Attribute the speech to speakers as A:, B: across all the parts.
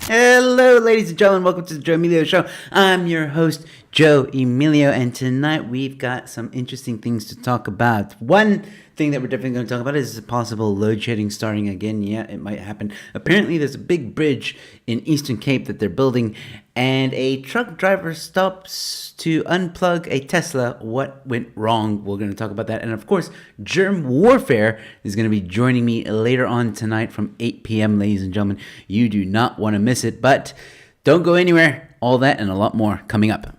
A: Hello, ladies and gentlemen. Welcome to the Joe Emilio Show. I'm your host, Joe Emilio, and tonight we've got some interesting things to talk about. One thing that we're definitely going to talk about is possible load shedding starting again. Yeah, it might happen. Apparently, there's a big bridge in Eastern Cape that they're building, and a truck driver stops to unplug a Tesla. What went wrong? We're going to talk about that. And of course, Germ Warfare is going to be joining me later on tonight from 8 p.m., ladies and gentlemen. You do not want to miss it, but don't go anywhere. All that and a lot more coming up.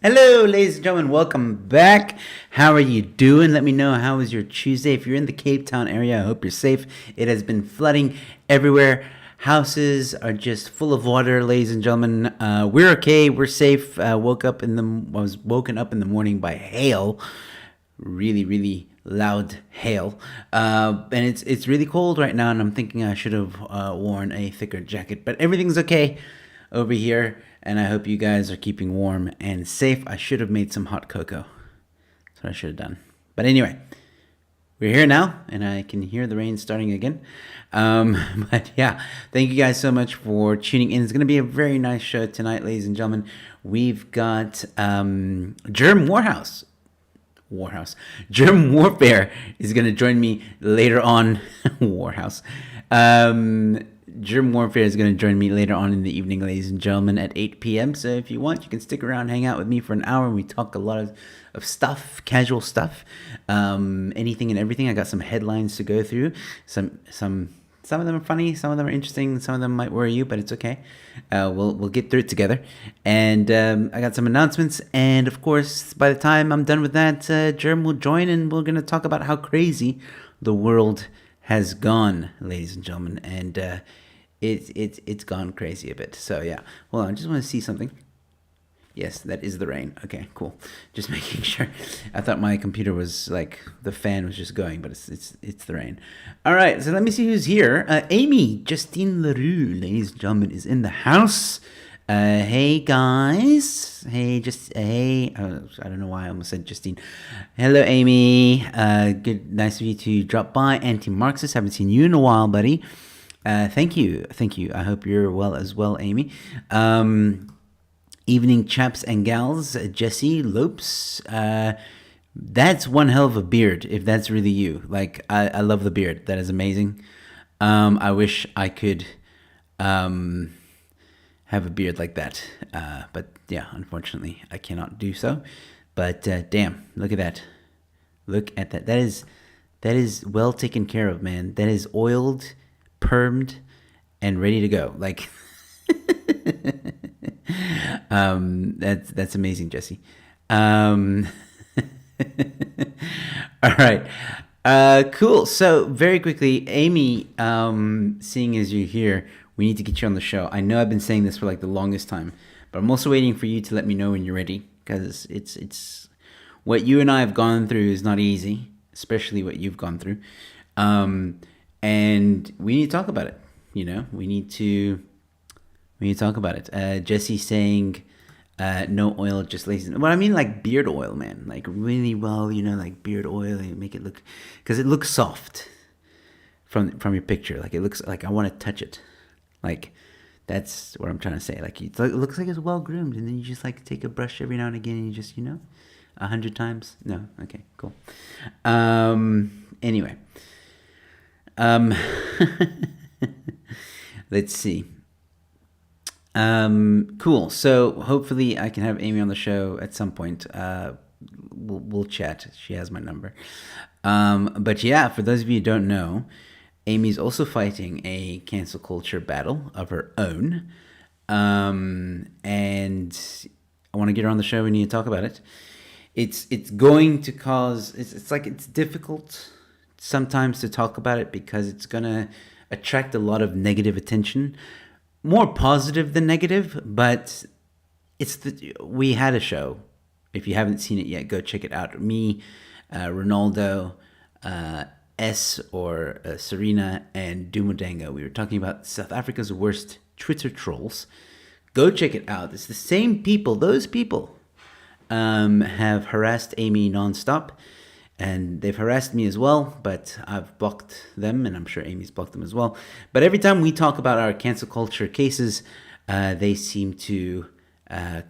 A: Hello, ladies and gentlemen. Welcome back. How are you doing? Let me know, how was your Tuesday? If you're in the Cape Town area, I hope you're safe. It has been flooding everywhere. Houses are just full of water, ladies and gentlemen. We're okay. We're safe. I was woken up in the morning by hail. Really, really loud hail. And it's really cold right now, and I'm thinking I should have worn a thicker jacket. But everything's okay over here, and I hope you guys are keeping warm and safe. I should have made some hot cocoa. That's what I should have done. But anyway, we're here now, and I can hear the rain starting again. But yeah, thank you guys so much for tuning in. It's going to be a very nice show tonight, ladies and gentlemen. We've got Germ Warfare is going to join me later on. Germ Warfare is going to join me later on in the evening, ladies and gentlemen, at 8 p.m. So if you want, you can stick around, hang out with me for an hour, and we talk a lot of stuff, casual stuff, anything and everything. I got some headlines to go through. Some of them are funny, some of them are interesting, some of them might worry you, but it's okay. We'll get through it together. And I got some announcements, and of course, by the time I'm done with that, Germ will join, and we're going to talk about how crazy the world has gone, ladies and gentlemen, and it's gone crazy a bit. So yeah, hold on, I just want to see something. Yes, that is the rain. Okay, cool. Just making sure. I thought my computer was like the fan was just going, but it's the rain. All right, so let me see who's here. Amy Justine Leroux, ladies and gentlemen, is in the house. Hey guys. Hey. Oh, I don't know why I almost said Justine. Hello, Amy. Good, nice of you to drop by. Anti-Marxist, haven't seen you in a while, buddy. Thank you. I hope you're well as well, Amy. Evening, chaps and gals. Jesse Lopes. That's one hell of a beard, if that's really you. Like, I love the beard. That is amazing. I wish I could have a beard like that. But yeah, unfortunately, I cannot do so. But damn, look at that. Look at that. That is well taken care of, man. That is oiled, permed, and ready to go. Like, that's amazing, Jesse. All right. Cool. So very quickly, Amy, seeing as you're here, we need to get you on the show. I know I've been saying this for like the longest time, but I'm also waiting for you to let me know when you're ready, because it's what you and I have gone through is not easy, especially what you've gone through. And we need to talk about it. You know, we need to talk about it. Jesse saying, no oil, just lazy. Well, I mean, like beard oil, man. Like really well, you know, like beard oil. And make it look, because it looks soft from your picture. Like it looks like I want to touch it. Like that's what I'm trying to say. Like it looks like it's well groomed, and then you just like take a brush every now and again, and you just 100 times. No, okay, cool. Anyway. Let's see. Cool. So hopefully I can have Amy on the show at some point. We'll chat. She has my number. But yeah, for those of you who don't know, Amy's also fighting a cancel culture battle of her own. And I want to get her on the show. We need to talk about it. It's going to cause, it's like it's difficult sometimes to talk about it because it's going to attract a lot of negative attention, more positive than negative, but we had a show. If you haven't seen it yet, go check it out. Me, Ronaldo, Serena, and Dumodango. We were talking about South Africa's worst Twitter trolls. Go check it out. It's the same people. Those people have harassed Amy nonstop, and they've harassed me as well, but I've blocked them, and I'm sure Amy's blocked them as well. But every time we talk about our cancel culture cases, they seem to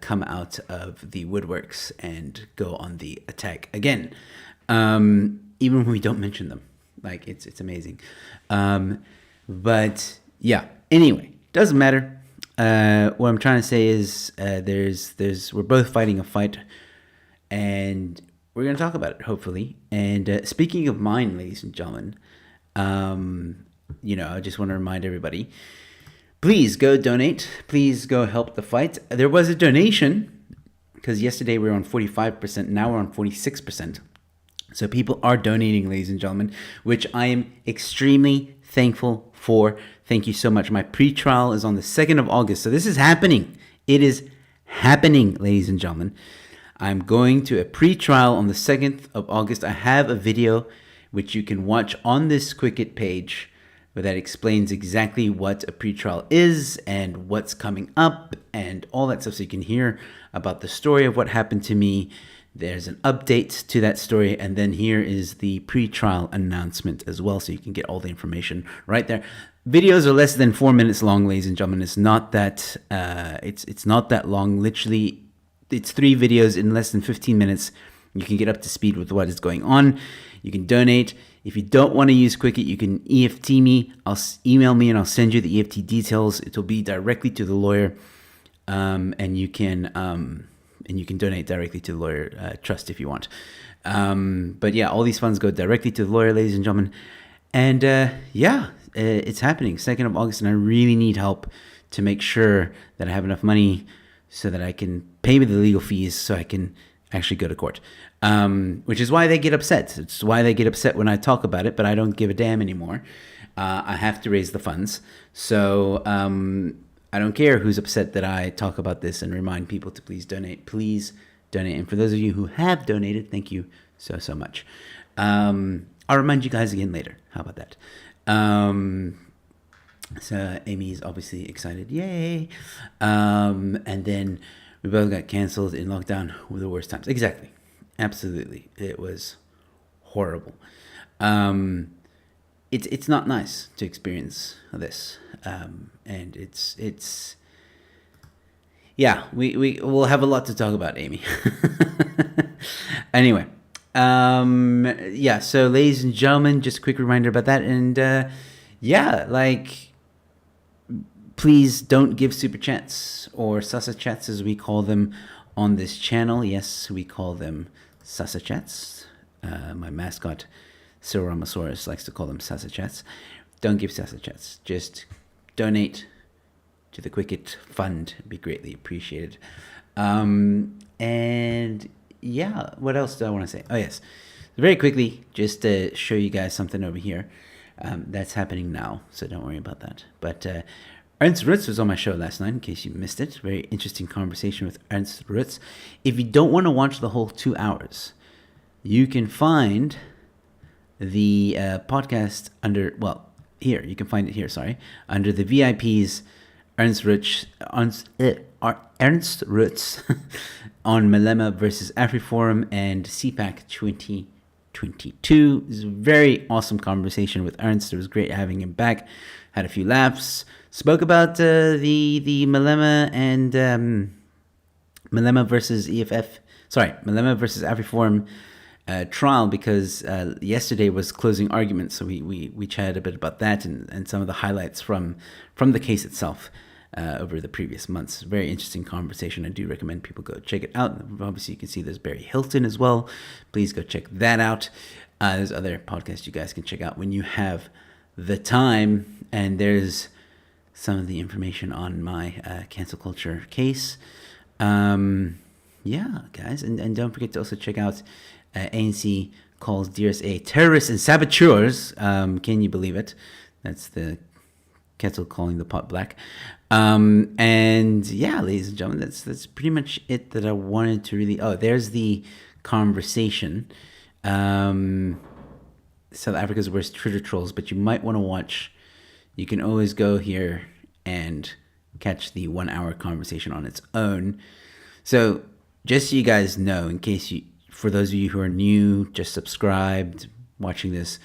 A: come out of the woodworks and go on the attack again, even when we don't mention them. Like, it's amazing. But yeah, anyway, doesn't matter. What I'm trying to say is we're both fighting a fight, and we're going to talk about it, hopefully. And speaking of mine, ladies and gentlemen, I just want to remind everybody, please go donate. Please go help the fight. There was a donation, because yesterday we were on 45%. Now we're on 46%. So people are donating, ladies and gentlemen, which I am extremely thankful for. Thank you so much. My pre-trial is on the 2nd of August. So this is happening. It is happening, ladies and gentlemen. I'm going to a pre-trial on the 2nd of August. I have a video which you can watch on this Quicket page where that explains exactly what a pre-trial is and what's coming up and all that stuff, so you can hear about the story of what happened to me. There's an update to that story, and then here is the pre-trial announcement as well, so you can get all the information right there. Videos are less than 4 minutes long, ladies and gentlemen. It's not that it's not that long. Literally, it's 3 videos in less than 15 minutes. You can get up to speed with what is going on. You can donate. If you don't want to use Quicket, you can EFT me. Email me, and I'll send you the EFT details. It will be directly to the lawyer, and you can donate directly to the lawyer trust if you want. But yeah, all these funds go directly to the lawyer, ladies and gentlemen. And it's happening 2nd of August, and I really need help to make sure that I have enough money so that I can pay me the legal fees so I can actually go to court. Which is why they get upset. It's why they get upset when I talk about it, but I don't give a damn anymore. I have to raise the funds. So I don't care who's upset that I talk about this and remind people to please donate. Please donate. And for those of you who have donated, thank you so, so much. I'll remind you guys again later. How about that? So Amy's obviously excited. Yay. And then we both got canceled in lockdown with the worst times. Exactly. Absolutely. It was horrible. It's not nice to experience this. And it's we will have a lot to talk about, Amy. Anyway. So ladies and gentlemen, just a quick reminder about that. And please don't give super chats or sasa chats as we call them on this channel. Yes, we call them sasa chats. My mascot, Ceramasaurus, likes to call them sasa chats. Don't give sasa chats. Just donate to the Quicket Fund. It'd be greatly appreciated. What else do I want to say? Oh, yes. Very quickly, just to show you guys something over here that's happening now, so don't worry about that. But Ernst Rutz was on my show last night, in case you missed it. Very interesting conversation with Ernst Rutz. If you don't want to watch the whole 2 hours, you can find the podcast under the VIPs, Ernst Rutz on Malema versus AfriForum and CPAC 2022. It was a very awesome conversation with Ernst. It was great having him back. Had a few laughs. Spoke about the Malema and Malema versus AfriForum trial, because yesterday was closing arguments, so we chatted a bit about that and some of the highlights from the case itself over the previous months. Very interesting conversation. I do recommend people go check it out. Obviously, you can see there's Barry Hilton as well. Please go check that out. There's other podcasts you guys can check out when you have the time, and there's some of the information on my cancel culture case. Yeah, guys, and don't forget to also check out ANC calls DRSA terrorists and saboteurs. Can you believe it? That's the Kettle calling the pot black. And yeah, ladies and gentlemen, that's pretty much it that I wanted to really. Oh, there's the conversation. South Africa's worst Twitter trolls, but you might want to watch. You can always go here and catch the 1 hour conversation on its own. So just so you guys know, in case you, for those of you who are new, just subscribed, watching this,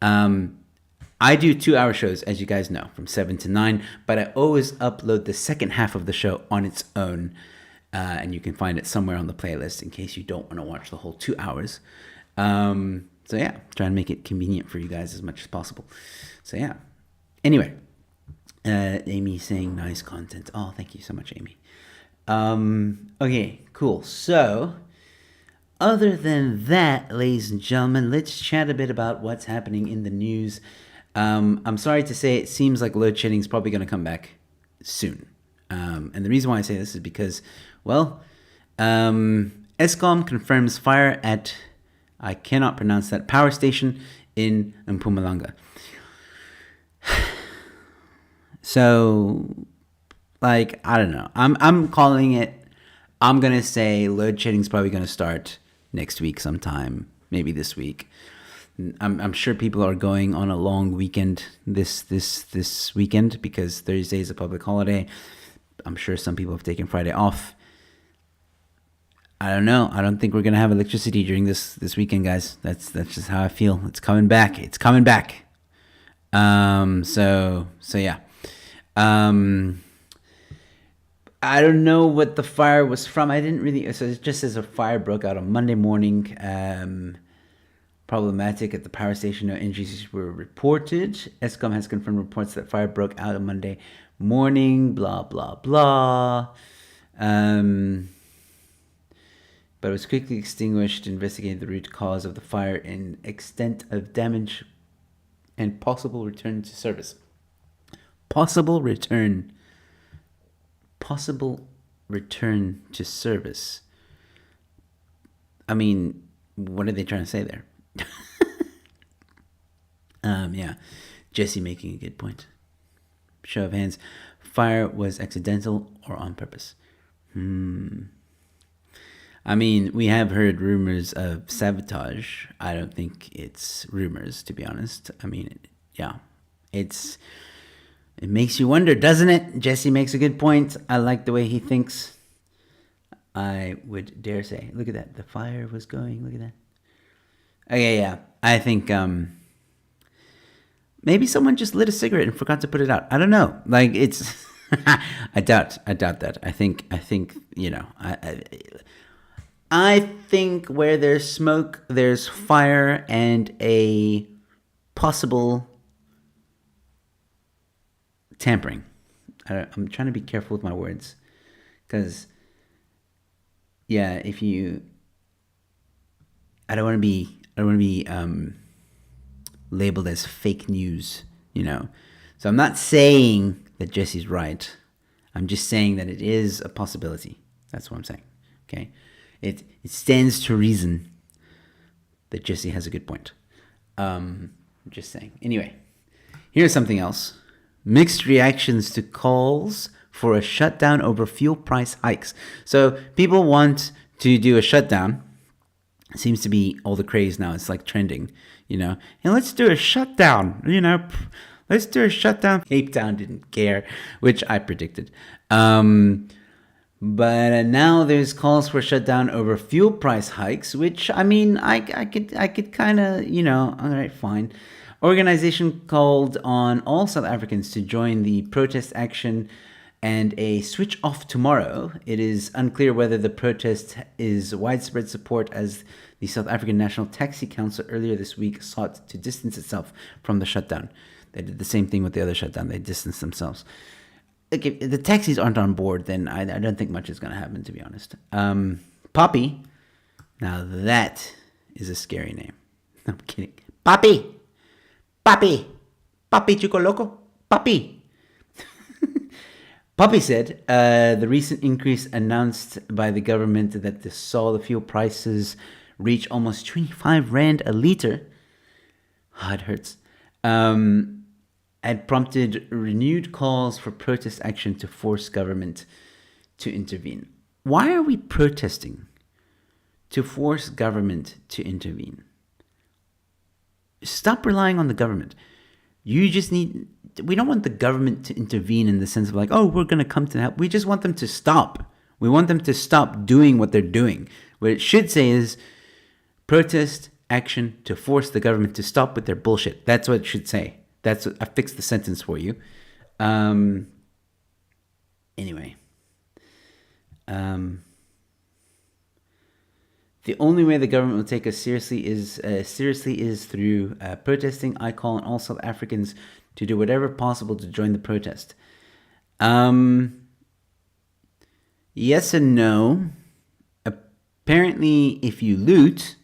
A: I do 2 hour shows, as you guys know, from 7 to 9, but I always upload the second half of the show on its own, and you can find it somewhere on the playlist in case you don't want to watch the whole 2 hours. So yeah, try and make it convenient for you guys as much as possible. So yeah. Anyway, Amy saying nice content. Oh, thank you so much, Amy. Okay, cool. So, other than that, ladies and gentlemen, let's chat a bit about what's happening in the news. I'm sorry to say it seems like load shedding is probably going to come back soon. And the reason why I say this is because, well, Eskom confirms fire at, I cannot pronounce that, power station in Mpumalanga. So, like, I don't know. I'm calling it, I'm going to say load shedding is probably going to start next week sometime, maybe this week. I'm sure people are going on a long weekend this weekend because Thursday is a public holiday. I'm sure some people have taken Friday off. I don't know. I don't think we're gonna have electricity during this weekend, guys. That's just how I feel. It's coming back. It's coming back. So yeah. I don't know what the fire was from. I didn't really. So it just says a fire broke out on Monday morning. Problematic at the power station. No injuries were reported. Eskom has confirmed reports that fire broke out on Monday morning. Blah blah blah. But it was quickly extinguished. Investigating the root cause of the fire and extent of damage and possible return to service. Possible return to service. I mean, what are they trying to say there? Yeah, Jesse making a good point. Show of hands. Fire was accidental or on purpose? I mean, we have heard rumors of sabotage. I don't think it's rumors, to be honest. I mean, yeah, it makes you wonder, doesn't it? Jesse makes a good point. I like the way he thinks. I would dare say, look at that. The fire was going. Look at that. Okay, yeah. I think maybe someone just lit a cigarette and forgot to put it out. I don't know. Like, it's I doubt that. I think you know, I think where there's smoke, there's fire and a possible tampering. I'm trying to be careful with my words, because yeah, I don't want to be labeled as fake news, you know. So I'm not saying that Jesse's right. I'm just saying that it is a possibility. That's what I'm saying. Okay, it stands to reason that Jesse has a good point. I'm just saying. Anyway, here's something else. Mixed reactions to calls for a shutdown over fuel price hikes. So people want to do a shutdown. It seems to be all the craze now. It's like trending, you know. And let's do a shutdown, you know. Let's do a shutdown. Cape Town didn't care, which I predicted. But now there's calls for shutdown over fuel price hikes, which, I mean, I could kind of, you know, all right, fine. Organization called on all South Africans to join the protest action and a switch off tomorrow. It is unclear whether the protest is widespread support, as the South African National Taxi Council earlier this week sought to distance itself from the shutdown. They did the same thing with the other shutdown. They distanced themselves. Like, if the taxis aren't on board, then I don't think much is going to happen, to be honest. Poppy, now that is a scary name. I'm kidding. Papi! Papi! Papi Chico Loco! Papi! Papi said the recent increase announced by the government that saw the fuel prices reach almost 25 rand a liter. Oh, it hurts. Had prompted renewed calls for protest action to force government to intervene. Why are we protesting? To force government to intervene. Stop relying on the government. We don't want the government to intervene in the sense of like, oh, we're going to come to help. We just want them to stop. We want them to stop doing what they're doing. What it should say is protest action to force the government to stop with their bullshit. That's what it should say. I fixed the sentence for you. Anyway. The only way the government will take us seriously is through protesting. I call on all South Africans to do whatever possible to join the protest. Yes and no. Apparently, if you loot,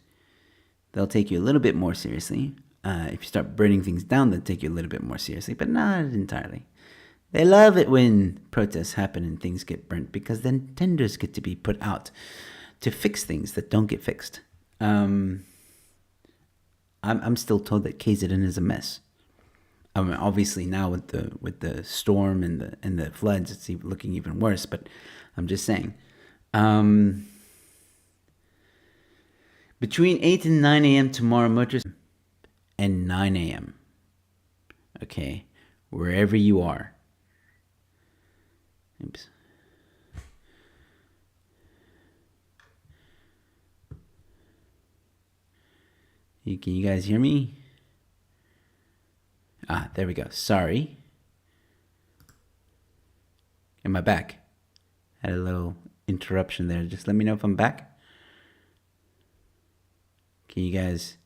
A: they'll take you a little bit more seriously. If you start burning things down, they'll take you a little bit more seriously, but not entirely. They love it when protests happen and things get burnt because then tenders get to be put out to fix things that don't get fixed. I'm still told that KZN is a mess. I mean, obviously now with the storm and the floods, it's looking even worse. But I'm just saying, between 8 and 9 a.m. tomorrow, motorists and 9 a.m. Okay, wherever you are. Oops. Can you guys hear me? There we go. Sorry. Am I back? Had a little interruption there. Just let me know if I'm back. Can you guys...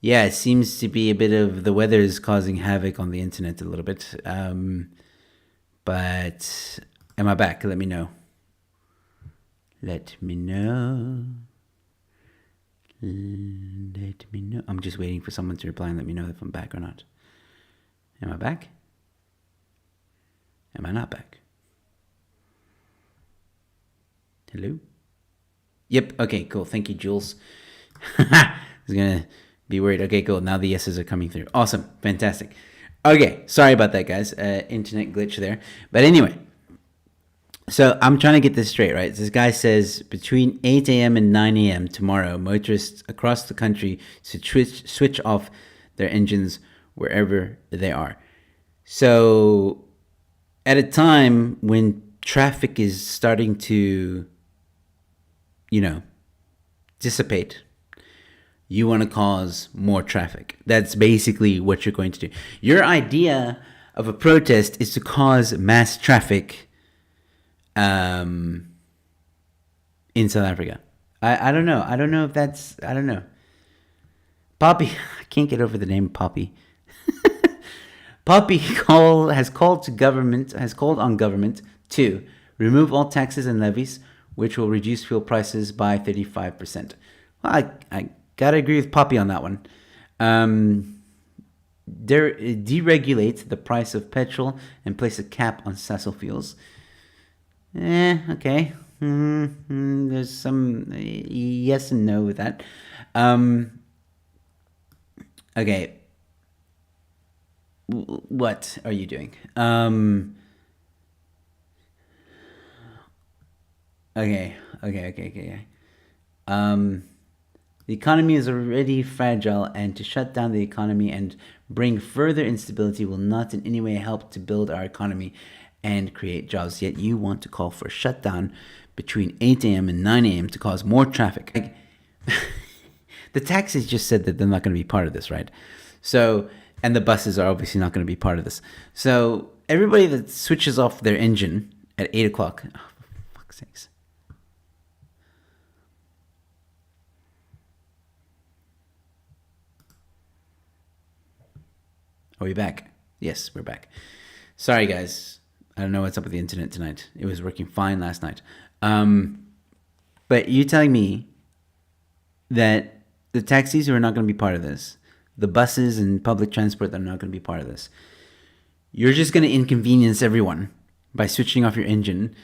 A: Yeah, it seems to be a bit of... The weather is causing havoc on the internet a little bit. But am I back? Let me know. Let me know. Let me know. I'm just waiting for someone to reply and let me know if I'm back or not. Am I back? Am I not back? Hello? Yep. Okay, cool. Thank you, Jules. I was going to be worried. Okay, cool. Now the yeses are coming through. Awesome. Fantastic. Okay. Sorry about that, guys. Internet glitch there. But anyway. So I'm trying to get this straight, right? This guy says between 8 a.m. and 9 a.m. tomorrow, motorists across the country should switch off their engines wherever they are. So at a time when traffic is starting to, dissipate, you want to cause more traffic. That's basically what you're going to do. Your idea of a protest is to cause mass traffic in South Africa. I don't know. I don't know if that's... I don't know. Poppy. I can't get over the name Poppy. Poppy has called on government to remove all taxes and levies, which will reduce fuel prices by 35%. Well, I gotta agree with Poppy on that one. Deregulate the price of petrol and place a cap on fossil fuels. Okay. There's some yes and no with that. Okay. What are you doing? Okay. The economy is already fragile, and to shut down the economy and bring further instability will not in any way help to build our economy and create jobs. Yet you want to call for a shutdown between 8 a.m. and 9 a.m. to cause more traffic. The taxis just said that they're not going to be part of this, right? So, and the buses are obviously not going to be part of this. So everybody that switches off their engine at 8 o'clock, oh, for fuck's sakes. Are we back? Yes, we're back. Sorry, guys. I don't know what's up with the internet tonight. It was working fine last night. But you telling me that The taxis who are not going to be part of this. The buses and public transport that are not going to be part of this. You're just going to inconvenience everyone by switching off your engine.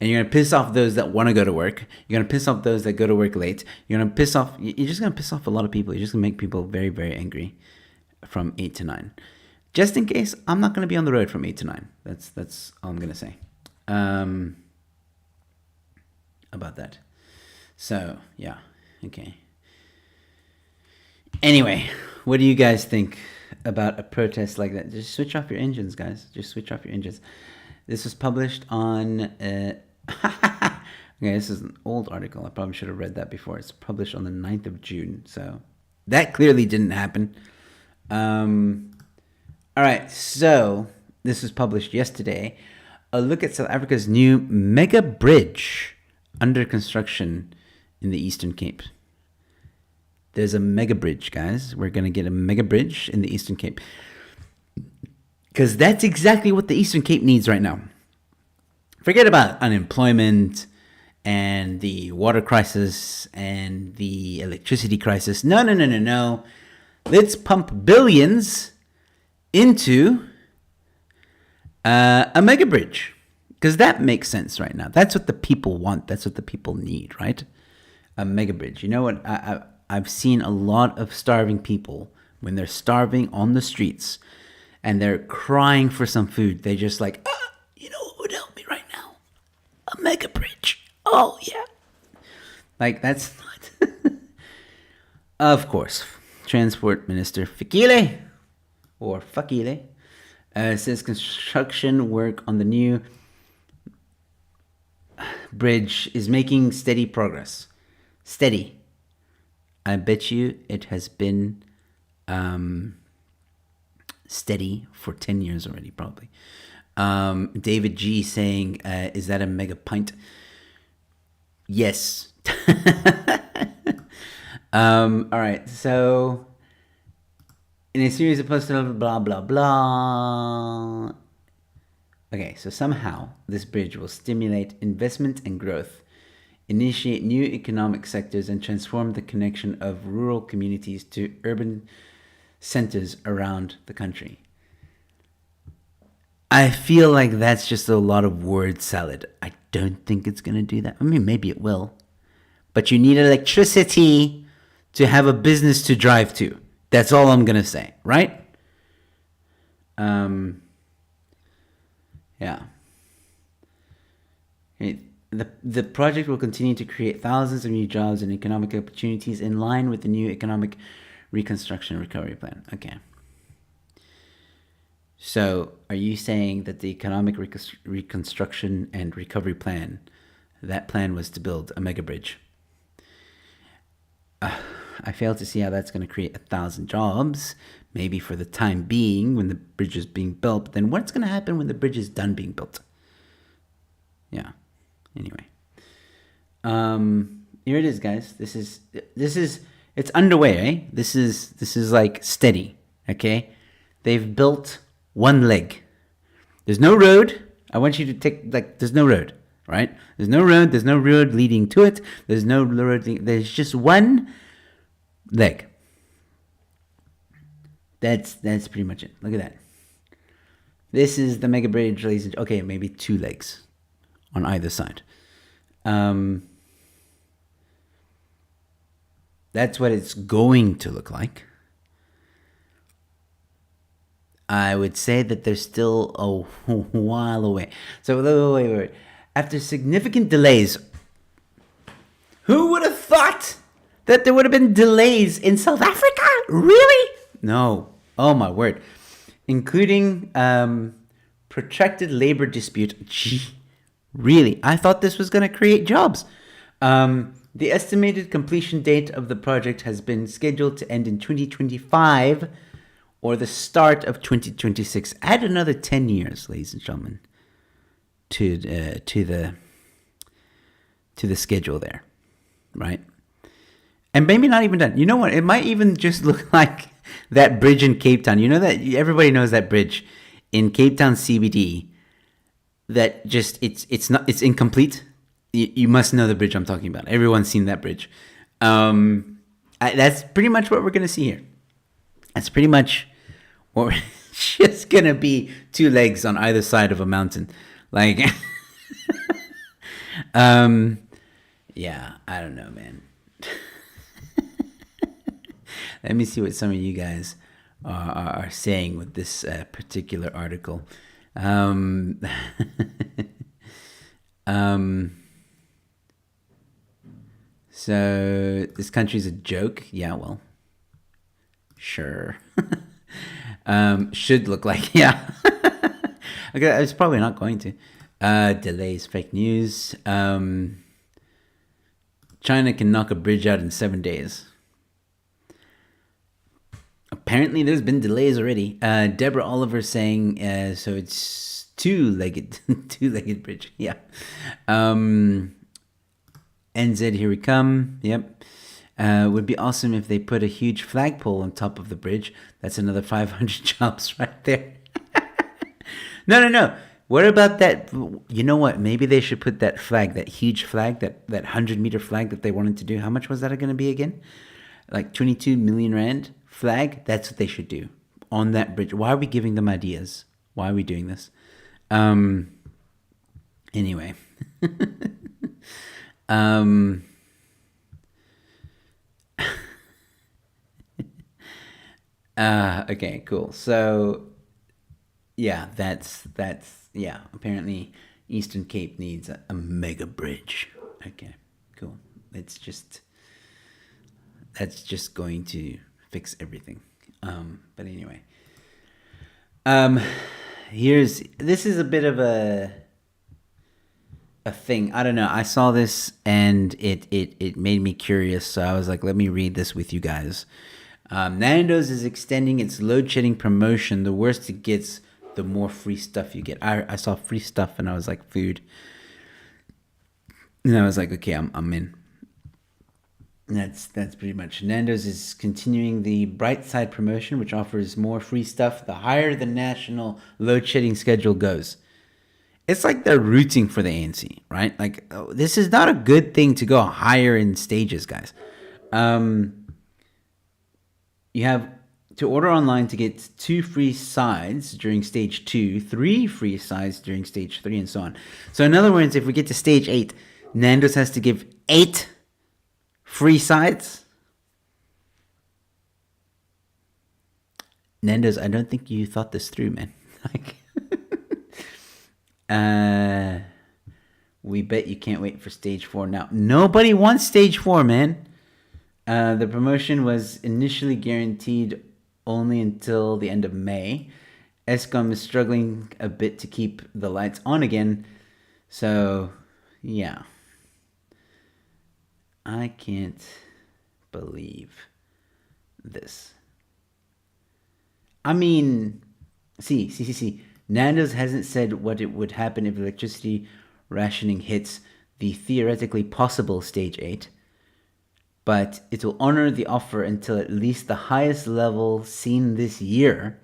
A: And you're going to piss off those that want to go to work. You're going to piss off those that go to work late. You're just going to piss off a lot of people. You're just going to make people very, very angry from 8 to 9. Just in case, I'm not going to be on the road from 8 to 9. That's all I'm going to say about that. So, yeah. Okay. Anyway, what do you guys think about a protest like that? Just switch off your engines, guys. Just switch off your engines. This was published on... okay, this is an old article. I probably should have read that before. It's published on the 9th of June. So that clearly didn't happen. All right, so this was published yesterday. A look at South Africa's new mega bridge under construction in the Eastern Cape. There's a mega bridge, guys. We're going to get a mega bridge in the Eastern Cape. Because that's exactly what the Eastern Cape needs right now. Forget about unemployment and the water crisis and the electricity crisis. No. Let's pump billions into a mega bridge. Because that makes sense right now. That's what the people want. That's what the people need, right? A mega bridge. You know what? I've seen a lot of starving people when they're starving on the streets and they're crying for some food. They just like, you know what would help me right now? A mega bridge. Oh, yeah. Like, that's not... Of course. Transport Minister Fikile, or Fakile, says construction work on the new bridge is making steady progress. Steady. I bet you it has been steady for 10 years already, probably. David G saying, is that a mega pint? Yes. All right, so in a series of posts, blah, blah, blah. Okay, so somehow this bridge will stimulate investment and growth, initiate new economic sectors, and transform the connection of rural communities to urban centers around the country. I feel like that's just a lot of word salad. I don't think it's going to do that. I mean, maybe it will. But you need electricity to have a business to drive to. That's all I'm going to say, right? Yeah. The project will continue to create thousands of new jobs and economic opportunities in line with the new economic reconstruction and recovery plan. Okay. So are you saying that the economic reconstruction and recovery plan, that plan was to build a mega bridge? I fail to see how that's going to create 1,000 jobs, maybe for the time being when the bridge is being built. But then what's going to happen when the bridge is done being built? Yeah. Anyway. Here it is, guys. This is it's underway, eh? This is like steady, okay? They've built one leg. There's no road. I want you to take, there's no road, right? There's no road leading to it. There's no road, there's just one leg. That's pretty much it. Look at that. This is the mega bridge, ladies and okay, maybe two legs on either side. That's what it's going to look like. I would say that there's still a while away. So wait. After significant delays, who would have thought that there would have been delays in South Africa? Really? No. Oh my word. Including protracted labor dispute. Gee, really? I thought this was going to create jobs. The estimated completion date of the project has been scheduled to end in 2025 or the start of 2026. Add another 10 years, ladies and gentlemen, to the schedule there, right? And maybe not even done. You know what? It might even just look like that bridge in Cape Town. You know that everybody knows that bridge in Cape Town CBD. That just it's incomplete. You must know the bridge I'm talking about. Everyone's seen that bridge. That's pretty much what we're gonna see here. That's pretty much what we're just gonna be. Two legs on either side of a mountain, like. Yeah, I don't know, man. Let me see what some of you guys are saying with this particular article. So this country's a joke. Yeah, well, sure. Should look like, yeah. Okay, it's probably not going to. Delays, fake news. China can knock a bridge out in 7 days. Apparently, there's been delays already. Deborah Oliver saying, so it's two-legged bridge. Yeah. NZ, here we come. Yep. Would be awesome if they put a huge flagpole on top of the bridge. That's another 500 jobs right there. No. What about that? You know what? Maybe they should put that flag, that huge flag, that 100-meter flag that they wanted to do. How much was that going to be again? Like 22 million rand flag? That's what they should do on that bridge. Why are we giving them ideas? Why are we doing this? Anyway. Okay, cool. So, yeah, that's yeah. Apparently, Eastern Cape needs a mega bridge. Okay, cool. That's just going to fix everything. But anyway, this is a bit of a thing. I don't know. I saw this and it made me curious. So I was like, let me read this with you guys. Nando's is extending its load shedding promotion. The worse it gets, the more free stuff you get. I saw free stuff and I was like, food. And I was like, okay, I'm in. That's pretty much. Nando's is continuing the Bright Side promotion, which offers more free stuff the higher the national load shedding schedule goes. It's like they're rooting for the ANC, right? Like, this is not a good thing to go higher in stages, guys. You have to order online to get 2 free sides during stage 2, 3 free sides during stage 3, and so on. So in other words, if we get to stage 8, Nando's has to give 8 free sides. Nando's, I don't think you thought this through, man. Like, we bet you can't wait for stage 4 now. Nobody wants stage 4, man. The promotion was initially guaranteed only until the end of May. Eskom is struggling a bit to keep the lights on again. So, yeah. I can't believe this. I mean, see. Nando's hasn't said what it would happen if electricity rationing hits the theoretically possible stage 8. But it will honor the offer until at least the highest level seen this year.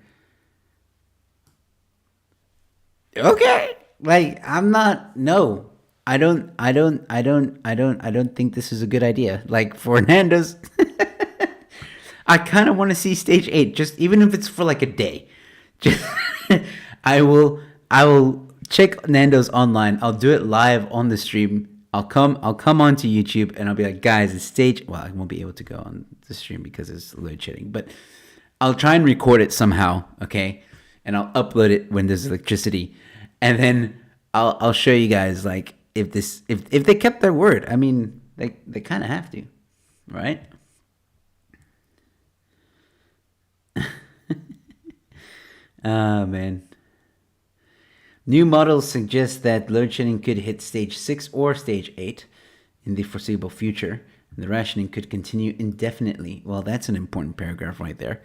A: Okay. Like, I'm not, no. I don't think this is a good idea. Like, for Nando's, I kind of want to see stage 8, just even if it's for like a day. Just I will check Nando's online. I'll do it live on the stream. I'll come onto YouTube and I'll be like, guys, it's stage. Well, I won't be able to go on the stream because it's load shedding, but I'll try and record it somehow, okay? And I'll upload it when there's electricity, and then I'll show you guys like if they kept their word. I mean, they kind of have to, right? Oh man. New models suggest that load shedding could hit stage 6 or stage 8 in the foreseeable future, and the rationing could continue indefinitely. Well, that's an important paragraph right there.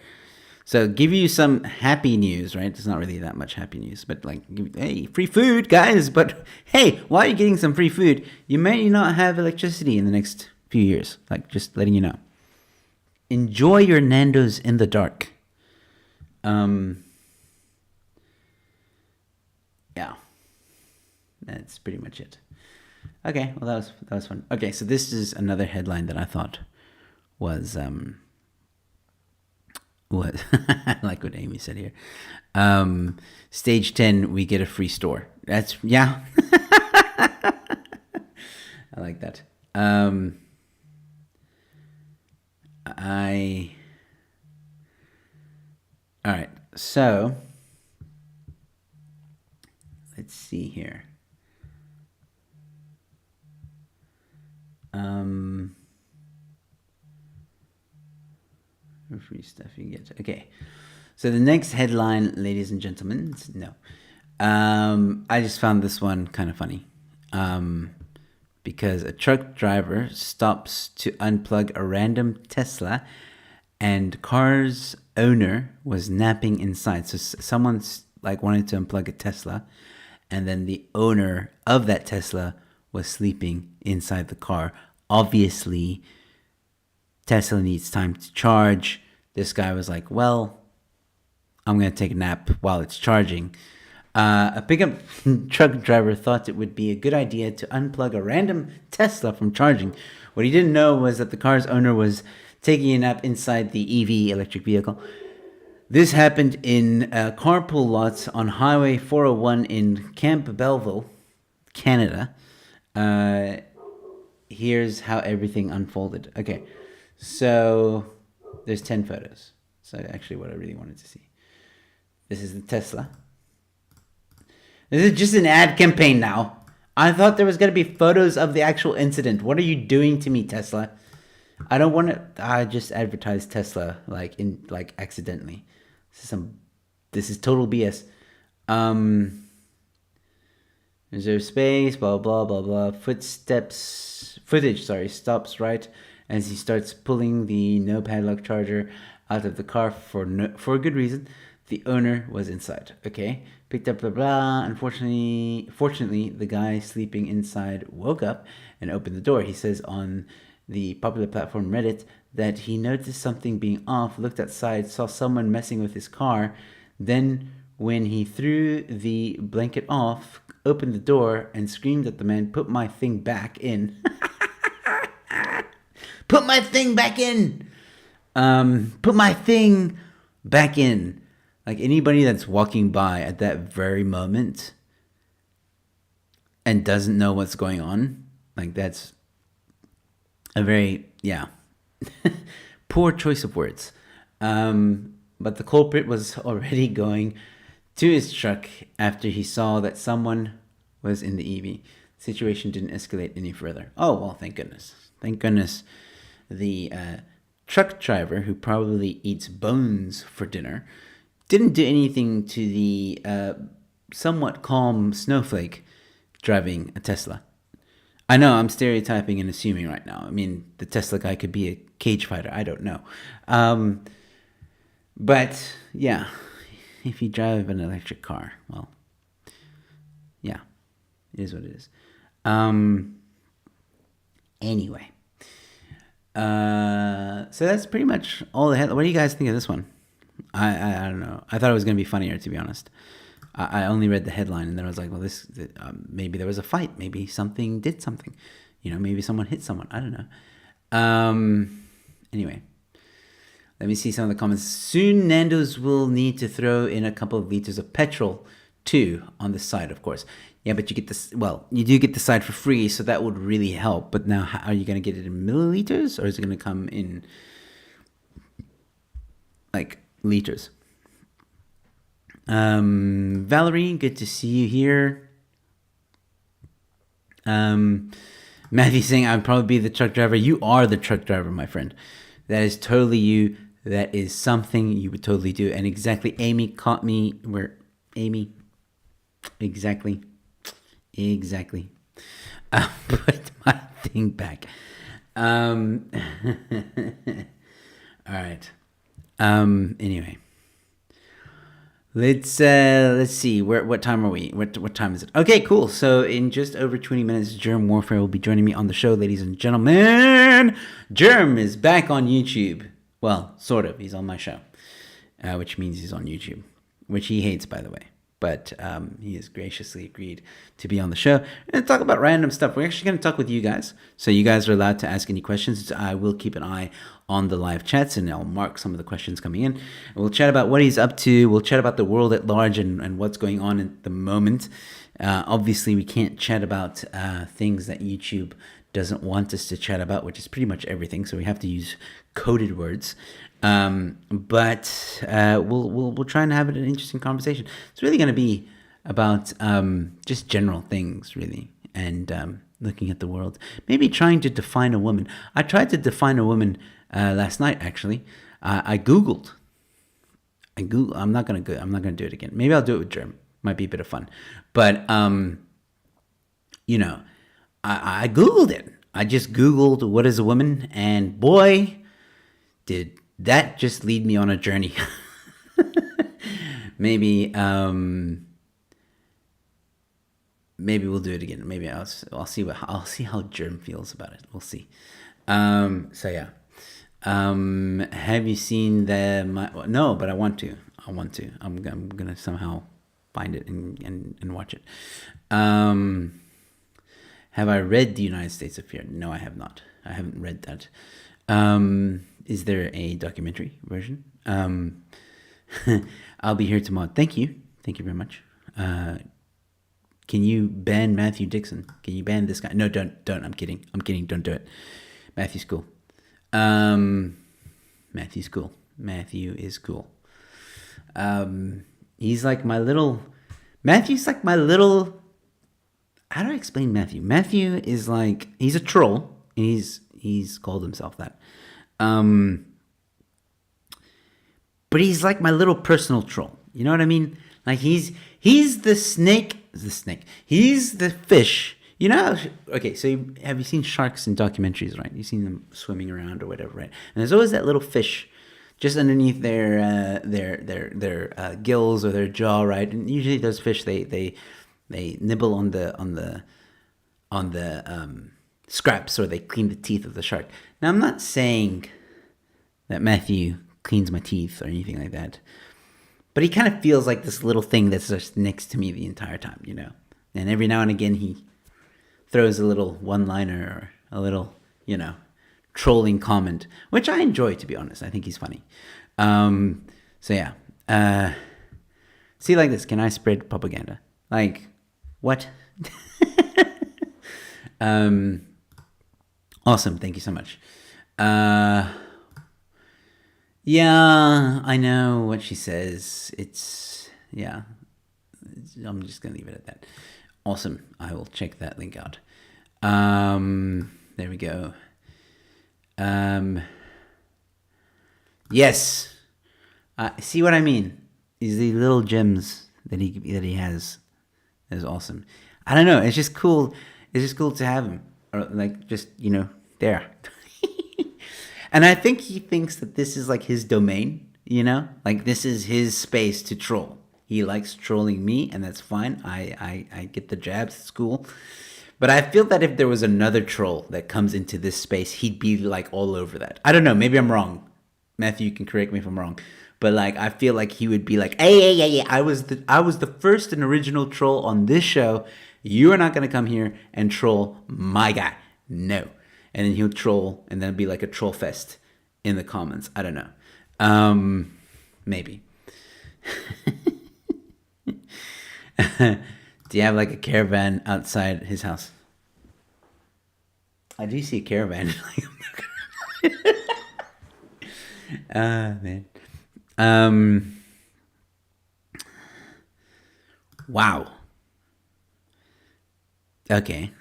A: So, give you some happy news, right? It's not really that much happy news, but like, hey, free food, guys. But hey, while you're getting some free food, you may not have electricity in the next few years. Like, just letting you know. Enjoy your Nando's in the dark. Yeah, that's pretty much it. Okay, well that was fun. Okay, so this is another headline that I thought was what I like what Amy said here. Stage 10, we get a free store. That's yeah. I like that. All right. So let's see here. Free stuff you get. Okay. So the next headline, ladies and gentlemen, no. I just found this one kind of funny. Because a truck driver stops to unplug a random Tesla and car's owner was napping inside. So someone's like wanted to unplug a Tesla, and then the owner of that Tesla was sleeping inside the car. Obviously, Tesla needs time to charge. This guy was like, well, I'm going to take a nap while it's charging. A pickup truck driver thought it would be a good idea to unplug a random Tesla from charging. What he didn't know was that the car's owner was taking a nap inside the EV, electric vehicle. This happened in carpool lots on Highway 401 in Camp Belleville, Canada. Here's how everything unfolded. Okay, so there's 10 photos. So actually what I really wanted to see. This is the Tesla. This is just an ad campaign now. I thought there was going to be photos of the actual incident. What are you doing to me, Tesla? I don't want to. I just advertised Tesla like accidentally. This is total BS. Reserve space. Blah blah blah blah. Footage. Stops right as he starts pulling the no padlock charger out of the car for a good reason. The owner was inside. Okay. Picked up blah blah. Fortunately, the guy sleeping inside woke up and opened the door. He says on the popular platform Reddit that he noticed something being off, looked outside, saw someone messing with his car. Then when he threw the blanket off, opened the door and screamed at the man, "Put my thing back in." Put my thing back in. Put my thing back in. Like anybody that's walking by at that very moment and doesn't know what's going on, like that's a very, poor choice of words. But the culprit was already going to his truck after he saw that someone was in the EV. The situation didn't escalate any further. Oh, well, thank goodness. Thank goodness the truck driver, who probably eats bones for dinner, didn't do anything to the somewhat calm snowflake driving a Tesla. I know I'm stereotyping and assuming right now. I mean, the Tesla guy could be a cage fighter. I don't know. But, yeah, if you drive an electric car, well, yeah, it is what it is. Anyway. So that's pretty much all the headlines. What do you guys think of this one? I don't know. I thought it was going to be funnier, to be honest. I only read the headline and then I was like, well, this maybe there was a fight. Maybe something did something. Maybe someone hit someone. I don't know. Anyway, let me see some of the comments. Soon Nando's will need to throw in a couple of liters of petrol too on the side, of course. Yeah, but you get this. Well, you do get the side for free, so that would really help. But now, are you going to get it in milliliters or is it going to come in like liters? Valerie, good to see you here. Matthew saying I'd probably be the truck driver. You are the truck driver, my friend. That is totally you. That is something you would totally do. And exactly, Amy caught me where Amy. Exactly. Put my thing back. All right. Anyway. Let's see. What time are we? What time is it? Okay, cool. So in just over 20 minutes, Germ Warfare will be joining me on the show, ladies and gentlemen. Germ is back on YouTube. Well, sort of. He's on my show, which means he's on YouTube, which he hates, by the way. but he has graciously agreed to be on the show and talk about random stuff. We're actually going to talk with you guys, so you guys are allowed to ask any questions. I will keep an eye on the live chats, and I'll mark some of the questions coming in. And we'll chat about what he's up to. We'll chat about the world at large and what's going on at the moment. Obviously, we can't chat about things that YouTube doesn't want us to chat about, which is pretty much everything. So we have to use coded words. But we'll try and have an interesting conversation. It's really going to be about just general things, really, and looking at the world. Maybe trying to define a woman. I tried to define a woman last night. Actually, I googled. I'm not gonna do it again. Maybe I'll do it with Germ. Might be a bit of fun, but I googled it. I just googled what is a woman, and boy, did that just lead me on a journey. Maybe we'll do it again. Maybe I'll see how Germ feels about it. We'll see. So yeah. Have you seen no, but I want to. I'm gonna somehow find it and watch it. Have I read The United States of Fear? No, I have not. I haven't read that. Is there a documentary version? I'll be here tomorrow. Thank you very much. Can you ban Matthew Dixon? Can you ban this guy? No, don't. I'm kidding. Don't do it. Matthew's cool. Matthew's cool. Matthew is cool. He's like my little. Matthew's like my little. How do I explain Matthew? Matthew is like, he's a troll. He's called himself that. But he's like my little personal troll. You know what I mean? Like he's the snake. He's the fish. You know? Okay, so have you seen sharks in documentaries, right? You've seen them swimming around or whatever, right? And there's always that little fish just underneath their gills or their jaw, right? And usually those fish, they nibble on the scraps, or they clean the teeth of the shark. Now, I'm not saying that Matthew cleans my teeth or anything like that, but he kind of feels like this little thing that's just next to me the entire time, you know? And every now and again, he throws a little one-liner or a little, trolling comment, which I enjoy, to be honest. I think he's funny. So yeah. See, like this, can I spread propaganda? Like, what? Awesome. Thank you so much. Yeah, I know what she says. I'm just going to leave it at that. Awesome. I will check that link out. There we go. Yes. See what I mean? Is the little gems that he has is awesome. I don't know. It's just cool. It's just cool to have him, or like just there. And I think he thinks that this is like his domain. Like this is his space to troll. He likes trolling me, and that's fine. I get the jabs. It's cool. But I feel that if there was another troll that comes into this space, he'd be like all over that. I don't know. Maybe I'm wrong. Matthew, you can correct me if I'm wrong. But like, I feel like he would be like, hey, I was the first and original troll on this show. You are not going to come here and troll my guy. No. And then he'll troll, and then it'll be like a troll fest in the comments. I don't know. Maybe. Do you have like a caravan outside his house? I do see a caravan. Man. Wow. Okay.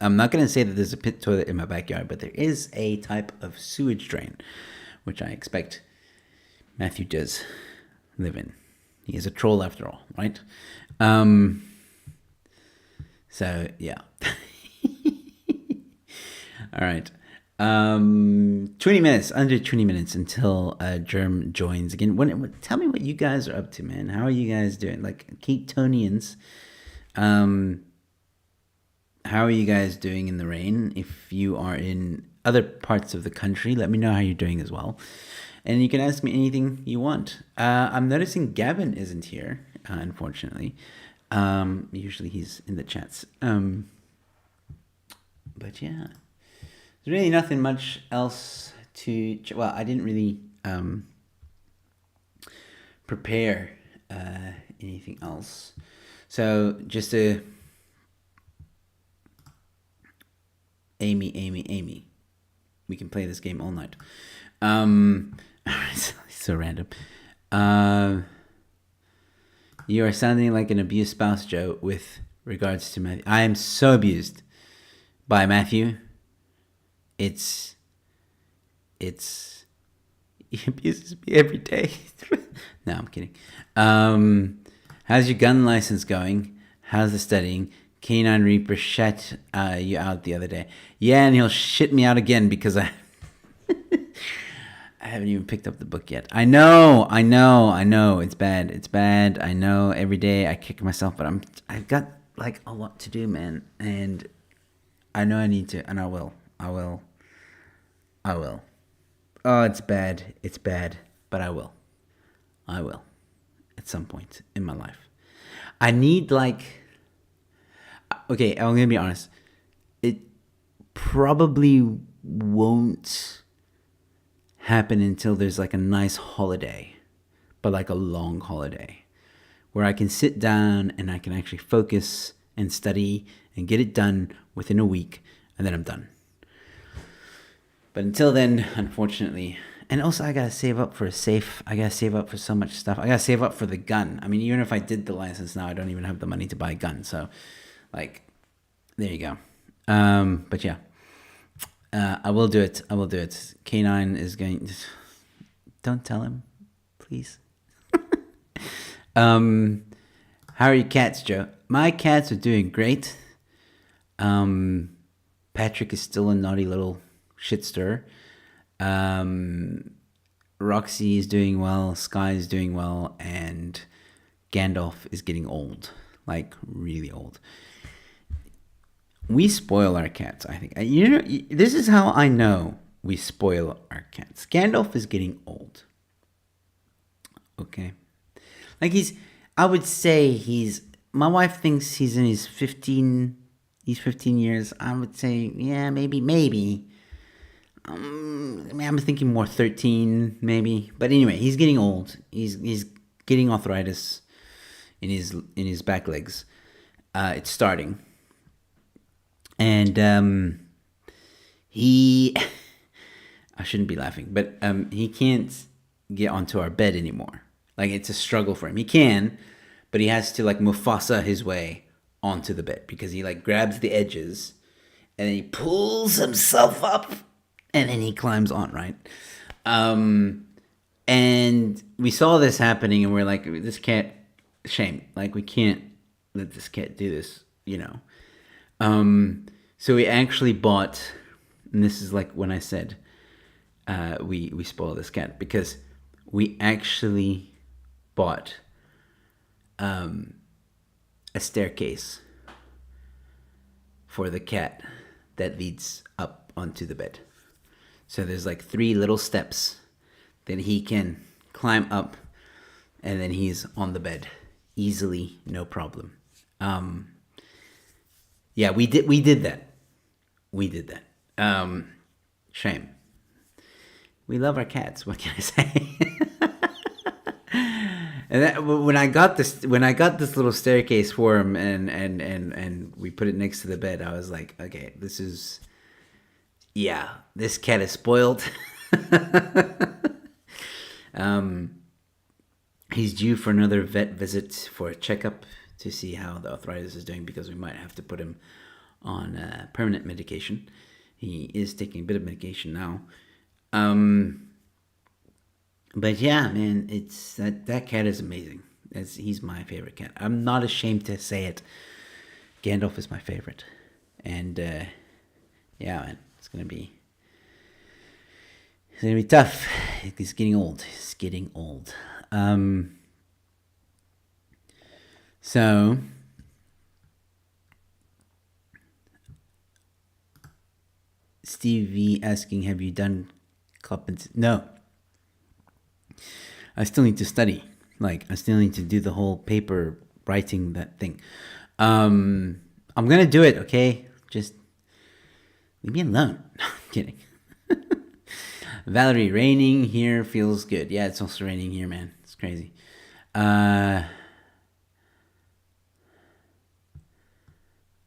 A: I'm not going to say that there's a pit toilet in my backyard, but there is a type of sewage drain, which I expect Matthew does live in. He is a troll after all, right? So, yeah. All right. 20 minutes, under 20 minutes until Germ joins again. Tell me what you guys are up to, man. How are you guys doing? Like, Ketonians, how are you guys doing in the rain? If you are in other parts of the country, let me know how you're doing as well. And you can ask me anything you want. I'm noticing Gavin isn't here. unfortunately. Usually he's in the chats. But yeah, there's really nothing much else to. Well, I didn't really prepare anything else. So just to Amy. We can play this game all night. It's so random. You are sounding like an abused spouse, Joe, with regards to Matthew. I am so abused by Matthew. It's he abuses me every day. No, I'm kidding. How's your gun license going? How's the studying? Canine Reaper shut you out the other day. Yeah, and he'll shit me out again because I haven't even picked up the book yet. I know. It's bad. I know every day I kick myself, but I've got like a lot to do, man. And I know I need to, and I will. Oh, it's bad, but I will. At some point in my life. I need okay, I'm gonna be honest. It probably won't happen until there's like a nice holiday, but like a long holiday, where I can sit down and I can actually focus and study and get it done within a week, and then I'm done. But until then, unfortunately, and also I gotta save up for a safe. I gotta save up for so much stuff. I gotta save up for the gun. I mean, even if I did the license now, I don't even have the money to buy a gun. So, like, there you go. But yeah, I will do it. K9 is going. Don't tell him, please. How are your cats, Joe? My cats are doing great. Patrick is still a naughty little shitster. Roxy is doing well. Sky is doing well, and Gandalf is getting old, like really old. We spoil our cats, I think. This is how I know we spoil our cats. Gandalf is getting old. Okay. Like I would say my wife thinks he's in his 15 years. I would say, yeah, maybe. I'm thinking more 13, maybe. But anyway, he's getting old. He's getting arthritis in his back legs. It's starting. And he, I shouldn't be laughing, but he can't get onto our bed anymore. Like, it's a struggle for him. He can, but he has to like Mufasa his way onto the bed, because he like grabs the edges and then he pulls himself up and then he climbs on, right? And we saw this happening and we're like, this cat, shame. Like, we can't let this cat do this, So we actually bought, and this is like when I said we spoil this cat, because we actually bought a staircase for the cat that leads up onto the bed. So there's like 3 little steps that he can climb up, and then he's on the bed easily, no problem. Yeah, we did that. Shame. We love our cats. What can I say? And when I got this little staircase for him, and we put it next to the bed, I was like, okay, this cat is spoiled. He's due for another vet visit for a checkup to see how the arthritis is doing, because we might have to put him on permanent medication. He is taking a bit of medication now. But yeah, man, it's that cat is amazing. He's my favorite cat. I'm not ashamed to say it. Gandalf is my favorite. And yeah, man, it's gonna be tough. He's getting old. So Steve V asking, have you done No. I still need to study. Like, I still need to do the whole paper writing that thing. I'm gonna do it. Okay, just leave me alone. I'm kidding. Valerie, raining here feels good. Yeah, it's also raining here, man. It's crazy.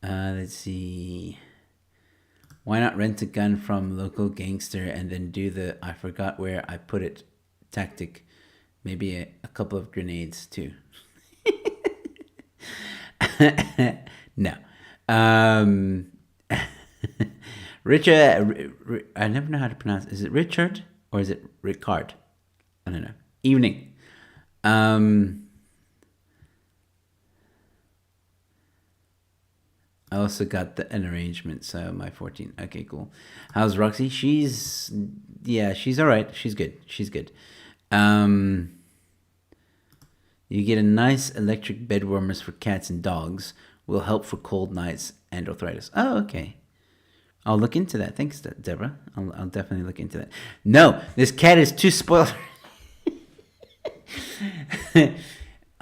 A: Let's see. Why not rent a gun from local gangster and then do the I forgot where I put it tactic? Maybe a couple of grenades too. No. Richard, I never know how to pronounce it. Is it Richard or is it Ricard? I don't know. Evening. I also got an arrangement, so my 14. Okay, cool. How's Roxy? She's all right. She's good. You get a nice electric bed warmers for cats and dogs. Will help for cold nights and arthritis. Oh, okay. I'll look into that. Thanks, Deborah. I'll definitely look into that. No, this cat is too spoiled.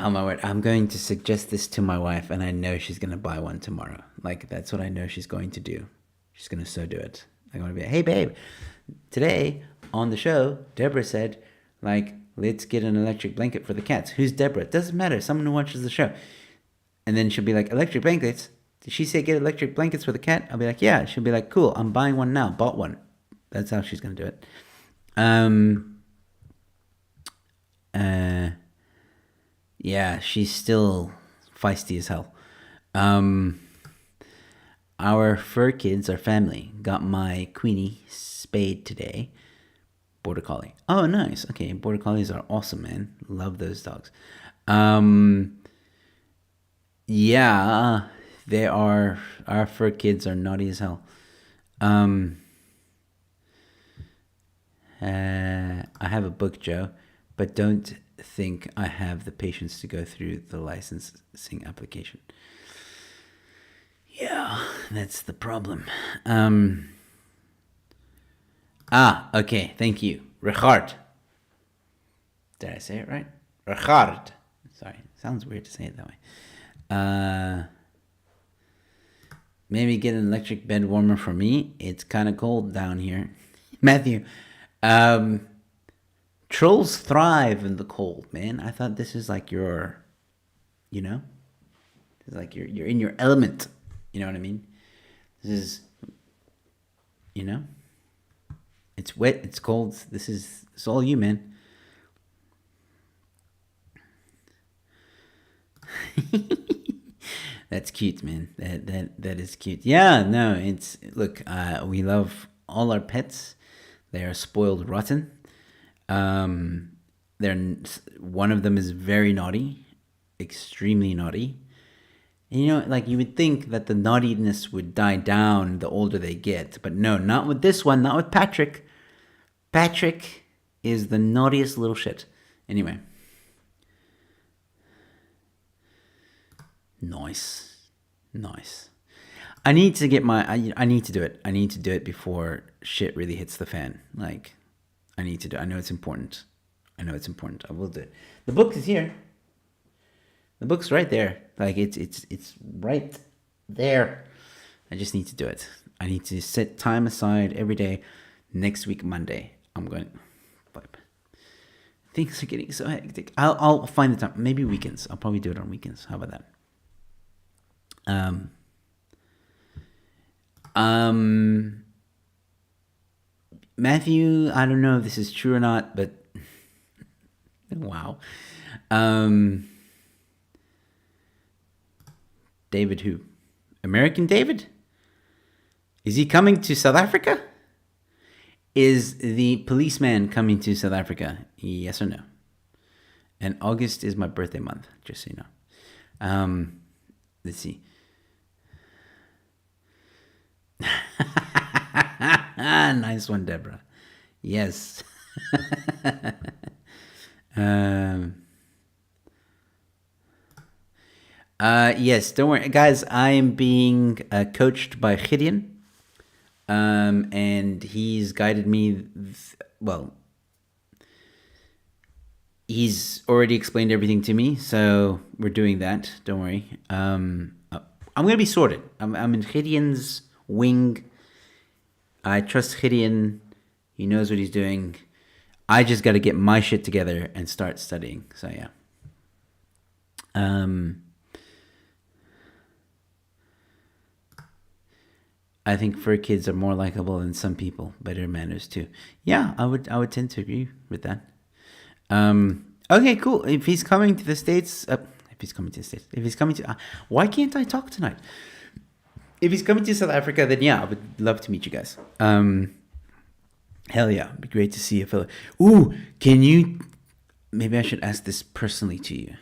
A: Oh my word, I'm going to suggest this to my wife, and I know she's going to buy one tomorrow. Like, that's what I know she's going to do. She's going to so do it. I'm going to be like, hey, babe, today on the show, Deborah said, like, let's get an electric blanket for the cats. Who's Deborah? It doesn't matter. Someone who watches the show. And then she'll be like, electric blankets? Did she say get electric blankets for the cat? I'll be like, yeah. She'll be like, cool, I'm buying one now. Bought one. That's how she's going to do it. Yeah, she's still feisty as hell. Our fur kids, our family, got my Queenie spayed today. Border Collie. Oh, nice. Okay, Border Collies are awesome, man. Love those dogs. Yeah, they are. Our fur kids are naughty as hell. I have a book, Joe, but don't think I have the patience to go through the licensing application. Yeah, that's the problem. Okay, thank you. Richard. Did I say it right? Richard. Sorry, sounds weird to say it that way. Maybe get an electric bed warmer for me. It's kind of cold down here. Matthew, trolls thrive in the cold, man. I thought this is like your, it's like you're in your element. You know what I mean? This is, it's wet, it's cold. It's all you, man. That's cute, man. That is cute. Yeah, no, look. We love all our pets. They are spoiled rotten. One of them is very naughty, extremely naughty. And, like you would think that the naughtiness would die down the older they get, but no, not with this one. Not with Patrick. Patrick is the naughtiest little shit. Anyway. Nice. I need to get I need to do it. I need to do it before shit really hits the fan. Like, I need to do it. I know it's important. I will do it. The book is here. The book's right there. Like, it's right there. I just need to do it. I need to set time aside every day. Next week, Monday, I'm going. Things are getting so hectic. I'll find the time. Maybe weekends. I'll probably do it on weekends. How about that? Matthew, I don't know if this is true or not, but wow. David who? American David? Is he coming to South Africa? Is the policeman coming to South Africa? Yes or no? And August is my birthday month, just so you know. Let's see. Nice one, Deborah. Yes. Yes, don't worry. Guys, I am being coached by Gideon. And he's guided me, he's already explained everything to me, so we're doing that. Don't worry. I'm gonna be sorted. I'm in Gideon's wing. I trust Gideon. He knows what he's doing. I just got to get my shit together and start studying. So yeah. I think fur kids are more likable than some people. Better manners too. Yeah, I would tend to agree with that. Okay, cool. If he's coming to the States, why can't I talk tonight? If he's coming to South Africa, then yeah, I would love to meet you guys. Hell yeah, it'd be great to see a fellow. Ooh, can you? Maybe I should ask this personally to you.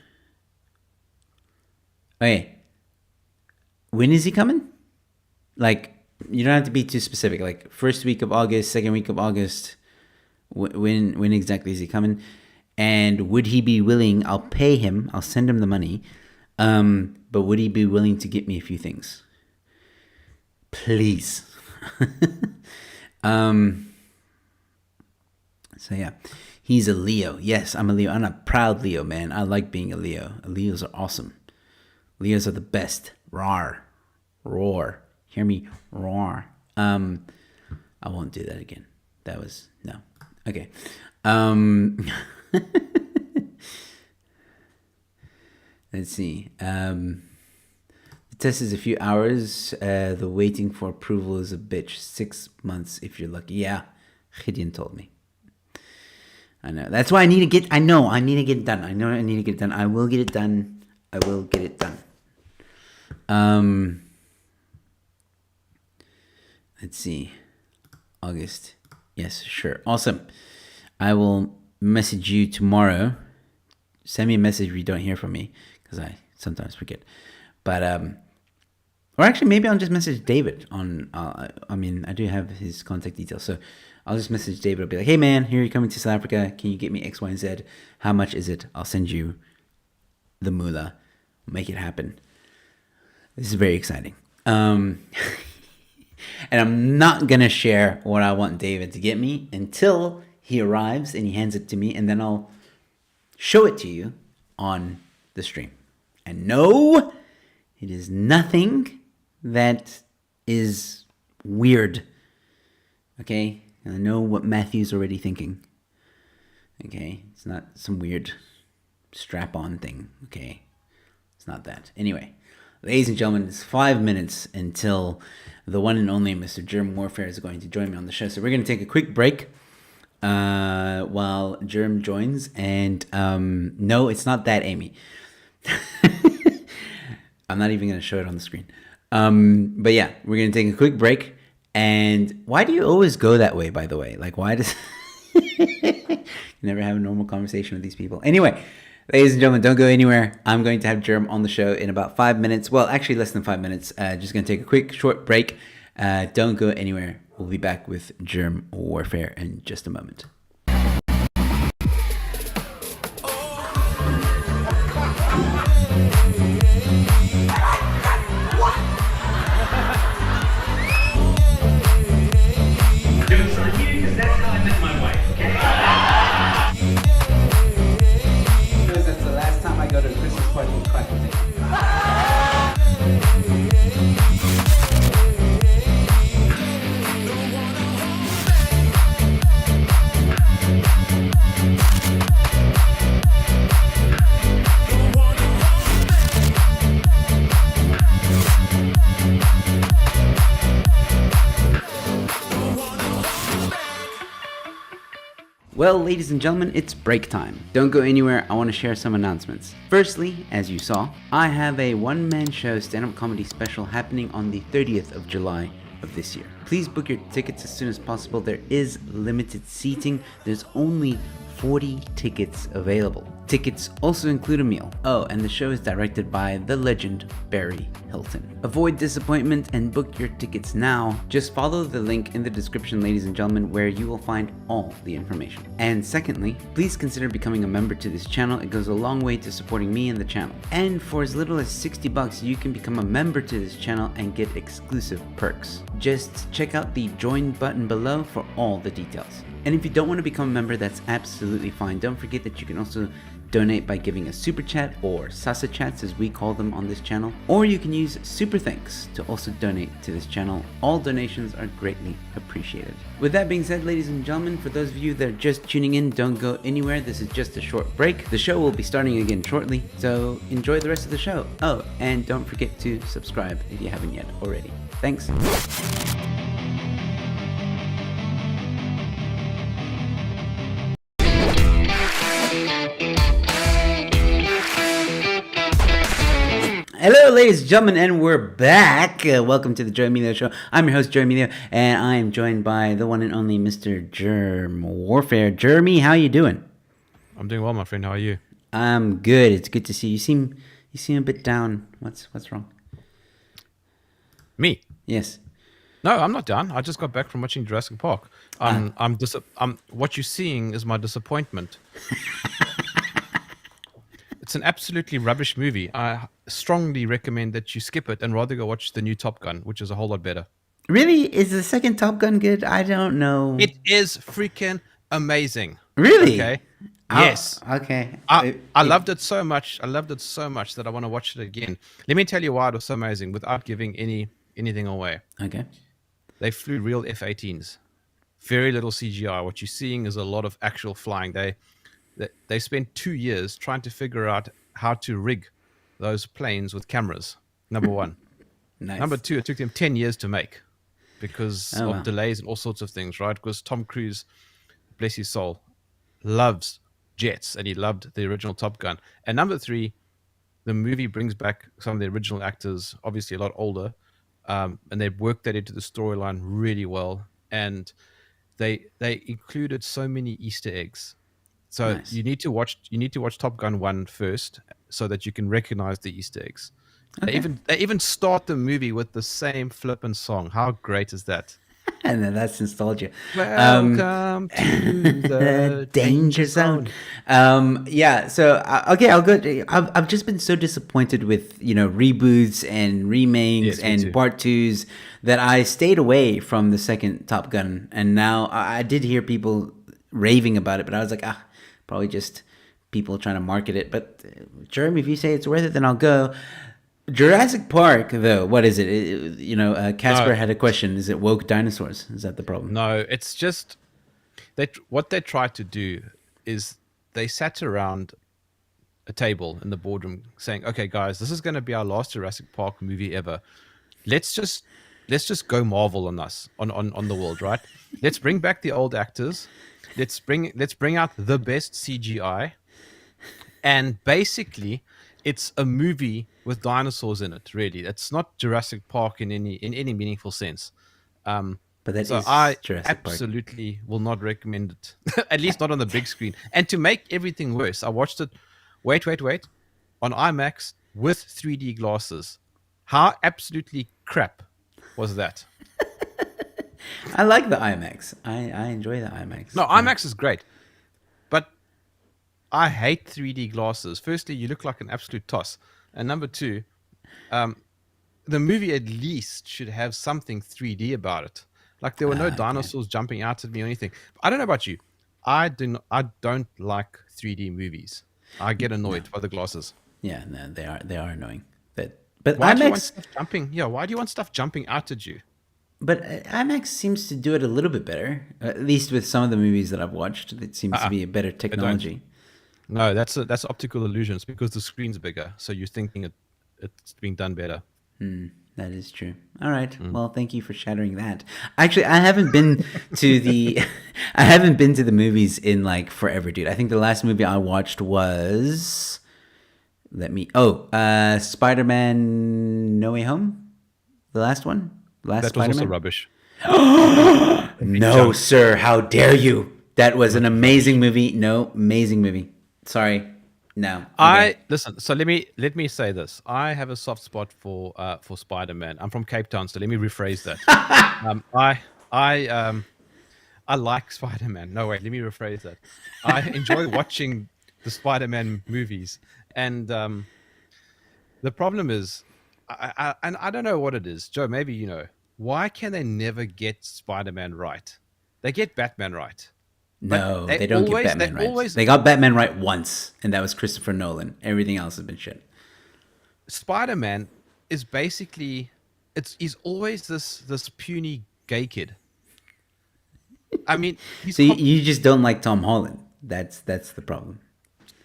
A: Okay, when is he coming? Like, you don't have to be too specific. Like, first week of August, second week of August. When exactly is he coming? And would he be willing? I'll pay him. I'll send him the money. But would he be willing to get me a few things? Please. So yeah, he's a Leo. Yes, I'm a Leo. I'm a proud Leo, man. I like being a Leo. Leos are awesome. Leos are the best. Roar. Roar. Hear me? Roar. I won't do that again. That was, no. Okay. Let's see. The test is a few hours. The waiting for approval is a bitch. 6 months if you're lucky. Yeah, Gideon told me. I know. That's why I need to get. I know. I need to get it done. I know. I need to get it done. I will get it done. I will get it done. Let's see. August. Yes, sure. Awesome. I will message you tomorrow. Send me a message if you don't hear from me, because I sometimes forget. But or actually, maybe I'll just message David on. I mean, I do have his contact details, so I'll just message David. I'll be like, "Hey, man, here you're coming to South Africa. Can you get me X, Y, and Z? How much is it? I'll send you the moolah. Make it happen." This is very exciting. And I'm not gonna share what I want David to get me until he arrives and he hands it to me, and then I'll show it to you on the stream. And no, it is nothing that is weird. Okay? And I know what Matthew's already thinking. Okay? It's not some weird strap-on thing. Okay? It's not that. Anyway, ladies and gentlemen, it's 5 minutes until the one and only Mr. Germ Warfare is going to join me on the show. So we're going to take a quick break while Germ joins. And no, it's not that, Amy. I'm not even going to show it on the screen. But yeah, we're going to take a quick break. And why do you always go that way, by the way? Like, why does... You never have a normal conversation with these people. Anyway, ladies and gentlemen, don't go anywhere. I'm going to have Germ on the show in about 5 minutes. Well, actually less than 5 minutes. Just going to take a quick, short break. Don't go anywhere. We'll be back with Germ Warfare in just a moment. Well, ladies and gentlemen, it's break time. Don't go anywhere, I want to share some announcements. Firstly, as you saw, I have a one-man show stand-up comedy special happening on the 30th of July of this year. Please book your tickets as soon as possible. There is limited seating. There's only 40 tickets available. Tickets also include a meal. Oh, and the show is directed by the legend Barry Hilton. Avoid disappointment and book your tickets now. Just follow the link in the description, ladies and gentlemen, where you will find all the information. And secondly, please consider becoming a member to this channel. It goes a long way to supporting me and the channel. And for as little as $60, you can become a member to this channel and get exclusive perks. Just check out the join button below for all the details. And if you don't want to become a member, that's absolutely fine. Don't forget that you can also donate by giving a super chat, or sasa chats as we call them on this channel, or you can use super thanks to also donate to this channel. All donations are greatly appreciated. With that being said, ladies and gentlemen, for those of you that are just tuning in, don't go anywhere. This is just a short break. The show will be starting again shortly, so enjoy the rest of the show. Oh, and don't forget to subscribe if you haven't yet already. Thanks. Hello, ladies and gentlemen, and we're back. Welcome to the Joe Emilio Show. I'm your host, Joe Emilio, and I am joined by the one and only Mr. Jerm Warfare. Jeremy, how you doing?
B: I'm doing well, my friend. How are you?
A: I'm good. It's good to see you. You seem a bit down. What's wrong?
B: Me?
A: Yes.
B: No, I'm not down. I just got back from watching Jurassic Park. What you're seeing is my disappointment. It's an absolutely rubbish movie. I strongly recommend that you skip it and rather go watch the new Top Gun, which is a whole lot better.
A: Really? Is the second Top Gun good? I don't know.
B: It is freaking amazing.
A: Really?
B: Okay. Yes.
A: Okay.
B: I loved it so much. I loved it so much that I want to watch it again. Let me tell you why it was so amazing without giving anything away.
A: Okay.
B: They flew real F-18s. Very little CGI. What you're seeing is a lot of actual flying. They spent 2 years trying to figure out how to rig those planes with cameras. Number one.
A: Nice.
B: Number two, it took them 10 years to make because of
A: wow.
B: delays and all sorts of things, right? Because Tom Cruise, bless his soul, loves jets and he loved the original Top Gun. And number three, the movie brings back some of the original actors, obviously a lot older, and they worked that into the storyline really well. And they included so many Easter eggs. So
A: Nice.
B: you need to watch Top Gun 1 first so that you can recognize the Easter eggs.
A: Okay.
B: They even start the movie with the same flippin' song. How great is that?
A: And then that's nostalgia.
B: Welcome to the
A: danger zone. Yeah. So okay, I'll go. I've just been so disappointed with reboots and remakes
B: Yes, me
A: and
B: too.
A: part twos that I stayed away from the second Top Gun. And now I did hear people raving about it, but I was like, probably just people trying to market it. But Jeremy, if you say it's worth it, then I'll go. Jurassic Park, though, what is it? Casper had a question. Is it woke dinosaurs? Is that the problem?
B: No, it's just what they tried to do is they sat around a table in the boardroom saying, "Okay, guys, this is going to be our last Jurassic Park movie ever. Let's just go Marvel on us on the world, right? Let's bring back the old actors. Let's bring out the best CGI, and basically, it's a movie with dinosaurs in it. Really, it's not Jurassic Park in any meaningful sense.
A: But that
B: So
A: is
B: I
A: Jurassic Park.
B: absolutely will not recommend it, at least not on the big screen. And to make everything worse, I watched it. Wait, on IMAX with 3D glasses. How absolutely crap was that?
A: I like the IMAX. I enjoy the IMAX.
B: No, IMAX is great, but I hate 3D glasses. Firstly, you look like an absolute toss, and number two, the movie at least should have something 3D about it. Like there were no dinosaurs jumping out at me or anything. I don't know about you. I don't like 3D movies. I get annoyed by the glasses.
A: Yeah, no, they are annoying. But
B: Why do you want
A: IMAX,
B: stuff jumping? Yeah, why do you want stuff jumping out at you?
A: but IMAX seems to do it a little bit better. At least with some of the movies that I've watched, it seems to be a better technology.
B: No, that's optical illusions because the screen's bigger, so you're thinking it's being done better.
A: That is true. All right. Well, thank you for shattering that. Actually, I haven't been to the I haven't been to the movies in like forever, dude. I think the last movie I watched was Spider-Man No Way Home. The last one? The last
B: That was also
A: Spider-Man?
B: rubbish.
A: No, sir. How dare you? That was an amazing movie. No, amazing movie. Sorry. No. Okay.
B: Listen. So let me say this. I have a soft spot for Spider-Man. I'm from Cape Town, so let me rephrase that. I like Spider-Man. No, wait. Let me rephrase that. I enjoy watching the Spider-Man movies, and the problem is, I don't know what it is, Joe. Maybe you know. Why can they never get Spider-Man right? They get Batman right. But
A: No, they don't get
B: they
A: Batman right.
B: always
A: They got Batman right once, and that was Christopher Nolan. Everything else has been shit.
B: Spider-Man is basically he's always this puny gay kid. I mean,
A: So you just don't like Tom Holland. That's the problem.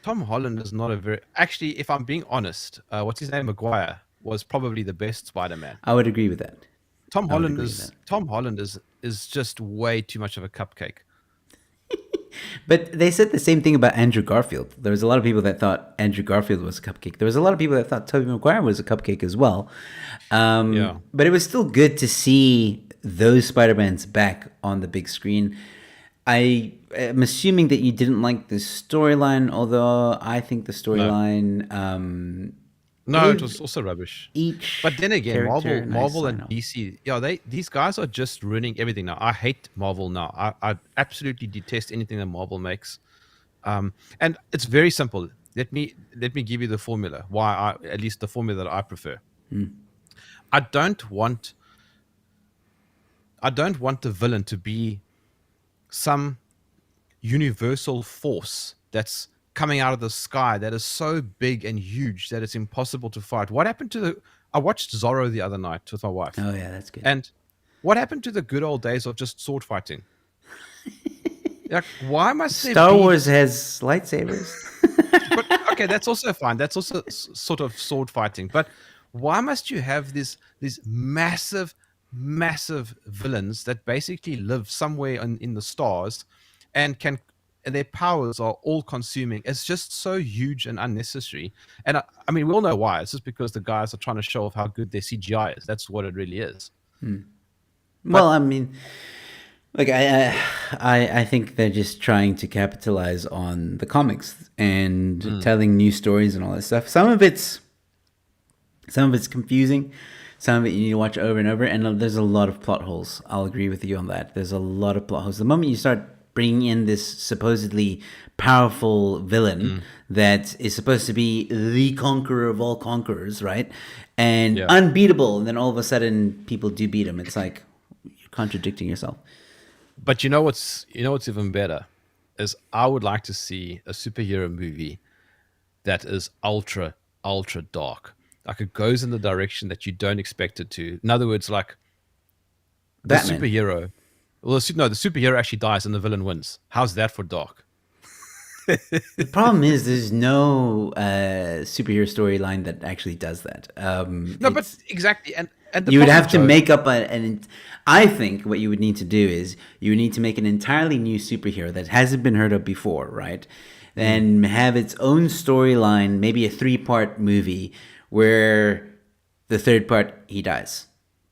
B: Tom Holland is not a very actually. If I'm being honest, what's his name? Maguire was probably the best Spider-Man.
A: I would agree with that. I would agree with that.
B: Tom Holland is just way too much of a cupcake.
A: But they said the same thing about Andrew Garfield. There was a lot of people that thought Andrew Garfield was a cupcake. There was a lot of people that thought Tobey Maguire was a cupcake as well.
B: Yeah.
A: But it was still good to see those Spider-Mans back on the big screen. I am assuming that you didn't like the storyline, although I think the storyline
B: No, it
A: gave
B: was also rubbish.
A: each
B: But then again,
A: character a nice
B: Marvel and
A: sign-off.
B: DC, yeah, these guys are just ruining everything now. I hate Marvel now. I absolutely detest anything that Marvel makes. And it's very simple. Let me give you the formula. At least the formula that I prefer. I don't want the villain to be some universal force that's coming out of the sky that is so big and huge that it's impossible to fight. What happened to I watched Zorro the other night with my wife.
A: Oh yeah, that's good.
B: And what happened to the good old days of just sword fighting? Like, why must there
A: Star
B: be
A: Wars has lightsabers.
B: but okay, that's also fine. That's also sort of sword fighting. But why must you have these massive, massive villains that basically live somewhere in the stars, and their powers are all consuming? It's just so huge and unnecessary. And I mean, we all know why. It's just because the guys are trying to show off how good their CGI is. That's what it really is.
A: Well, I mean, like I think they're just trying to capitalize on the comics and telling new stories and all that stuff. Some of it's confusing. Some of it you need to watch over and over, and there's a lot of plot holes. I'll agree with you on that. There's a lot of plot holes. The moment you start bringing in this supposedly powerful villain that is supposed to be the conqueror of all conquerors, right? And
B: Yeah.
A: unbeatable, and then all of a sudden people do beat him. It's like you're contradicting yourself.
B: But you know what's even better is I would like to see a superhero movie that is ultra dark. Like it goes in the direction that you don't expect it to. In other words, like the
A: Batman.
B: superhero. Well, the superhero actually dies and the villain wins. How's that for dark?
A: The problem is there's no superhero storyline that actually does that.
B: No, but exactly, and the
A: You would
B: problem,
A: have to
B: Joe,
A: make up I think what you would need to do is you would need to make an entirely new superhero that hasn't been heard of before, right? Then have its own storyline, maybe a 3-part movie where the third part he dies.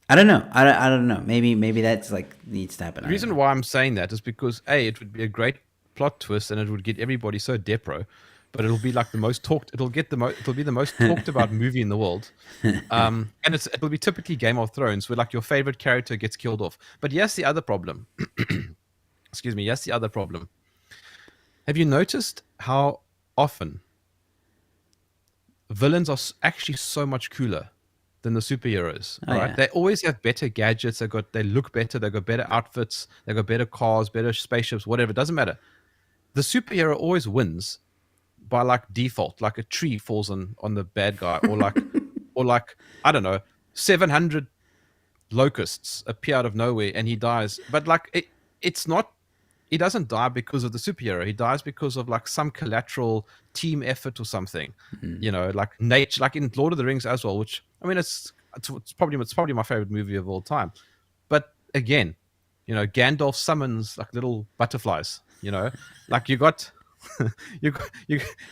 A: I don't know. I don't know. Maybe that's like needs to happen.
B: The reason why I'm saying that is because it would be a great plot twist and it would get everybody so depro, but it'll be like the most talked. It'll be the most talked about movie in the world, and it'll be typically Game of Thrones where like your favorite character gets killed off. But yes, the other problem. Excuse me. Yes, the other problem. Have you noticed how often villains are actually so much cooler than the superheroes?
A: Oh,
B: Right?
A: yeah.
B: They always have better gadgets. They look better. They got better outfits. They got better cars, better spaceships, whatever. It doesn't matter. The superhero always wins by like default. Like a tree falls on the bad guy, or like I don't know, 700 locusts appear out of nowhere and he dies. But like it's not. He doesn't die because of the superhero. He dies because of like some collateral team effort or something. Like nature, like in Lord of the Rings as well. Which I mean, it's probably my favorite movie of all time. But again, Gandalf summons like little butterflies. Like you got you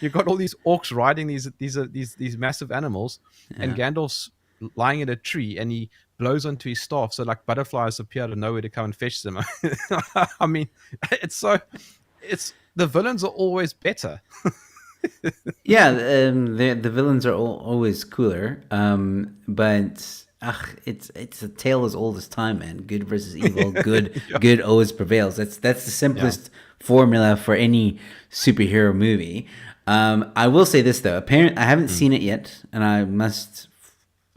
B: got all these orcs riding these massive animals, and Gandalf's lying in a tree and he blows onto his staff, so like butterflies appear out of nowhere to come and fetch them. I mean, it's the villains are always better.
A: Yeah, the villains are always cooler, but it's a tale as old as time, man. Good versus evil, good always prevails. That's the simplest formula for any superhero movie. I will say this though, apparently I haven't seen it yet, and I must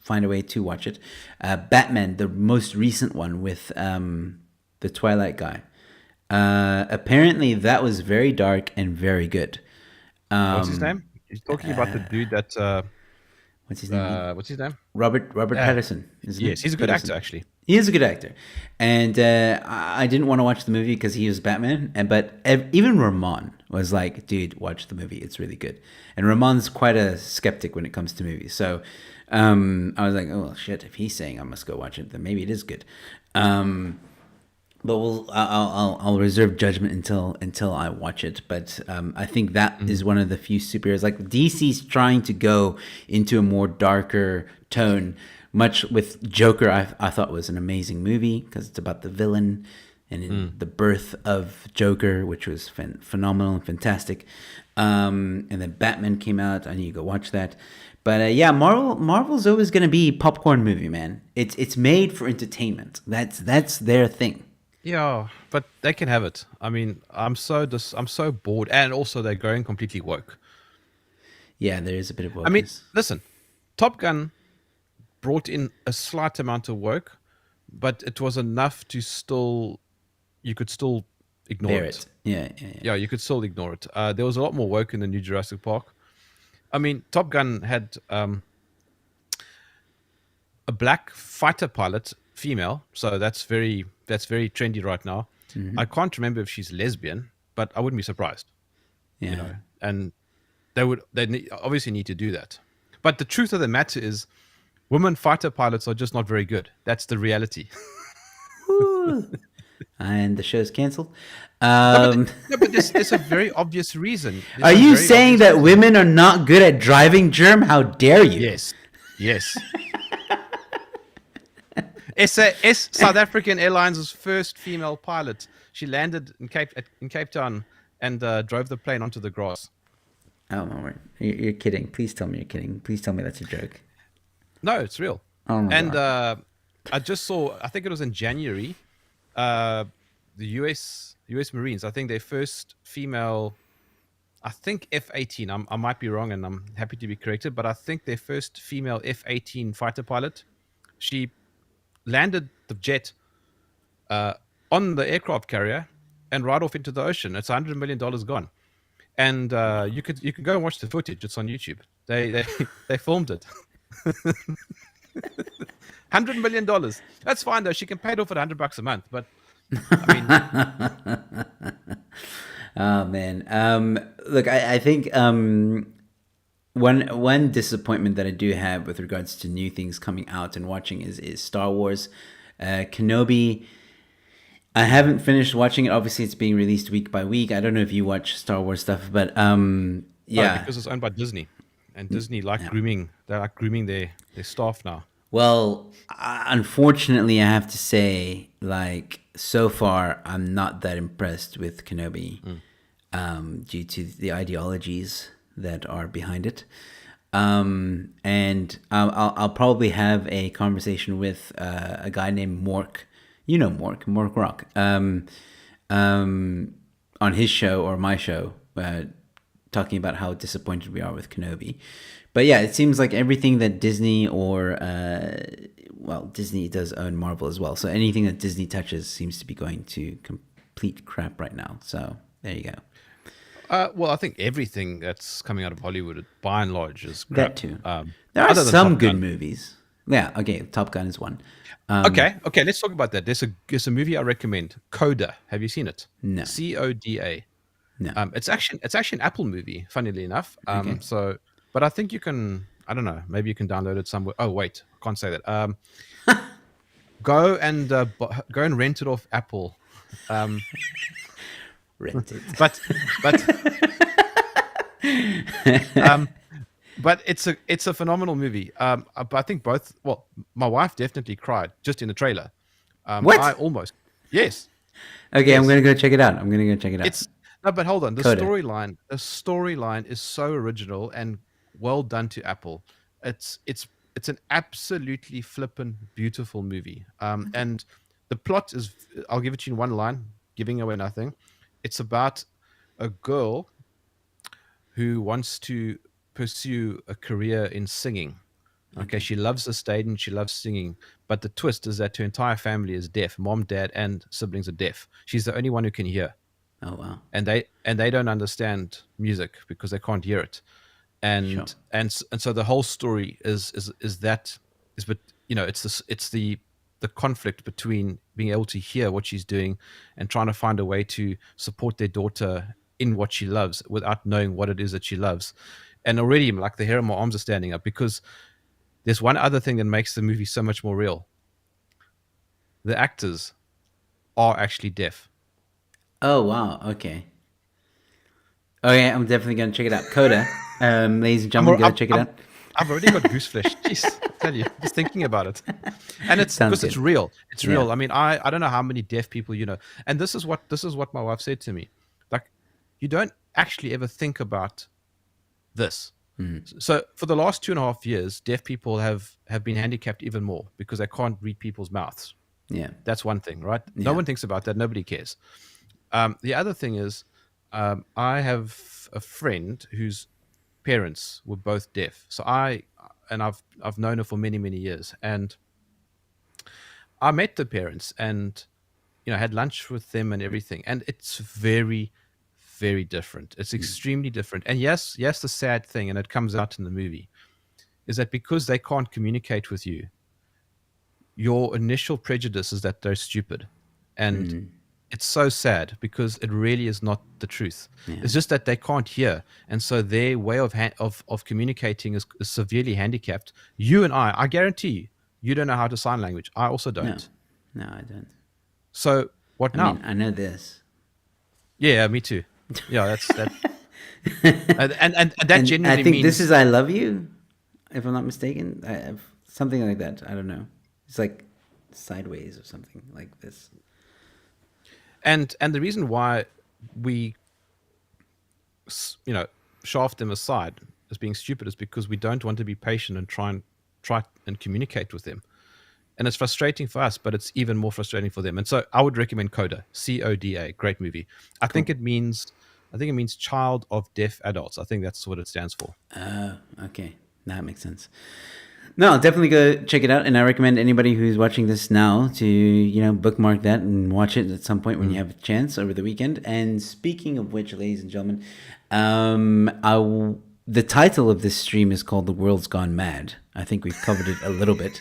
A: find a way to watch it. Batman, the most recent one with the Twilight guy. Apparently, that was very dark and very good.
B: What's his
A: Um,
B: name? He's talking about the dude that
A: what's his name?
B: what's his name?
A: Robert
B: Uh,
A: Patterson, isn't
B: yes, he's a
A: it?
B: good actor
A: Patterson.
B: actually.
A: He is a good actor, and I didn't want to watch the movie because he was Batman. And but even Ramon was like, "Dude, watch the movie; it's really good." And Ramon's quite a skeptic when it comes to movies, so I was like, "Oh well, shit! If he's saying I must go watch it, then maybe it is good." But I'll reserve judgment until I watch it. But I think that is one of the few superheroes. Like DC's trying to go into a more darker tone. Much with Joker, I thought was an amazing movie because it's about the villain and in the birth of Joker, which was phenomenal and fantastic. And then Batman came out. I need to go watch that. But yeah, Marvel's always gonna be popcorn movie, man. It's made for entertainment. That's their thing.
B: Yeah, but they can have it. I mean, I'm so bored, and also they're going completely woke.
A: Yeah, there is a bit of
B: I mean,
A: wokeness.
B: listen, Top Gun brought in a slight amount of woke, but it was enough to still you could still ignore
A: Bear
B: it.
A: it. Yeah.
B: Yeah, you could still ignore it. There was a lot more woke in the new Jurassic Park. I mean, Top Gun had a black fighter pilot, female, so that's very trendy right now. I can't remember if she's lesbian, but I wouldn't be surprised. You
A: Yeah.
B: know, and obviously need to do that. But the truth of the matter is, women fighter pilots are just not very good. That's the reality.
A: And the show's canceled.
B: No, but
A: Um,
B: no, but there's a very obvious reason. There's
A: are
B: a
A: you
B: very
A: saying
B: obvious
A: that
B: reason.
A: women are not good at driving, Germ? How dare you?
B: Yes, yes. SAS, South African Airlines' first female pilot. She landed in Cape Town and drove the plane onto the grass.
A: Oh my word! You're kidding. Please tell me you're kidding. Please tell me that's a joke.
B: No, it's real.
A: Oh my
B: And
A: god.
B: I just saw. I think it was in January. Uh, the US Marines. I think their first female. I think F-18. I might be wrong, and I'm happy to be corrected. But I think their first female F-18 fighter pilot. She landed the jet uh, on the aircraft carrier and right off into the ocean. It's $100 million gone. And you could go and watch the footage. It's on YouTube. They they filmed it. $100 million. That's fine though. She can pay it off at $100 a month. But I mean,
A: Oh man. Look, I think one disappointment that I do have with regards to new things coming out and watching is Star Wars. Kenobi. I haven't finished watching it. Obviously, it's being released week by week. I don't know if you watch Star Wars stuff, but
B: oh,
A: yeah,
B: because it's owned by Disney, and Disney like grooming. They like grooming their staff now.
A: Well, unfortunately, I have to say, like, so far, I'm not that impressed with Kenobi due to the ideologies that are behind it. And I'll probably have a conversation with a guy named Mork. You know Mork Rock, on his show or my show, talking about how disappointed we are with Kenobi. But yeah, it seems like everything that Disney or well, Disney does own Marvel as well. So anything that Disney touches seems to be going to complete crap right now. So there you go.
B: Well, I think everything that's coming out of Hollywood, by and large, is
A: That
B: crap.
A: too. There are
B: Other than
A: some
B: Top
A: good
B: Gun.
A: movies. Yeah, okay, Top Gun is one.
B: Okay. Let's talk about that. There's a movie I recommend. Coda. Have you seen it?
A: No,
B: Coda.
A: no.
B: It's actually an Apple movie. Funnily enough.
A: Okay.
B: But I think you can. I don't know. Maybe you can download it somewhere. Oh wait, I can't say that. Go and rent it off Apple. Um,
A: Rent it.
B: but but um, but it's a phenomenal movie. But I think both. Well, my wife definitely cried just in the trailer. I
A: What?
B: almost. Yes.
A: Okay, I'm
B: Yes.
A: gonna go check it out. I'm gonna go check it out.
B: It's no, but hold on. The
A: Coda.
B: storyline, the storyline is so original and well done to Apple. It's an absolutely flippin' beautiful movie. And the plot is, I'll give it to you in one line, giving away nothing. It's about a girl who wants to pursue a career in singing, Okay,
A: Okay.
B: she loves the stage and she loves singing, but the twist is that her entire family is deaf. Mom, dad, and siblings are deaf. She's the only one who can hear,
A: Oh wow.
B: and they don't understand music because they can't hear it.
A: Sure.
B: And so the whole story is that is, but it's the conflict between being able to hear what she's doing and trying to find a way to support their daughter in what she loves without knowing what it is that she loves. And already, like, the hair on my arms are standing up because there's one other thing that makes the movie so much more real. The actors are actually deaf.
A: Oh wow. Okay. Okay, I'm definitely gonna check it out. Coda. Ladies and
B: I'm,
A: gentlemen,
B: al-
A: go check it out.
B: I've already got goose flesh. Jeez, I tell you, just thinking about it. And it's
A: Sounds
B: because it's
A: good.
B: real. It's
A: Yeah.
B: real. I mean, I don't know how many deaf people you know. And this is what my wife said to me. Like, you don't actually ever think about this. So for the last 2.5 years, deaf people have been handicapped even more because they can't read people's mouths.
A: Yeah.
B: That's one thing, right? No
A: Yeah.
B: one thinks about that. Nobody cares. The other thing is, I have a friend whose parents were both deaf. I've known her for many, many years, and I met the parents and had lunch with them and everything, and it's very, very different. It's extremely different. And yes, the sad thing, and it comes out in the movie, is that because they can't communicate with you, your initial prejudice is that they're stupid. And it's so sad because it really is not the truth.
A: Yeah.
B: It's just that they can't hear, and so their way of communicating is severely handicapped. You and I guarantee you don't know how to sign language. I also
A: No.
B: don't.
A: No, I don't.
B: So what
A: I mean,
B: now?
A: I know this.
B: Yeah, me too. Yeah, that's that, and that
A: And I
B: genuinely
A: think this
B: means.
A: is "I love you," if I'm not mistaken. Something like that. I don't know. It's like sideways or something like this.
B: And the reason why we shaft them aside as being stupid is because we don't want to be patient and try and communicate with them. And it's frustrating for us, but it's even more frustrating for them. And so I would recommend Coda, CODA, great movie. I
A: Cool.
B: think it means Child of Deaf Adults. I think that's what it stands for.
A: Okay. That makes sense. No, definitely go check it out, and I recommend anybody who's watching this now to bookmark that and watch it at some point when you have a chance over the weekend. And speaking of which, ladies and gentlemen, the title of this stream is called "The World's Gone Mad." I think we've covered it a little bit,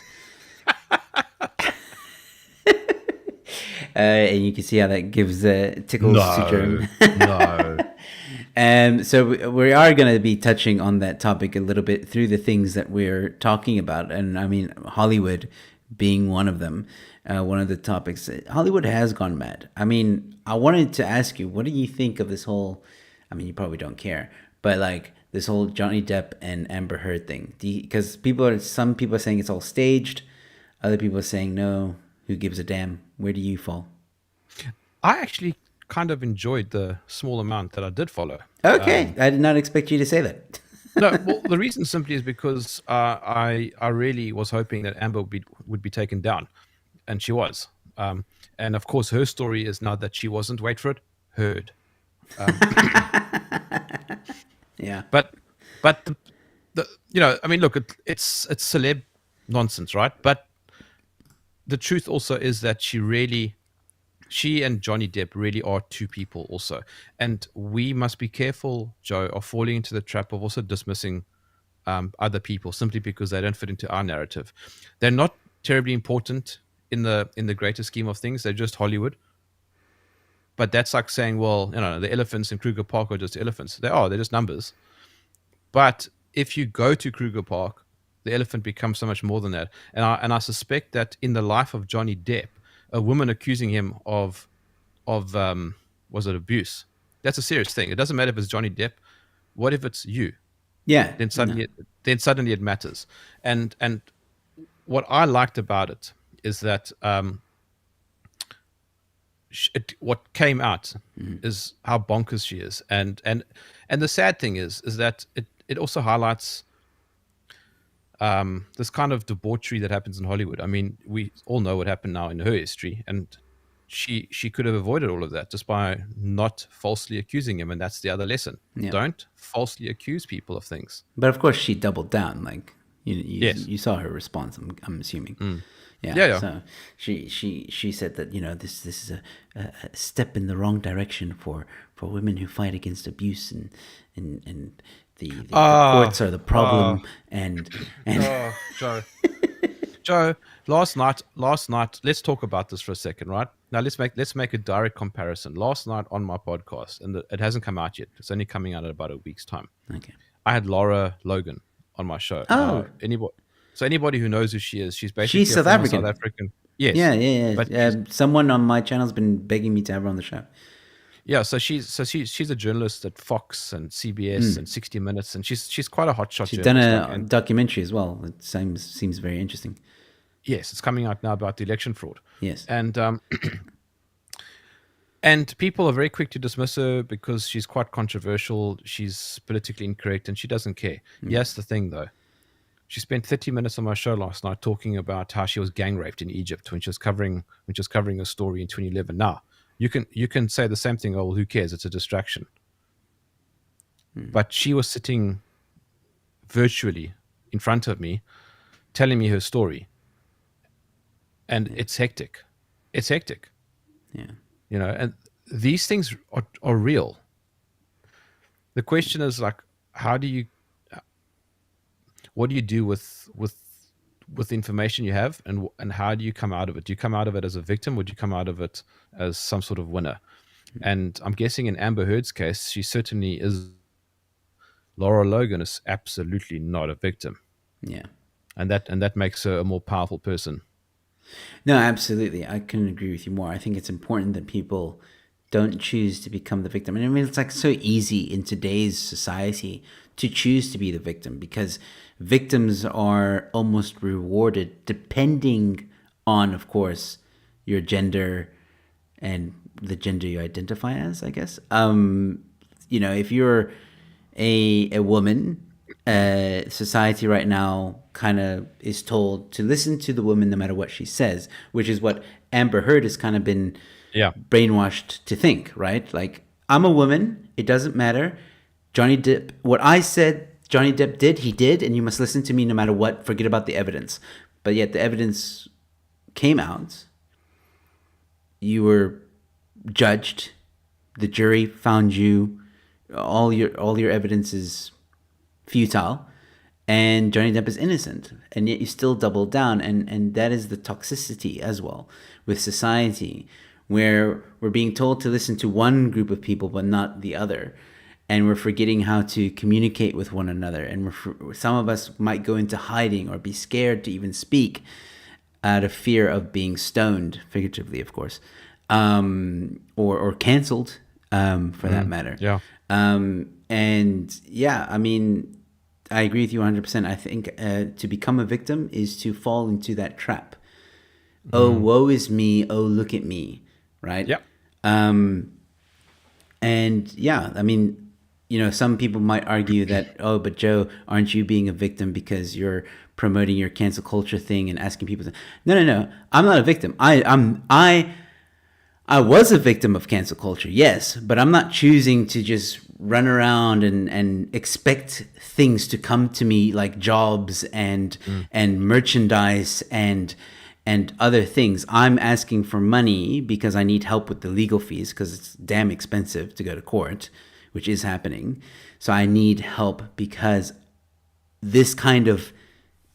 A: and you can see how that gives tickles to Germ.
B: No.
A: So we are going to be touching on that topic a little bit through the things that we're talking about, and I mean Hollywood being one of them. One of the topics. Hollywood has gone mad. I mean, I wanted to ask you, what do you think of this whole? I mean, you probably don't care, but like this whole Johnny Depp and Amber Heard thing. Because some people are saying it's all staged, other people are saying no. Who gives a damn? Where do you fall?
B: I actually kind of enjoyed the small amount that I did follow.
A: Okay, I did not expect you to say that.
B: No, well, the reason simply is because I really was hoping that Amber would be taken down, and she was. And of course, her story is now that she wasn't. Wait for it, heard.
A: Yeah.
B: But I mean, look, it's celeb nonsense, right? But the truth also is that she and Johnny Depp really are two people also. And we must be careful, Joe, of falling into the trap of also dismissing other people simply because they don't fit into our narrative. They're not terribly important in the greater scheme of things. They're just Hollywood. But that's like saying, well, the elephants in Kruger Park are just elephants. They're just numbers. But if you go to Kruger Park, the elephant becomes so much more than that. And I suspect that in the life of Johnny Depp, a woman accusing him of was it abuse? That's a serious thing. It doesn't matter if it's Johnny Depp. What if it's you?
A: Yeah.
B: Then
A: No.
B: suddenly it matters. And what I liked about it is that what came out is how bonkers she is, and the sad thing is that it also highlights this kind of debauchery that happens in Hollywood. I mean, we all know what happened now in her history, and she could have avoided all of that just by not falsely accusing him, and that's the other lesson.
A: Yeah.
B: Don't falsely accuse people of things.
A: But of course, she doubled down. Like
B: Yes.
A: You saw her response. I'm assuming. Yeah.
B: Yeah, yeah.
A: So she said that this is a step in the wrong direction for women who fight against abuse, and the
B: Ah,
A: courts are the
B: ah,
A: problem, and
B: oh, Joe. Joe, last night, let's talk about this for a second, right? Now let's make a direct comparison. Last night on my podcast, and it hasn't come out yet. It's only coming out in about a week's time.
A: okay.
B: I had Laura Logan on my show. Now,
A: Oh,
B: anybody who knows who she is, she's
A: she's
B: basically a
A: South
B: former South
A: African.
B: African. Yes,
A: Yeah, yeah,
B: but
A: yeah. Someone on my channel's been begging me to have her on the show.
B: yeah, so she's a journalist at Fox and CBS and 60 Minutes, and she's quite a hotshot
A: She's done
B: journalist. Like,
A: a
B: and
A: documentary as well. It seems very interesting.
B: yes, it's coming out now about the election fraud,
A: Yes.
B: and and people are very quick to dismiss her because she's quite controversial. She's politically incorrect, and she doesn't care. Yes, the thing though, she spent 30 minutes on my show last night talking about how she was gang raped in Egypt when she was covering a story in 2011. Now, you can say the same thing. Oh, well, who cares? It's a distraction. But she was sitting virtually in front of me, telling me her story, and it's hectic. It's hectic,
A: Yeah.
B: and these things are real. The question is like, how do you, what do you do with the information you have, and how do you come out of it? Do you come out of it as a victim, or do you come out of it as some sort of winner? And I'm guessing in Amber Heard's case, she certainly is. Laura Logan is absolutely not a victim,
A: Yeah.
B: and that makes her a more powerful person.
A: No, absolutely. I couldn't agree with you more. I think it's important that people don't choose to become the victim. And I mean, it's like so easy in today's society to choose to be the victim because victims are almost rewarded depending on, of course, your gender and the gender you identify as, I guess. If you're a woman, society right now kind of is told to listen to the woman no matter what she says, which is what Amber Heard has kind of been
B: Yeah.
A: brainwashed to think, right? Like, I'm a woman, it doesn't matter. Johnny Depp, what I said Johnny Depp did, he did, and you must listen to me no matter what, forget about the evidence. But yet the evidence came out, you were judged, the jury found you, all your evidence is futile, and Johnny Depp is innocent, and yet you still double down, and that is the toxicity as well with society, where we're being told to listen to one group of people but not the other, and we're forgetting how to communicate with one another, and some of us might go into hiding or be scared to even speak out of fear of being stoned, figuratively, of course, or canceled, for that matter.
B: Yeah.
A: And yeah, I mean, I agree with you 100%. I think to become a victim is to fall into that trap. Oh, woe is me. Oh, look at me. Right?
B: Yeah.
A: And yeah, I mean, some people might argue that, oh, but Joe, aren't you being a victim because you're promoting your cancel culture thing and asking people to... No. I'm not a victim. I was a victim of cancel culture, yes, but I'm not choosing to just run around and expect things to come to me like jobs and merchandise and other things. I'm asking for money because I need help with the legal fees because it's damn expensive to go to court, which is happening. So I need help because this kind of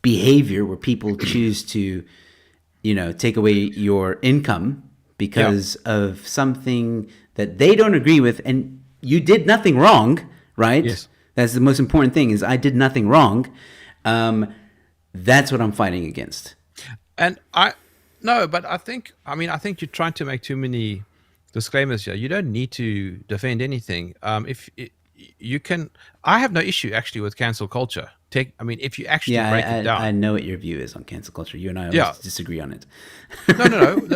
A: behavior where people choose to, take away your income because of something that they don't agree with, and you did nothing wrong, right?
B: Yes.
A: That's the most important thing, is I did nothing wrong. That's what I'm fighting against.
B: And but I think you're trying to make too many disclaimers here. You don't need to defend anything. If you can, I have no issue actually with cancel culture. If you actually break it down.
A: I know what your view is on cancel culture. You and I always
B: Yeah.
A: disagree on it.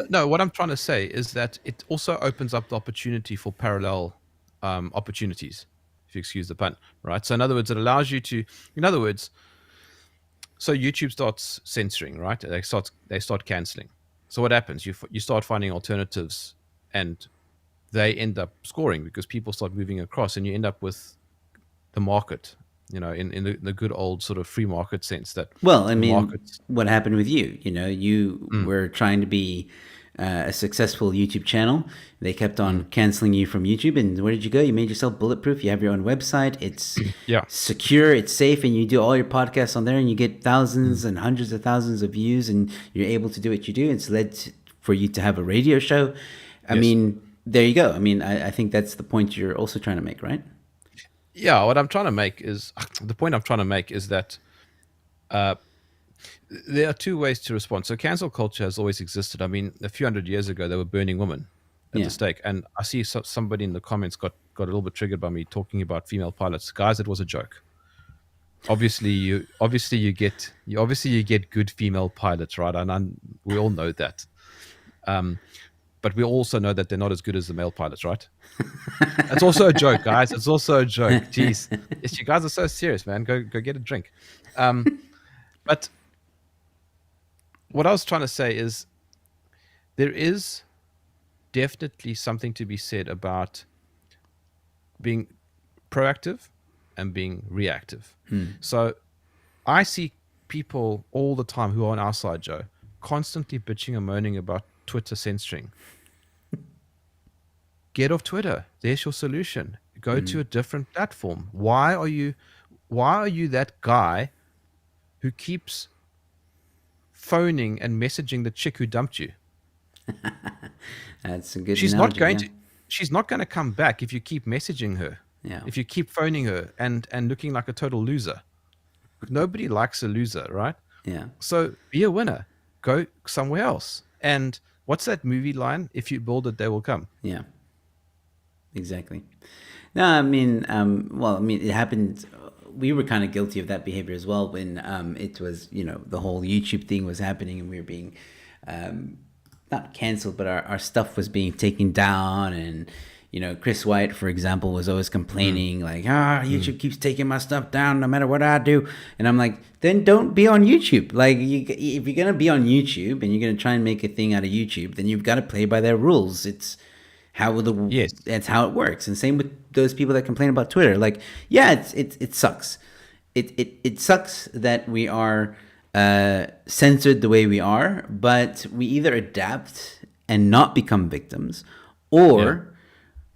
B: No. What I'm trying to say is that it also opens up the opportunity for parallel opportunities, if you excuse the pun, right? So in other words, it allows you to, so YouTube starts censoring, right? They start canceling. So what happens? You start finding alternatives, and they end up scoring because people start moving across, and you end up with the market. in the good old sort of free market sense that
A: Well, I
B: the
A: mean,
B: markets.
A: what happened with you? You know, you
B: Mm,
A: were trying to be a successful YouTube channel. They kept on
B: mm,
A: canceling you from YouTube, and where did you go? You made yourself bulletproof. You have your own website. It's
B: yeah.
A: secure. It's safe, and you do all your podcasts on there, and you get thousands
B: Mm,
A: and hundreds of thousands of views, and you're able to do what you do. It's led for you to have a radio show. I
B: yes.
A: mean, there you go. I mean, I think that's the point you're also trying to make, right?
B: Yeah. What I'm trying to make is the point I'm trying to make is that there are two ways to respond. So cancel culture has always existed. I mean, a few hundred years ago, they were burning women at the
A: Yeah.
B: stake. And I see somebody in the comments got a little bit triggered by me talking about female pilots. Guys, it was a joke. Obviously you get good female pilots, right? And we all know that. But we also know that they're not as good as the male pilots, right? That's also a joke, guys. It's also a joke. Jeez, yes, you guys are so serious, man. Go get a drink. But what I was trying to say is there is definitely something to be said about being proactive and being reactive. So I see people all the time who are on our side, Joe, constantly bitching and moaning about Twitter censoring. Get off Twitter. There's your solution. Go to a different platform. Why are you that guy who keeps phoning and messaging the chick who dumped you?
A: That's a good
B: She's not
A: analogy.
B: going
A: Yeah.
B: to she's not going to come back if you keep messaging her.
A: Yeah.
B: If you keep phoning her and looking like a total loser. Nobody likes a loser, right?
A: Yeah.
B: So be a winner. Go somewhere else. And what's that movie line? If you build it, they will come.
A: Yeah. Exactly. No, I mean, well, I mean, it happened. We were kind of guilty of that behavior as well when it was, the whole YouTube thing was happening and we were being not canceled, but our stuff was being taken down. And, Chris White, for example, was always
B: Mm,
A: complaining, like,
B: mm.
A: YouTube keeps taking my stuff down no matter what I do. And I'm like, then don't be on YouTube. Like, if you're going to be on YouTube and you're going to try and make a thing out of YouTube, then you've got to play by their rules.
B: Yes.
A: That's how it works. And same with those people that complain about Twitter. Like, yeah, it sucks. It sucks that we are censored the way we are, but we either adapt and not become victims,
B: Yeah.
A: or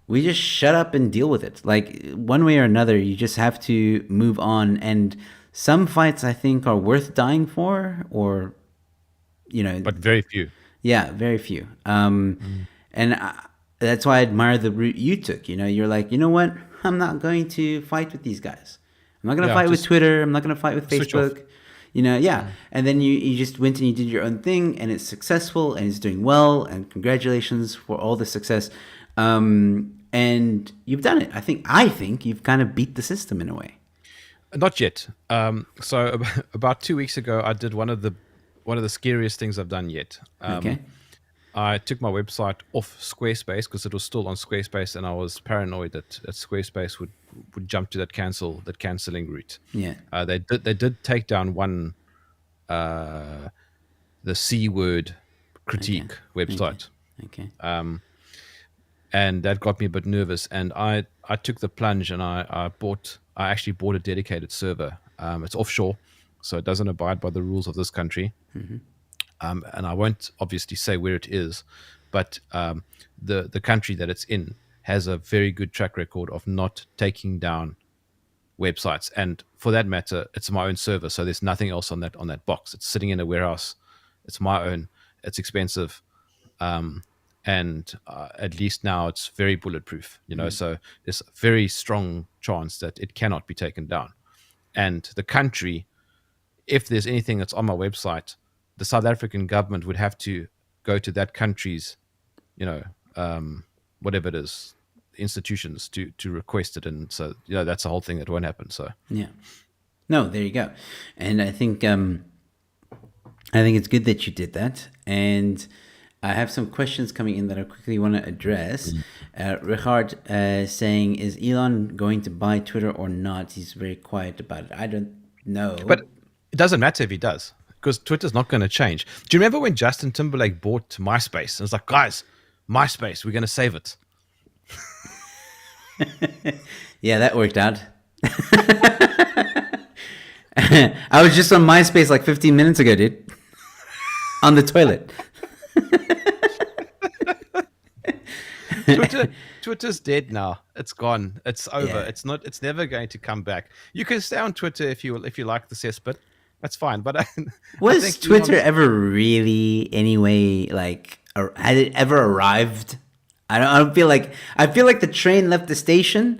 A: we just shut up and deal with it. Like, one way or another, you just have to move on. And some fights I think are worth dying for, or you know,
B: But very few.
A: yeah, very few.
B: Mm.
A: And that's why I admire the route you took. You're like, you know what? I'm not going to fight with these guys. I'm not going to
B: Yeah.
A: fight with
B: Just
A: Twitter. I'm not going to fight with
B: switch off.
A: Facebook. Yeah. And then you just went and you did your own thing, and it's successful and it's doing well. And congratulations for all the success. And you've done it. I think you've kind of beat the system in a way.
B: Not yet. So about 2 weeks ago, I did one of the scariest things I've done yet.
A: Okay.
B: I took my website off Squarespace because it was still on Squarespace, and I was paranoid that Squarespace would jump to that canceling route.
A: Yeah.
B: They did take down one the C word
A: Okay.
B: critique
A: Okay.
B: website,
A: Okay.
B: and that got me a bit nervous. And I took the plunge, and I actually bought a dedicated server. It's offshore, so it doesn't abide by the rules of this country. And I won't obviously say where it is, but the country that it's in has a very good track record of not taking down websites. And for that matter, it's my own server, so there's nothing else on that box. It's sitting in a warehouse. It's my own. It's expensive, and at least now it's very bulletproof. So there's a very strong chance that it cannot be taken down. And the country, if there's anything that's on my website, the South African government would have to go to that country's, you know, whatever it is, institutions to request it, and so that's the whole thing that won't happen. So
A: Yeah. No, there you go. And I think it's good that you did that. And I have some questions coming in that I quickly want to address. Richard saying, is Elon going to buy Twitter or not? He's very quiet about it. I don't know.
B: but it doesn't matter if he does, because Twitter's not going to change. Do you remember when Justin Timberlake bought MySpace? And it's like, guys, MySpace, we're going to save it.
A: Yeah, that worked out. I was just on MySpace like 15 minutes ago, dude. On the toilet.
B: Twitter, Twitter's dead now. It's gone. It's over.
A: Yeah.
B: It's not. It's never going to come back. You can stay on Twitter if you like the cesspit. That's fine. But I
A: Was
B: think
A: Twitter
B: Elon's.
A: ever really anyway like had it ever arrived? I don't feel like I feel like the train left the station,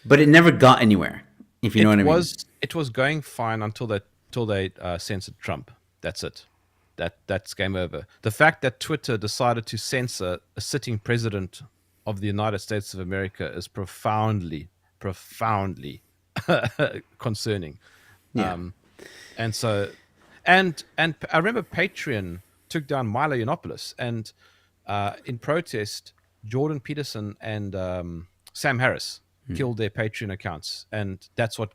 A: but it never got anywhere. If you know what I mean.
B: It was going fine until they censored Trump. That's it. That's game over. The fact that Twitter decided to censor a sitting president of the United States of America is profoundly concerning.
A: Yeah.
B: And so, and I remember Patreon took down Milo Yiannopoulos, and in protest, Jordan Peterson and Sam Harris killed their Patreon accounts, and that's what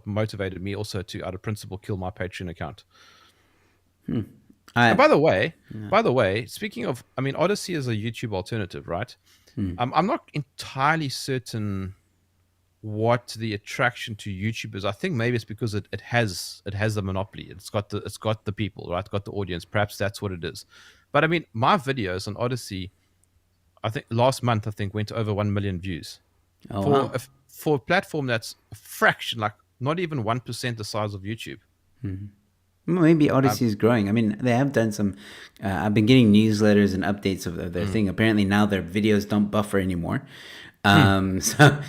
B: motivated me also to, out of principle, kill my Patreon account. And
A: I
B: by the way, speaking of, I mean, Odyssey is a YouTube alternative, right? I'm not entirely certain what the attraction to YouTube is. I think maybe it's because it has the monopoly. It's got the people, right? It's got the audience. Perhaps that's what it is. But I mean, my videos on Odyssey, I think last month went to over 1 million views
A: oh
B: for
A: wow.
B: for a platform that's a fraction, like not even 1% the size of YouTube.
A: Well, maybe Odyssey is growing. I mean, they have done some. I've been getting newsletters and updates of their thing. Apparently now their videos don't buffer anymore. So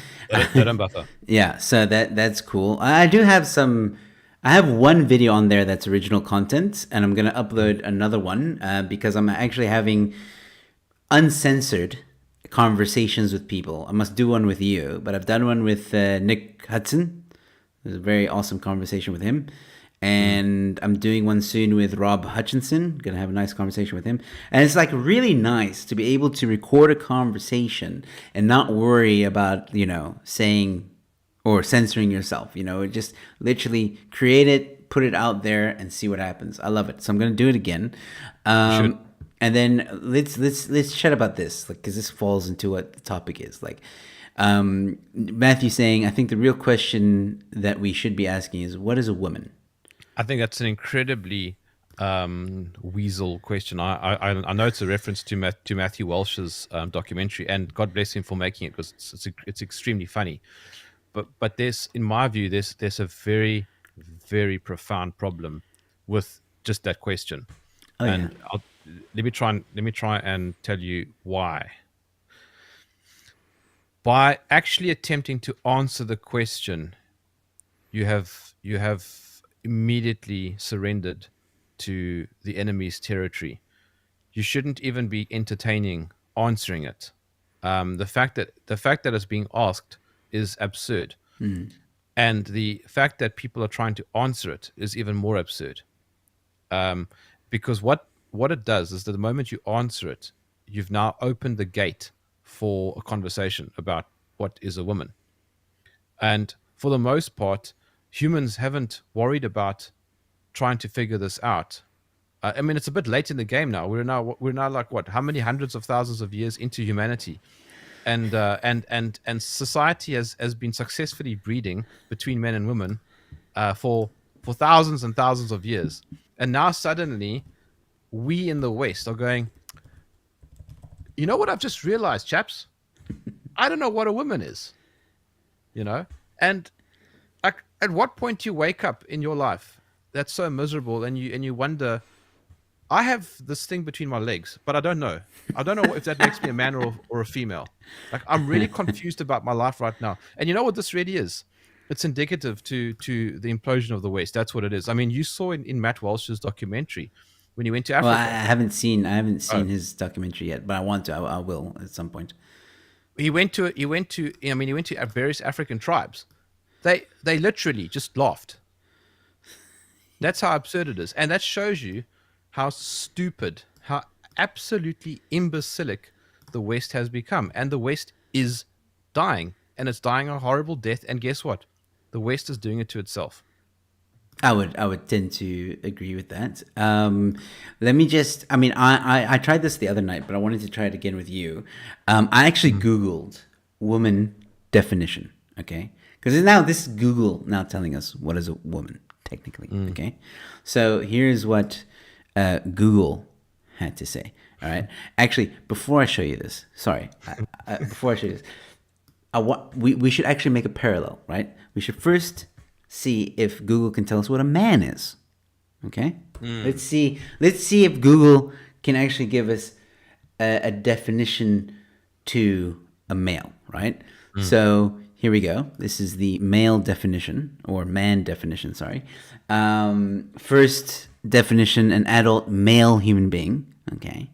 B: They don't buffer.
A: yeah, so that's cool. I do have some. I have one video on there that's original content, and I'm gonna upload another one because I'm actually having uncensored conversations with people. I must do one with you, but I've done one with Nick Hudson. It was a very awesome conversation with him. And I'm doing one soon with Rob Hutchinson. Gonna have a nice conversation with him. And it's like really nice to be able to record a conversation and not worry about, saying or censoring yourself. Just literally create it, put it out there, and see what happens. I love it. So I'm gonna do it again.
B: Should.
A: And then let's chat about this, like, because this falls into what the topic is. Like, Matthew saying, I think the real question that we should be asking is, what is a woman?
B: I think that's an incredibly weasel question. I know it's a reference to Matthew Walsh's documentary, and God bless him for making it, because it's extremely funny. But there's, in my view, there's a very, very profound problem with just that question.
A: Oh yeah.
B: And let me try and tell you why. By actually attempting to answer the question, you have immediately surrendered to the enemy's territory. You shouldn't even be entertaining answering it. The fact that it's being asked is absurd, and the fact that people are trying to answer it is even more absurd. Because what it does is that the moment you answer it, you've now opened the gate for a conversation about what is a woman. And for the most part, humans haven't worried about trying to figure this out. I mean, it's a bit late in the game now. We're now like what? How many hundreds of thousands of years into humanity, and society has been successfully breeding between men and women for thousands and thousands of years, and now suddenly we in the West are going, you know what? I've just realized, chaps, I don't know what a woman is. And like, at what point do you wake up in your life that's so miserable, and you wonder, I have this thing between my legs, but I don't know if that makes me a man or a female. Like, I'm really confused about my life right now. And you know what this really is? It's indicative to the implosion of the West. That's what it is. I mean, you saw in Matt Walsh's documentary when he went to
A: Well,
B: Africa.
A: I haven't seen
B: Oh.
A: his documentary yet, but I want to. I will at some point.
B: He went to various African tribes. They literally just laughed. That's how absurd it is. And that shows you how stupid, how absolutely imbecilic the West has become. And the West is dying. And it's dying a horrible death. And guess what? The West is doing it to itself.
A: I would tend to agree with that. Let me just. I mean, I tried this the other night, but I wanted to try it again with you. I actually Googled woman definition. Okay, Because now this is Google now telling us what is a woman technically. Okay, so here's what Google had to say. All right. Actually, before I show you this, before I show you this, we should actually make a parallel, right? We should first see if Google can tell us what a man is. Okay. Let's see if Google can actually give us a definition to a male, right? So here we go. This is the male definition, or man definition, sorry. First definition, an adult male human being. Okay.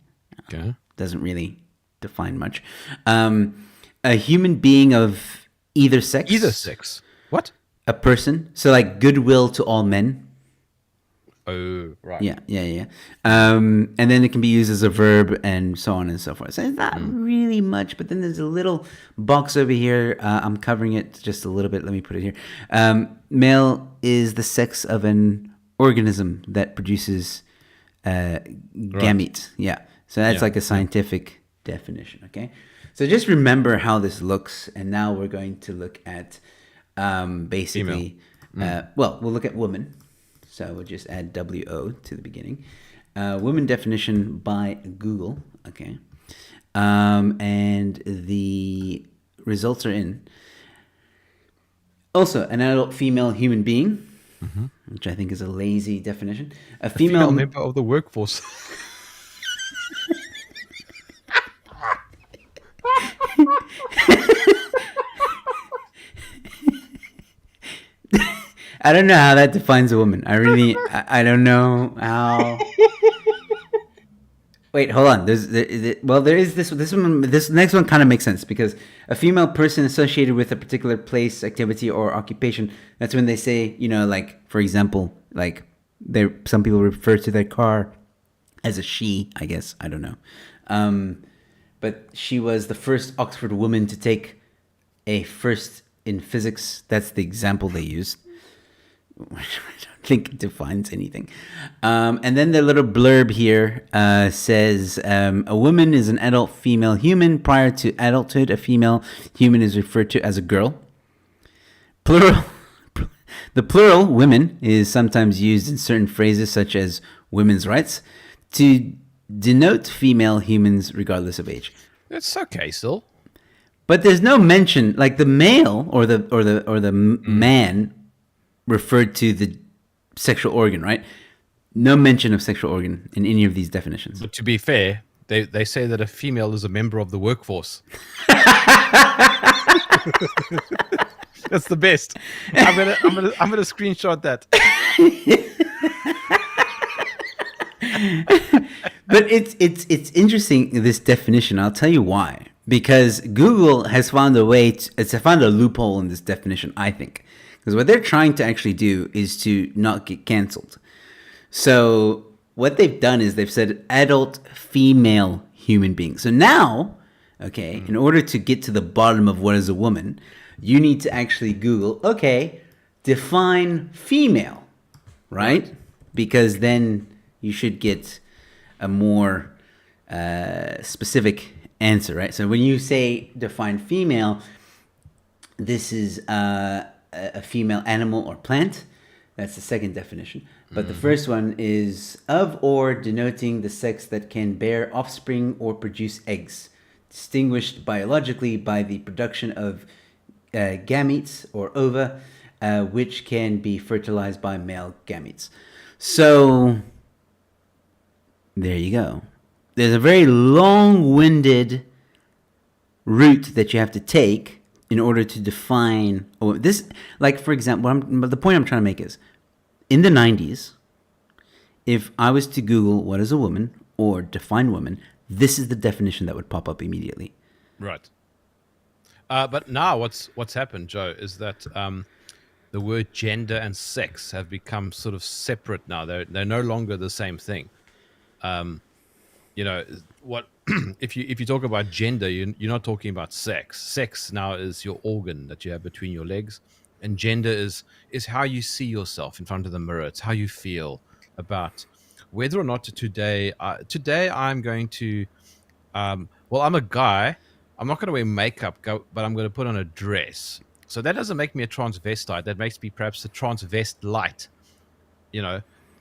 A: Doesn't really define much. A human being of either sex.
B: Either sex. What?
A: A person. So like goodwill to all men.
B: Oh, right.
A: Yeah. And then it can be used as a verb and so on and so forth. So it's not really much, but then there's a little box over here. I'm covering it just a little bit. Let me put it here. Male is the sex of an organism that produces gametes. Yeah. So that's like a scientific definition, okay? So just remember how this looks, and now we're going to look at basically, we'll look at woman. So we'll just add WO to the beginning. Women definition by Google. Okay. And the results are in. Also, an adult female human being, which I think is a lazy definition. A female
B: member of the workforce.
A: I don't know how that defines a woman. I don't know how. Wait, hold on. There is this next one kind of makes sense, because a female person associated with a particular place, activity, or occupation. That's when they say, like, for example, like some people refer to their car as a she, I guess. I don't know. But she was the first Oxford woman to take a first in physics. That's the example they used. I don't think it defines anything. And then the little blurb here says, a woman is an adult female human. Prior to adulthood, a female human is referred to as a girl. Plural. The plural, women, is sometimes used in certain phrases such as women's rights to denote female humans regardless of age.
B: It's okay still.
A: But there's no mention, like the male or the man referred to the sexual organ, right? No mention of sexual organ in any of these definitions.
B: But to be fair, they say that a female is a member of the workforce. That's the best. I'm gonna screenshot that.
A: But it's interesting, this definition. I'll tell you why. Because Google has found a way. It's found a loophole in this definition, I think. Because what they're trying to actually do is to not get canceled. So what they've done is they've said adult female human being. So now, okay, in order to get to the bottom of what is a woman, you need to actually Google, okay, define female, right? Because then you should get a more specific answer, right? So when you say define female, this is a female animal or plant. That's the second definition. But the first one is of or denoting the sex that can bear offspring or produce eggs, distinguished biologically by the production of gametes or ova, which can be fertilized by male gametes. So there you go. There's a very long-winded route that you have to take in order to define this. Like, for example, the point I'm trying to make is, in the 90s, if I was to Google what is a woman or define woman, this is the definition that would pop up immediately.
B: Right. But now what's happened, Joe, is that the word gender and sex have become sort of separate now. They're no longer the same thing. What if you talk about gender, you're not talking about sex. Sex now is your organ that you have between your legs, and gender is how you see yourself in front of the mirror. It's how you feel about whether or not today I'm going to I'm a guy. I'm not going to wear makeup, but I'm going to put on a dress. So that doesn't make me a transvestite. That makes me perhaps a transvestite, you know,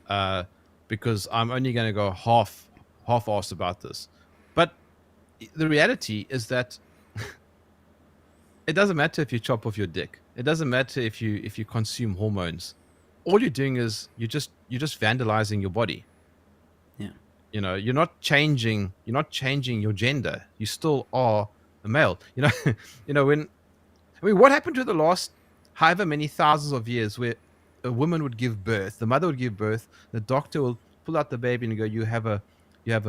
B: uh, because I'm only going to go half-assed about this. But the reality is that it doesn't matter if you chop off your dick. It doesn't matter if you consume hormones. All you're doing is you're just vandalizing your body.
A: Yeah.
B: You're not changing your gender. You still are a male. When what happened to the last however many thousands of years where a woman would give birth, the mother would give birth, the doctor will pull out the baby and go, you have a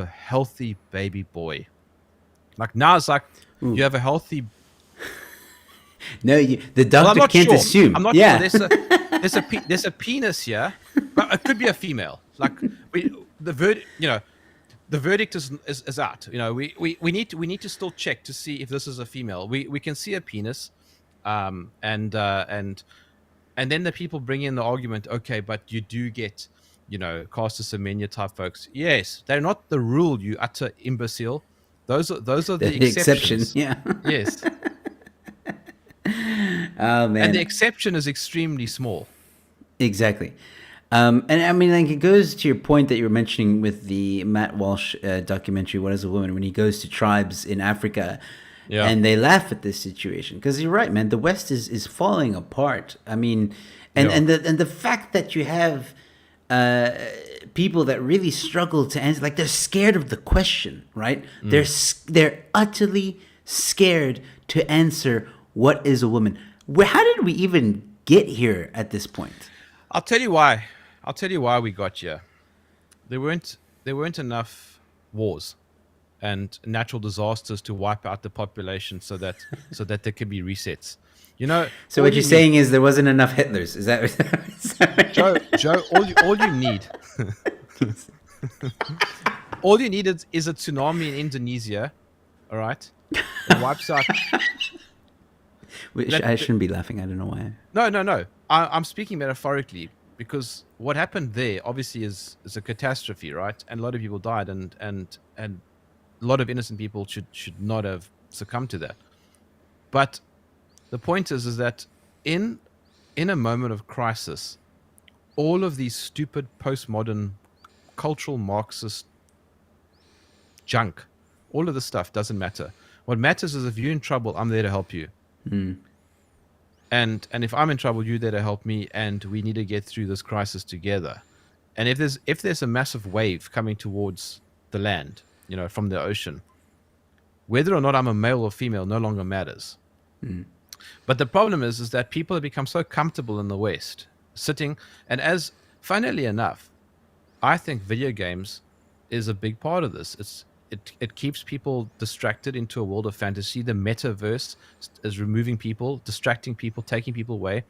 B: healthy baby boy. Like now it's like
A: Ooh.
B: you have a healthy.
A: No, the
B: Well, I'm
A: doctor
B: not
A: can't
B: sure.
A: assume.
B: I'm not
A: Yeah.
B: sure. There's a penis here, but it could be a female. Like the verdict is out. We need to still check to see if this is a female. We can see a penis, and then the people bring in the argument. Okay, but you do get Caster Semenya type folks. Yes, they're not the rule. You utter imbecile. Those are the
A: The exception.
B: exceptions.
A: Yeah.
B: Yes,
A: Oh
B: and the
A: man.
B: exception is extremely small.
A: Exactly. And I mean, like, it goes to your point that you were mentioning with the Matt Walsh documentary, What is a Woman, when he goes to tribes in Africa
B: Yeah.
A: and they laugh at this situation. Because you're right, man, the West is falling apart. I mean, and,
B: Yeah.
A: and the fact that you have people that really struggle to answer, like, they're scared of the question, right? They're utterly scared to answer what is a woman. How did we even get here at this point?
B: I'll tell you why. I'll tell you why we got here. There weren't enough wars and natural disasters to wipe out the population so that there could be resets.
A: So
B: all
A: what
B: you
A: you're saying is there wasn't enough Hitlers. Is that?
B: Joe, all you need all you need is a tsunami in Indonesia, all right? It wipes out.
A: I shouldn't be laughing. I don't know why.
B: No. I'm speaking metaphorically because what happened there obviously is a catastrophe, right? And a lot of people died, and a lot of innocent people should not have succumbed to that. But the point is that in a moment of crisis, all of these stupid postmodern cultural Marxist junk, all of this stuff doesn't matter. What matters is if you're in trouble, I'm there to help you. And if I'm in trouble, you're there to help me, and we need to get through this crisis together. And if there's a massive wave coming towards the land, from the ocean, whether or not I'm a male or female no longer matters. But the problem is that people have become so comfortable in the West, sitting, and as funnily enough, I think video games is a big part of this. It keeps people distracted into a world of fantasy. The metaverse is removing people, distracting people, taking people away.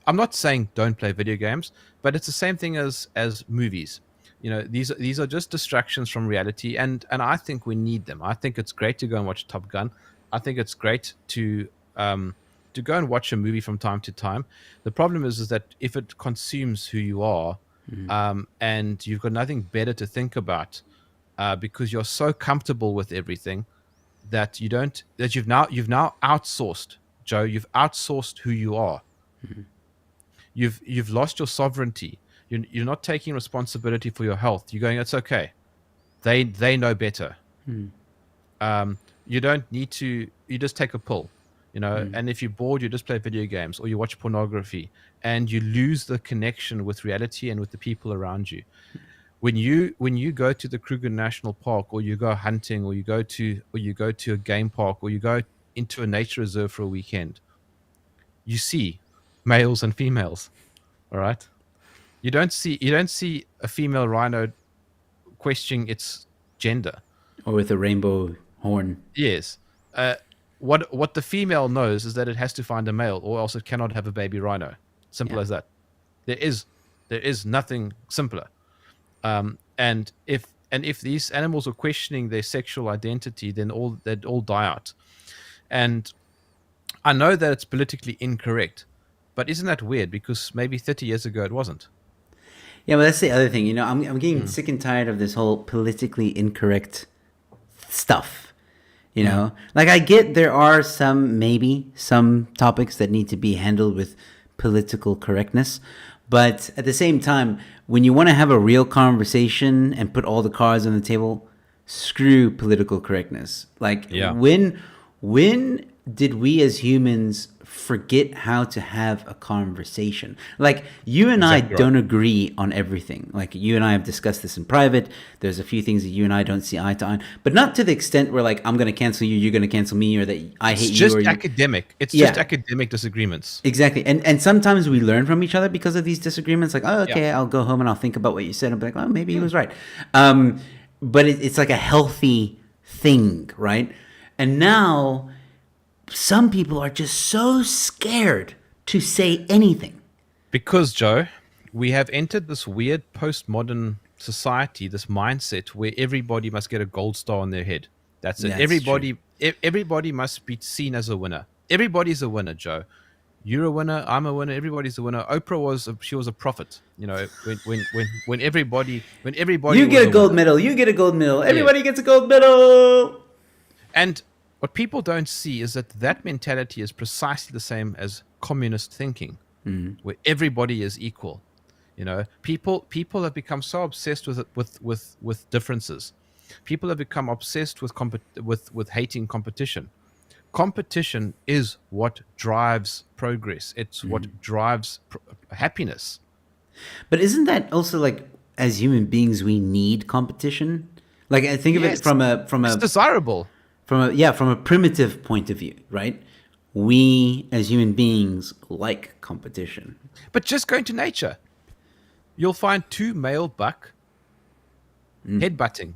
B: I'm not saying don't play video games, but it's the same thing as movies. These are just distractions from reality, and I think we need them. I think it's great to go and watch Top Gun. I think it's great to go and watch a movie from time to time. The problem is that if it consumes who you are, and you've got nothing better to think about, because you're so comfortable with everything that you've now outsourced, Joe. You've outsourced who you are. You've lost your sovereignty. You're not taking responsibility for your health. You're going, it's okay. They know better. You don't need to. You just take a pill, And if you're bored, you just play video games or you watch pornography, and you lose the connection with reality and with the people around you. When you go to the Kruger National Park, or you go hunting, or you go to a game park, or you go into a nature reserve for a weekend, you see males and females. All right, you don't see a female rhino questioning its gender,
A: Or with a rainbow horn.
B: Yes. What the female knows is that it has to find a male, or else it cannot have a baby rhino. Simple as that. There is nothing simpler. And if these animals are questioning their sexual identity, then they'd all die out. And I know that it's politically incorrect, but isn't that weird? Because maybe 30 years ago it wasn't.
A: Yeah, but that's the other thing. I'm getting sick and tired of this whole politically incorrect stuff. You know, like I get there are maybe some topics that need to be handled with political correctness, but at the same time, when you want to have a real conversation and put all the cards on the table, screw political correctness. Like
B: Yeah,
A: when did we as humans forget how to have a conversation? Like you and I
B: exactly right.
A: don't agree on everything. Like you and I have discussed this in private. There's a few things that you and I don't see eye to eye, but not to the extent where like I'm going to cancel you, you're going to cancel me, or that I
B: It's
A: hate you
B: just
A: or you.
B: academic. It's just
A: Yeah,
B: academic disagreements.
A: exactly. And sometimes we learn from each other because of these disagreements. Like, oh,
B: Yeah.
A: okay, I'll go home and I'll think about what you said. I'll be like, oh, maybe he was right. But it's like a healthy thing, right? And now some people are just so scared to say anything.
B: Because, Joe, we have entered this weird postmodern society, this mindset where everybody must get a gold star on their head. That's it.
A: That's true.
B: Everybody must be seen as a winner. Everybody's a winner, Joe. You're a winner. I'm a winner. Everybody's a winner. Oprah she was a prophet. You know, when everybody
A: You
B: was
A: get a
B: a
A: gold
B: winner.
A: medal. You get a gold medal.
B: Yeah.
A: Everybody gets a gold medal.
B: And what people don't see is that mentality is precisely the same as communist thinking, where everybody is equal. You know, people have become so obsessed with differences. People have become obsessed with hating competition. Competition is what drives progress. It's what drives happiness.
A: But isn't that also like as human beings we need competition? Like I think of it
B: Yes,
A: from a
B: it's desirable.
A: from a primitive point of view, right? We as human beings like competition.
B: But just go into nature, you'll find two male buck headbutting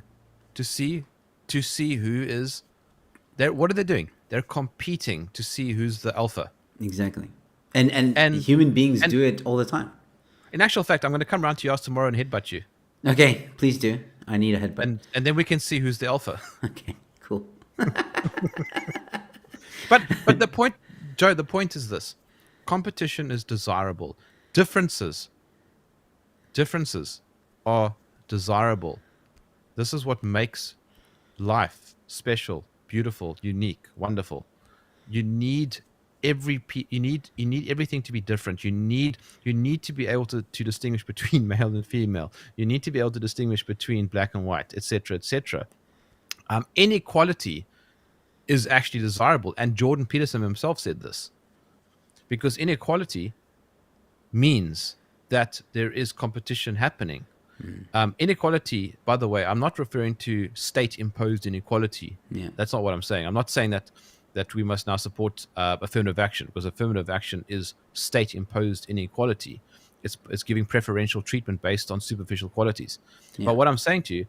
B: to see who is there. What are they doing? They're competing to see who's the alpha.
A: Exactly. And
B: And
A: human beings
B: and
A: do it all the time.
B: in actual fact, I'm going to come round to your house tomorrow and headbutt you,
A: Okay, please do. I need a headbutt.
B: and then we can see who's the alpha.
A: Okay, cool.
B: But the point, Joe, the point is this: competition is desirable. Differences are desirable. This is what makes life special, beautiful, unique, wonderful. You need you need everything to be different. You need to be able to distinguish between male and female. You need to be able to distinguish between black and white, etc., etc. Inequality is actually desirable, and Jordan Peterson himself said this, because inequality means that there is competition happening. Inequality, by the way, I'm not referring to state-imposed inequality.
A: Yeah.
B: That's not what I'm saying. I'm not saying that we must now support affirmative action, because affirmative action is state-imposed inequality. It's giving preferential treatment based on superficial qualities.
A: Yeah.
B: But what I'm saying to you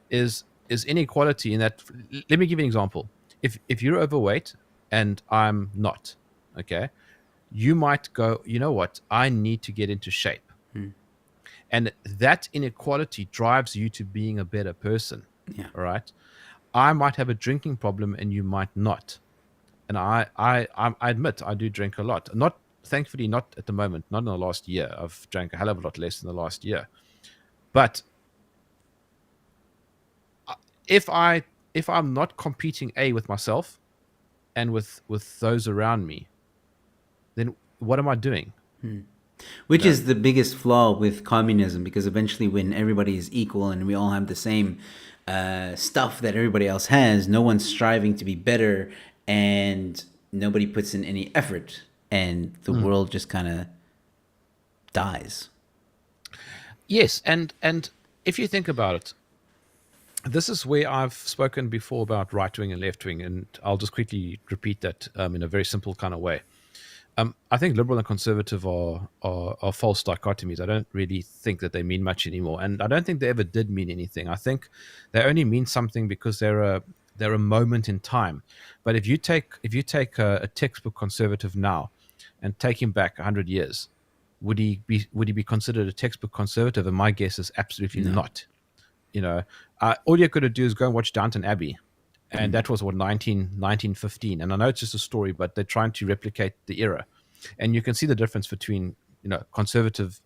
B: is inequality in that. Let me give you an example. If you're overweight and I'm not, okay, you might go, you know what, I need to get into shape. And that inequality drives you to being a better person.
A: Yeah.
B: All right. I might have a drinking problem and you might not. And I admit I do drink a lot. Not thankfully not at the moment, not in the last year. I've drank a hell of a lot less in the last year. But if I'm not competing with myself and with those around me, then what am I doing?
A: Which is the biggest flaw with communism, because eventually, when everybody is equal and we all have the same stuff that everybody else has, no one's striving to be better and nobody puts in any effort, and the world just kind of dies.
B: Yes, and if you think about it, this is where I've spoken before about right wing and left wing, and I'll just quickly repeat that in a very simple kind of way. I think liberal and conservative are false dichotomies. I don't really think that they mean much anymore, and I don't think they ever did mean anything. I think they only mean something because they're a moment in time. But if you take a textbook conservative now and take him back 100 years, would he be considered a textbook conservative? And my guess is absolutely not. You know, all you could do is go and watch Downton Abbey. And that was what 1915. And I know it's just a story, but they're trying to replicate the era. And you can see the difference between, conservative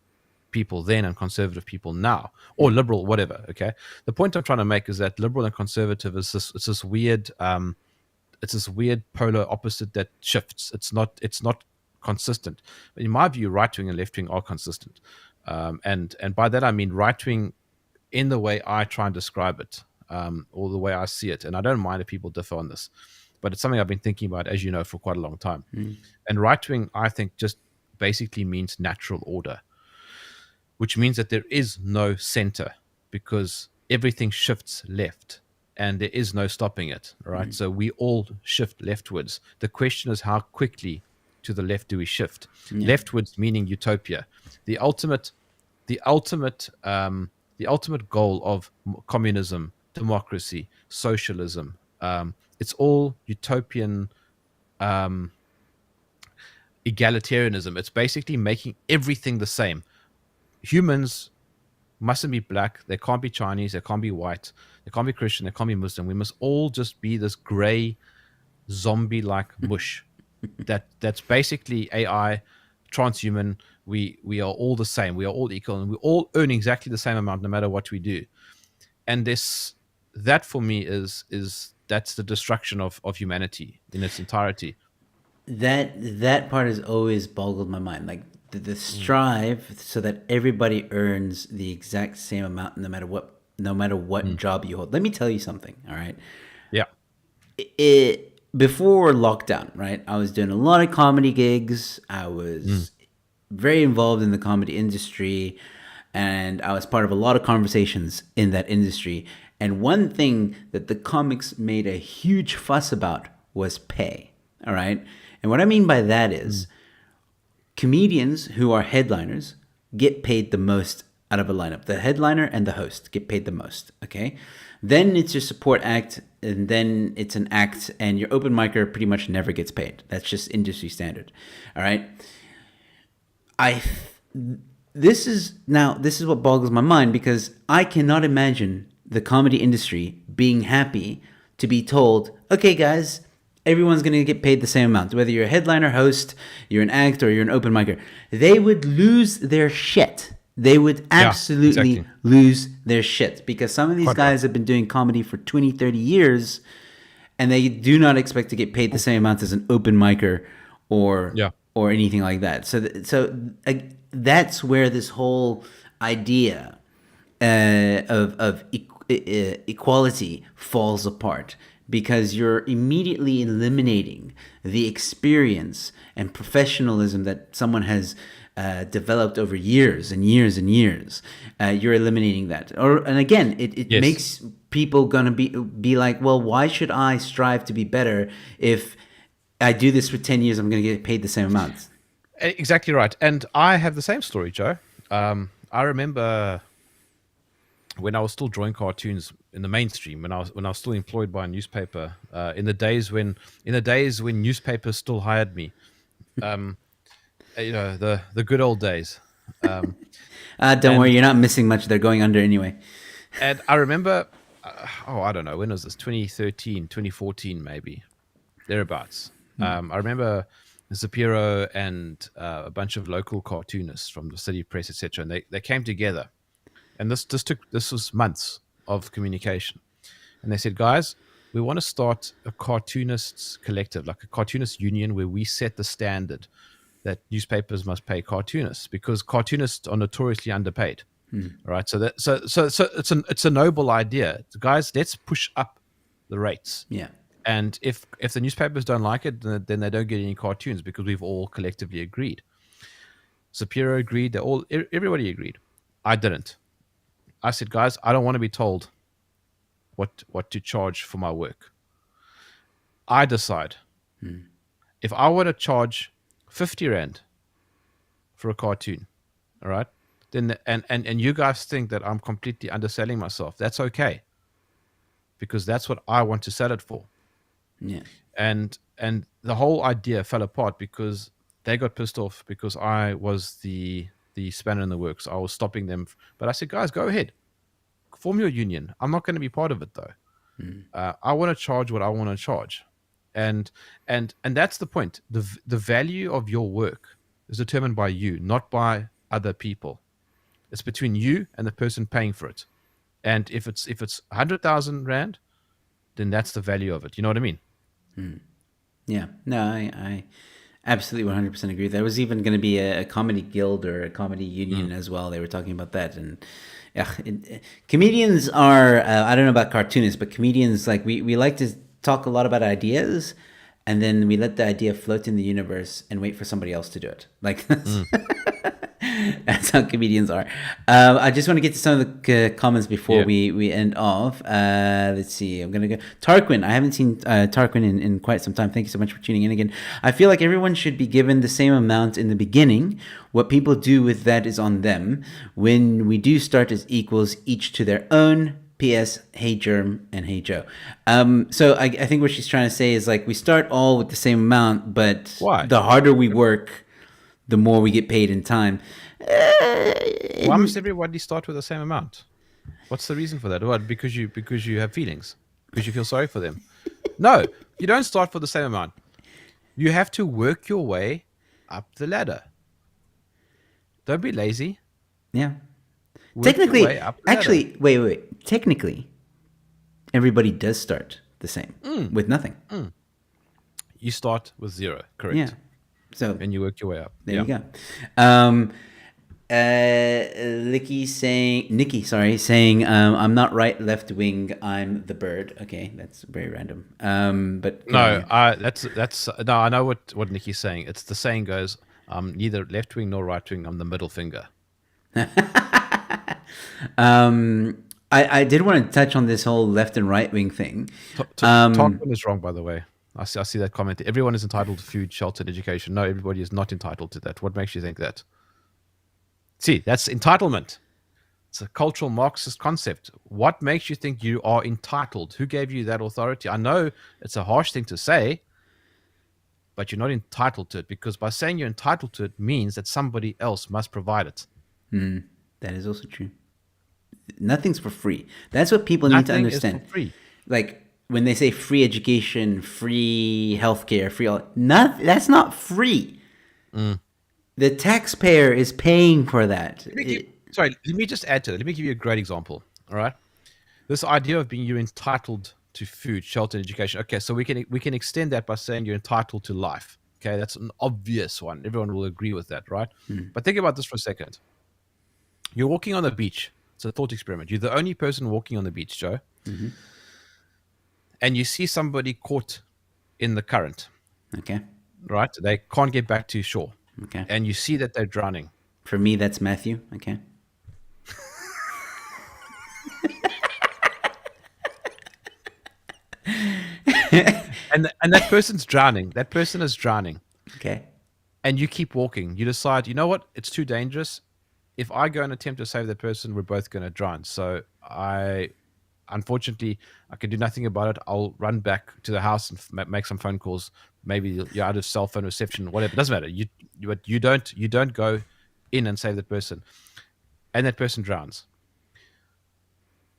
B: people then and conservative people now, or liberal, whatever. Okay. The point I'm trying to make is that liberal and conservative is this weird it's this weird polar opposite that shifts. It's not consistent. But in my view, right wing and left wing are consistent, and by that I mean right wing in the way I try and describe it, or the way I see it. And I don't mind if people differ on this, but it's something I've been thinking about, as you know, for quite a long time. And right wing, I think, just basically means natural order, which means that there is no center because everything shifts left and there is no stopping it. Right. So we all shift leftwards. The question is, how quickly to the left do we shift?
A: Yeah.
B: Leftwards meaning utopia. The ultimate, the ultimate, the ultimate goal of communism, democracy, socialism. It's all utopian egalitarianism. It's basically making everything the same. Humans mustn't be black. They can't be Chinese. They can't be white. They can't be Christian. They can't be Muslim. We must all just be this gray, zombie-like mush. That's basically AI, transhuman. We are all the same. We are all equal, and we all earn exactly the same amount, no matter what we do. And that for me is that's the destruction of humanity in its entirety.
A: That part has always boggled my mind. Like the strive so that everybody earns the exact same amount, no matter what job you hold. Let me tell you something. All right,
B: Yeah.
A: it before lockdown, right? I was doing a lot of comedy gigs. I was very involved in the comedy industry, and I was part of a lot of conversations in that industry. And one thing that the comics made a huge fuss about was pay. All right. And what I mean by that is comedians who are headliners get paid the most out of a lineup. The headliner and the host get paid the most. Okay. Then it's your support act, and then it's an act, and your open micer pretty much never gets paid. That's just industry standard. All right. I this is what boggles my mind, because I cannot imagine the comedy industry being happy to be told, okay, guys, everyone's going to get paid the same amount, whether you're a headliner, host, you're an act, or you're an open micer. They would lose their shit. They would absolutely
B: exactly.
A: lose their shit, because some of these
B: Quite
A: guys have been doing comedy for 20, 30 years, and they do not expect to get paid the same amount as an open micer or
B: Yeah.
A: or anything like that. That's where this whole idea of equality falls apart, because you're immediately eliminating the experience and professionalism that someone has developed over years and years and years. You're eliminating that, and again, it
B: Yes.
A: makes people gonna be like, well, why should I strive to be better if I do this for 10 years? I'm gonna get paid the same amount.
B: Exactly right. And I have the same story, Joe. I remember when I was still drawing cartoons in the mainstream, when I was still employed by a newspaper, in the days when newspapers still hired me, the good old days.
A: Don't worry, you're not missing much. They're going under anyway.
B: And I remember, I don't know, when was this? 2013, 2014, maybe, thereabouts. I remember Zapiro and a bunch of local cartoonists from the city press, etc. And they came together, and this was months of communication. And they said, guys, we want to start a cartoonists collective, like a cartoonist union, where we set the standard that newspapers must pay cartoonists, because cartoonists are notoriously underpaid. Right. So it's a noble idea. Guys, let's push up the rates.
A: Yeah.
B: And if the newspapers don't like it, then they don't get any cartoons, because we've all collectively agreed. Sapiro agreed. Everybody agreed. I didn't. I said, guys, I don't want to be told what to charge for my work. I decide. If I want to charge 50 Rand for a cartoon, all right, then and you guys think that I'm completely underselling myself, that's okay, because that's what I want to sell it for.
A: Yeah.
B: And the whole idea fell apart because they got pissed off because I was the spanner in the works. I was stopping them, but I said, guys, go ahead, form your union. I'm not going to be part of it though. I want to charge what I want to charge, and that's the point. The value of your work is determined by you, not by other people. It's between you and the person paying for it. And if it's 100,000 Rand, then that's the value of it. You know what I mean?
A: Yeah, no, I absolutely 100% agree. There was even going to be a comedy guild or a comedy union as well. They were talking about that, and yeah, comedians are. I don't know about cartoonists, but comedians like we like to talk a lot about ideas, and then we let the idea float in the universe and wait for somebody else to do it. Like that's,
B: Mm.
A: that's how comedians are. I just want to get to some of the comments before
B: Yeah.
A: we end off. Let's see. I'm going to go. Tarquin. I haven't seen Tarquin in quite some time. Thank you so much for tuning in again. I feel like everyone should be given the same amount in the beginning. What people do with that is on them. When we do start as equals, each to their own. P.S. Hey Germ and Hey Joe. So I think what she's trying to say is like we start all with the same amount, but
B: Why?
A: the harder we work, the more we get paid in time.
B: Why must everybody start with the same amount? What's the reason for that? What? Because you have feelings? Because you feel sorry for them? No, you don't start for the same amount. You have to work your way up the ladder. Don't be lazy.
A: Yeah.
B: Work your way
A: Technically,
B: up the ladder.
A: actually, wait. Technically, everybody does start the same with nothing.
B: You start with zero,
A: Yeah.
B: correct?
A: So
B: And you work your way up.
A: there
B: Yeah.
A: you go. Um, Nikki, sorry, saying, I'm not right, left wing. I'm the bird. Okay, that's very random. But go
B: No,
A: on,
B: that's no. I know what Nikki's saying. It's the saying goes, neither left wing nor right wing. I'm the middle finger.
A: I did want to touch on this whole left and right wing thing.
B: Tarquin is wrong, by the way. I see that comment. Everyone is entitled to food, shelter, and education. No, everybody is not entitled to that. What makes you think that? See, that's entitlement. It's a cultural Marxist concept. What makes you think you are entitled? Who gave you that authority? I know it's a harsh thing to say, but you're not entitled to it because by saying you're entitled to it means that somebody else must provide it.
A: That is also true. Nothing's for free. That's what people need to
B: Nothing is for
A: understand.
B: free.
A: Like when they say free education, free healthcare, free all, not that's not free. The taxpayer is paying for that.
B: Sorry, let me just add to it. Let me give you a great example. All right. This idea of being you're entitled to food, shelter, and education. Okay, so we can extend that by saying you're entitled to life. Okay, that's an obvious one. Everyone will agree with that, right? But think about this for a second. You're walking on the beach. It's a thought experiment. You're the only person walking on the beach, Joe. And you see somebody caught in the current,
A: Okay.
B: right? They can't get back to shore.
A: Okay.
B: And you see that they're drowning.
A: For me, that's Matthew. Okay.
B: And that person's drowning. That person is drowning.
A: Okay.
B: And you keep walking. You decide, you know what? It's too dangerous. If I go and attempt to save that person, we're both going to drown. So unfortunately, I can do nothing about it. I'll run back to the house and make some phone calls. Maybe you're out of cell phone reception, whatever. It doesn't matter. You don't go in and save that person, and that person drowns.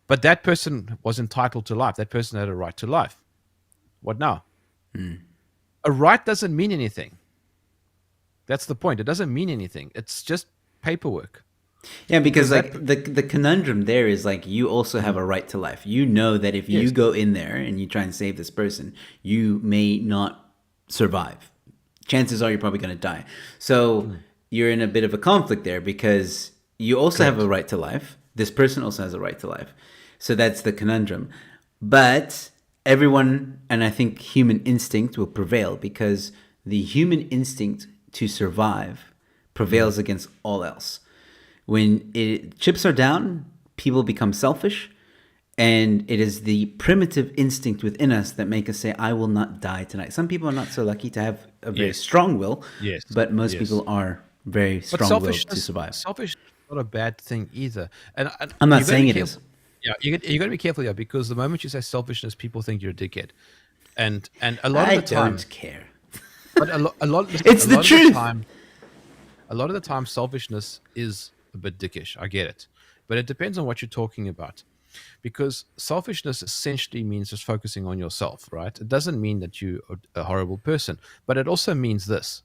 B: But that person was entitled to life. That person had a right to life. What now? A right doesn't mean anything. That's the point. It doesn't mean anything. It's just paperwork.
A: Yeah, because
B: Because
A: like the conundrum there is like you also have a right to life. You know that if you
B: Yes.
A: go in there and you try and save this person, you may not survive. Chances are you're probably going to die. So you're in a bit of a conflict there because you also have a right to life. This person also has a right to life. So that's the conundrum. But everyone, and I think human instinct will prevail because the human instinct to survive prevails against all else. When chips are down, people become selfish, and it is the primitive instinct within us that make us say, "I will not die tonight." Some people are not so lucky to have a very
B: Yes.
A: strong will,
B: Yes.
A: but most
B: Yes.
A: people are very
B: But
A: strong-willed to survive.
B: selfish is not a bad thing either. And
A: I'm not
B: you gotta
A: saying
B: be
A: it
B: careful.
A: is.
B: Yeah, you got to be careful here because the moment you say selfishness, people think you're a dickhead, and a lot
A: I
B: of the time,
A: don't care.
B: but a lot, listen,
A: It's
B: a
A: the
B: lot of
A: truth.
B: the time, a lot of the time, selfishness is a bit dickish. I get it, but it depends on what you're talking about. Because selfishness essentially means just focusing on yourself, right? It doesn't mean that you're a horrible person, but it also means this.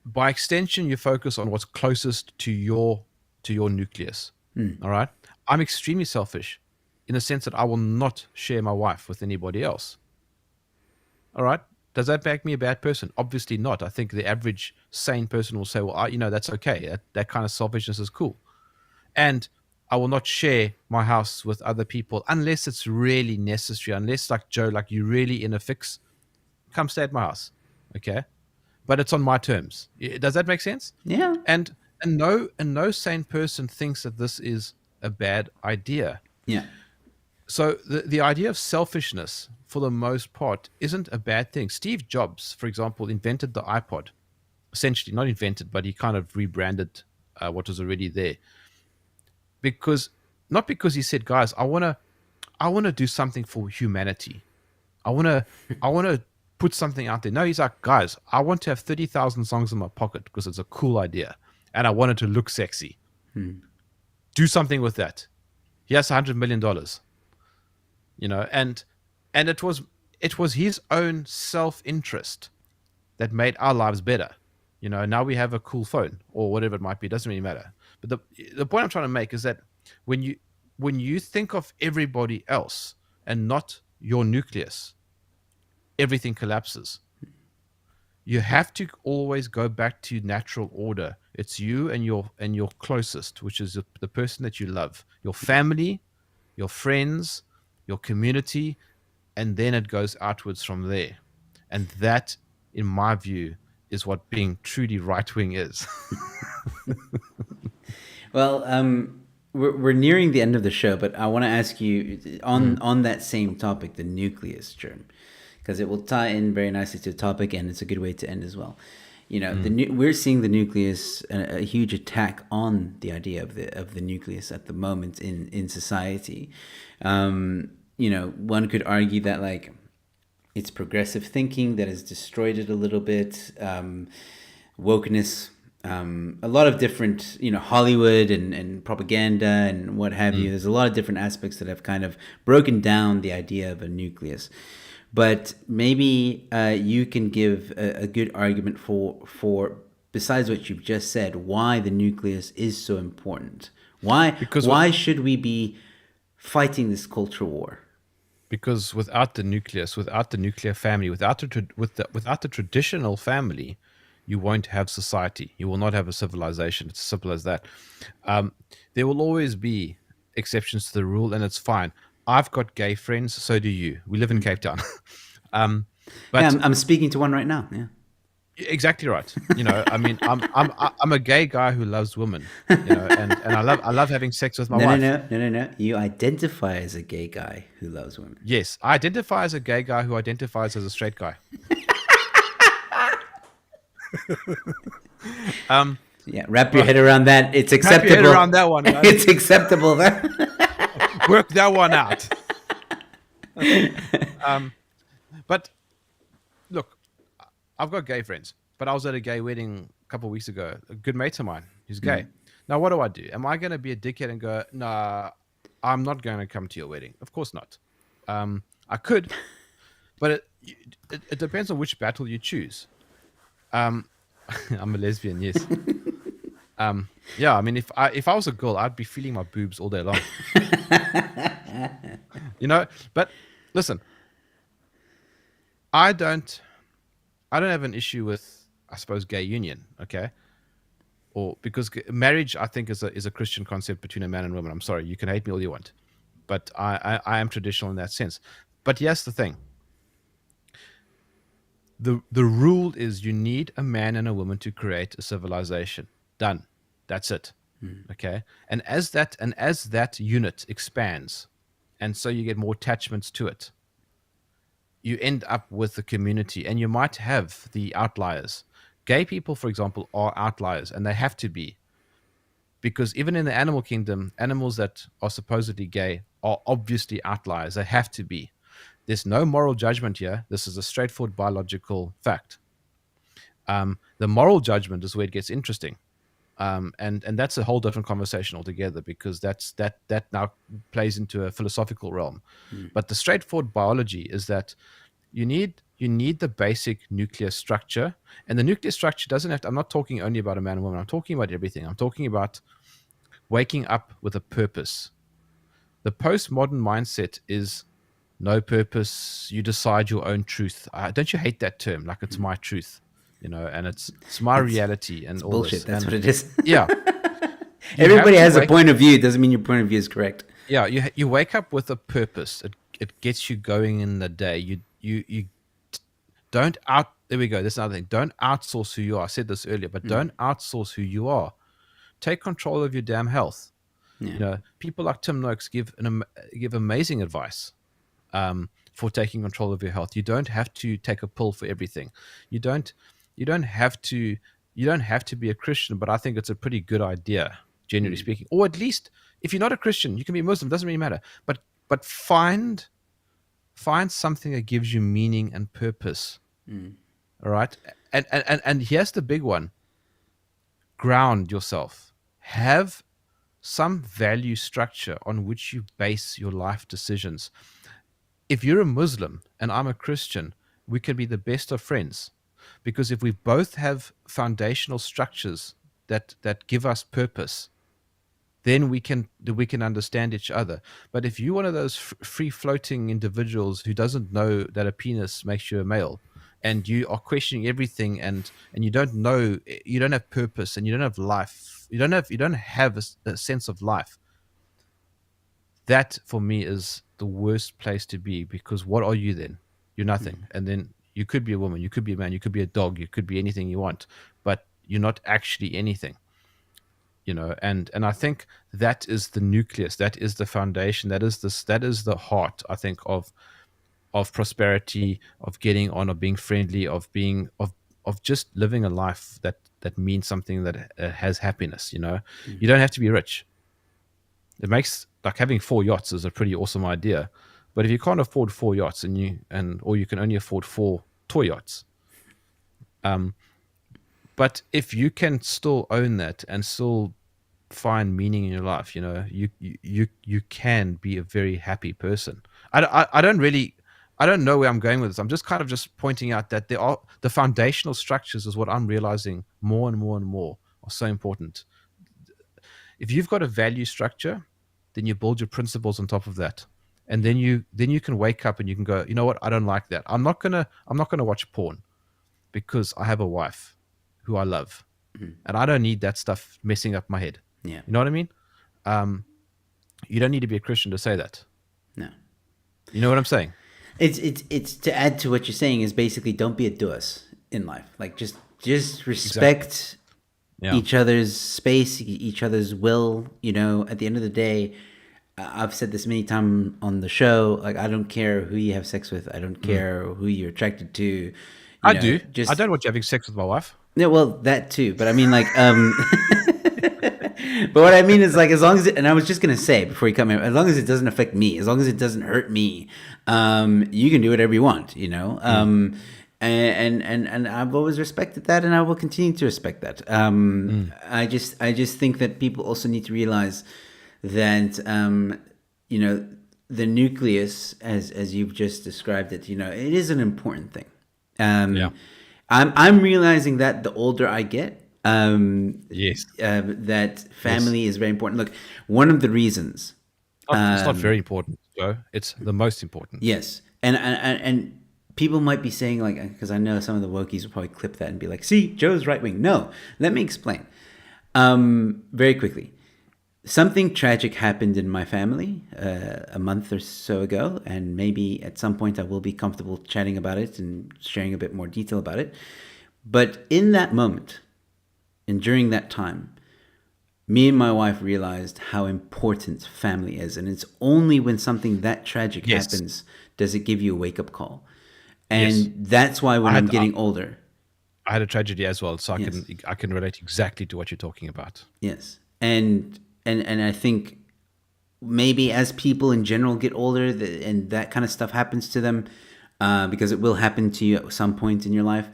B: By extension, you focus on what's closest to your nucleus. All right. I'm extremely selfish in the sense that I will not share my wife with anybody else. All right. Does that make me a bad person? Obviously not. I think the average sane person will say, well, that's okay. That kind of selfishness is cool. And I will not share my house with other people unless it's really necessary. Unless, like Joe, like you're really in a fix, come stay at my house. Okay. But it's on my terms. Does that make sense?
A: Yeah.
B: And no sane person thinks that this is a bad idea.
A: Yeah.
B: So the idea of selfishness, for the most part, isn't a bad thing. Steve Jobs, for example, invented the iPod. Essentially, not invented, but he kind of rebranded what was already there. Because not because he said, guys, I wanna do something for humanity. I wanna put something out there. No, he's like, guys, I want to have 30,000 songs in my pocket because it's a cool idea, and I want it to look sexy. Do something with that. He has $100 million. And it was his own self-interest that made our lives better. Now we have a cool phone or whatever it might be. It doesn't really matter. But the point I'm trying to make is that when you think of everybody else and not your nucleus, everything collapses. You have to always go back to natural order. It's you and your closest, which is the person that you love, your family, your friends, your community, and then it goes outwards from there. And that, in my view, is what being truly right wing is.
A: Well, we're nearing the end of the show, but I want to ask you on that same topic, the nucleus germ, because it will tie in very nicely to the topic, and it's a good way to end as well. We're seeing the nucleus, a huge attack on the idea of the nucleus at the moment in society. One could argue that like it's progressive thinking that has destroyed it a little bit. Wokeness, a lot of different, Hollywood and propaganda and what have you. There's a lot of different aspects that have kind of broken down the idea of a nucleus. But maybe you can give a good argument for besides what you've just said, why the nucleus is so important. Why should we be fighting this culture war?
B: Because without the nucleus, without the nuclear family, without the traditional family, you won't have society. You will not have a civilization. It's as simple as that. There will always be exceptions to the rule, and it's fine. I've got gay friends, so do you. We live in Cape Town. But
A: yeah, I'm speaking to one right now. Yeah,
B: exactly right. I'm a gay guy who loves women. And I love having sex with my wife.
A: No. You identify as a gay guy who loves women.
B: Yes, I identify as a gay guy who identifies as a straight guy.
A: Yeah, wrap your head around that. It's acceptable.
B: Wrap your head around that one. Guys.
A: It's acceptable.
B: Work that one out. But look, I've got gay friends, but I was at a gay wedding a couple of weeks ago. A good mate of mine who's gay. Now, what do I do? Am I going to be a dickhead and go, nah, I'm not going to come to your wedding? Of course not. I could, but it depends on which battle you choose. I'm a lesbian, yes. Yeah, I mean, if I was a girl, I'd be feeling my boobs all day long. But listen, I don't have an issue with, I suppose, gay union, okay? Or because marriage, I think, is a Christian concept between a man and woman. I'm sorry, you can hate me all you want, but I am traditional in that sense. But here's the thing. The rule is you need a man and a woman to create a civilization. Done. That's it. Okay. And as that unit expands, and so you get more attachments to it, you end up with a community, and you might have the outliers. Gay people, for example, are outliers, and they have to be, because even in the animal kingdom, animals that are supposedly gay are obviously outliers. They have to be. There's no moral judgment here. This is a straightforward biological fact. The moral judgment is where it gets interesting. And that's a whole different conversation altogether, because that now plays into a philosophical realm. But the straightforward biology is that you need the basic nuclear structure, and the nuclear structure doesn't have to, I'm not talking only about a man and woman. I'm talking about everything. I'm talking about waking up with a purpose. The postmodern mindset is no purpose. You decide your own truth. Don't you hate that term? Like it's my truth, and it's my
A: It's
B: reality and
A: it's
B: all this.
A: bullshit. That's
B: And
A: what it is.
B: yeah, you have
A: Everybody
B: to
A: has a
B: wake.
A: point of view. It doesn't mean your point of view is correct.
B: Yeah, you wake up with a purpose. It gets you going in the day. You don't out. There we go. That's another thing. Don't outsource who you are. I said this earlier, but don't outsource who you are. Take control of your damn health.
A: Yeah.
B: People like Tim Noakes give amazing advice for taking control of your health. You don't have to take a pill for everything. You don't you don't have to you don't have to be a Christian, but I think it's a pretty good idea, generally speaking. Or at least if you're not a Christian, you can be a Muslim, doesn't really matter. But find something that gives you meaning and purpose. All right? And here's the big one. Ground yourself. Have some value structure on which you base your life decisions. If you're a Muslim and I'm a Christian, we can be the best of friends, because if we both have foundational structures that give us purpose, then we can understand each other. But if you're one of those free floating individuals who doesn't know that a penis makes you a male, and you are questioning everything, and you don't know, you don't have purpose, and you don't have life, you don't have a sense of life, that for me is the worst place to be, because what are you then? You're nothing. And then you could be a woman, you could be a man, you could be a dog, you could be anything you want, but you're not actually anything. And I think that is the nucleus, that is the foundation, that is the heart, I think, of prosperity, of getting on, of being friendly, of just living a life that means something, that has happiness. You don't have to be rich. It makes, like, having 4 yachts is a pretty awesome idea, but if you can't afford 4 yachts, or you can only afford 4 toy yachts, but if you can still own that and still find meaning in your life, you can be a very happy person. I don't really, I don't know where I'm going with this. I'm just kind of just pointing out that there are the foundational structures, is what I'm realizing more and more and more, are so important. If you've got a value structure, then you build your principles on top of that, and then you can wake up and you can go, you know what, I don't like that. I'm not gonna watch porn, because I have a wife who I love, and I don't need that stuff messing up my head.
A: Yeah.
B: You know what I mean? You don't need to be a Christian to say that.
A: No.
B: You know what I'm saying?
A: It's to add to what you're saying is basically don't be a duss in life. Like just respect
B: Yeah.
A: each other's space, each other's will. At the end of the day, I've said this many times on the show. Like, I don't care who you have sex with. I don't care who you're attracted to.
B: I do.
A: Just
B: I don't want you having sex with my wife.
A: yeah, well, that too. But I mean, like, but what I mean is, like, as long as and I was just gonna say before you come in, as long as it doesn't affect me, as long as it doesn't hurt me, you can do whatever you want, and I've always respected that, and I will continue to respect that. I just think that people also need to realize that, the nucleus, as you've just described it, it is an important thing.
B: Yeah.
A: I'm realizing that the older I get,
B: Yes.
A: that family is very important. Look, one of the reasons,
B: It's not very important, Joe. It's the most important.
A: yes, and people might be saying, like, because I know some of the wokies will probably clip that and be like, "See, Joe's right wing." No, let me explain. Very quickly, something tragic happened in my family a month or so ago, and maybe at some point I will be comfortable chatting about it and sharing a bit more detail about it. But in that moment, and during that time, me and my wife realized how important family is. And it's only when something that tragic
B: Yes.
A: happens does it give you a wake-up call. And
B: Yes.
A: that's why when I'm getting older,
B: I had a tragedy as well, so
A: Yes.
B: I can relate exactly to what you're talking about.
A: yes. And I think maybe as people in general get older, and that kind of stuff happens to them, because it will happen to you at some point in your life,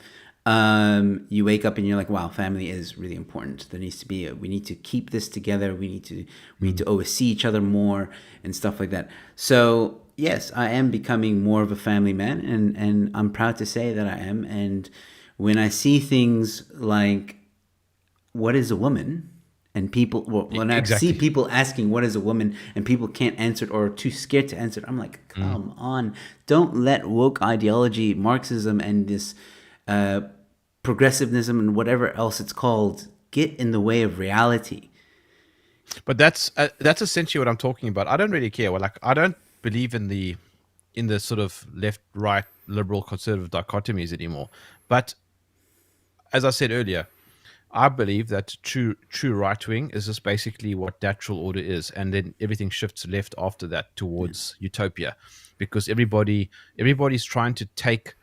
A: you wake up and you're like, wow, family is really important. There needs to be we need to keep this together. We need to always see each other more and stuff like that. So yes, I am becoming more of a family man, and I'm proud to say that I am. And when I see things like, what is a woman? And people, well, when I see
B: Exactly.
A: people asking what is a woman and people can't answer it or are too scared to answer it, I'm like, come on. Don't let woke ideology, Marxism, and this uh, progressivism and whatever else it's called get in the way of reality.
B: But that's essentially what I'm talking about. I don't really care. Well, like I don't believe in the sort of left, right, liberal, conservative dichotomies anymore. But as I said earlier, I believe that true right wing is just basically what natural order is, and then everything shifts left after that towards utopia, because everybody's trying to take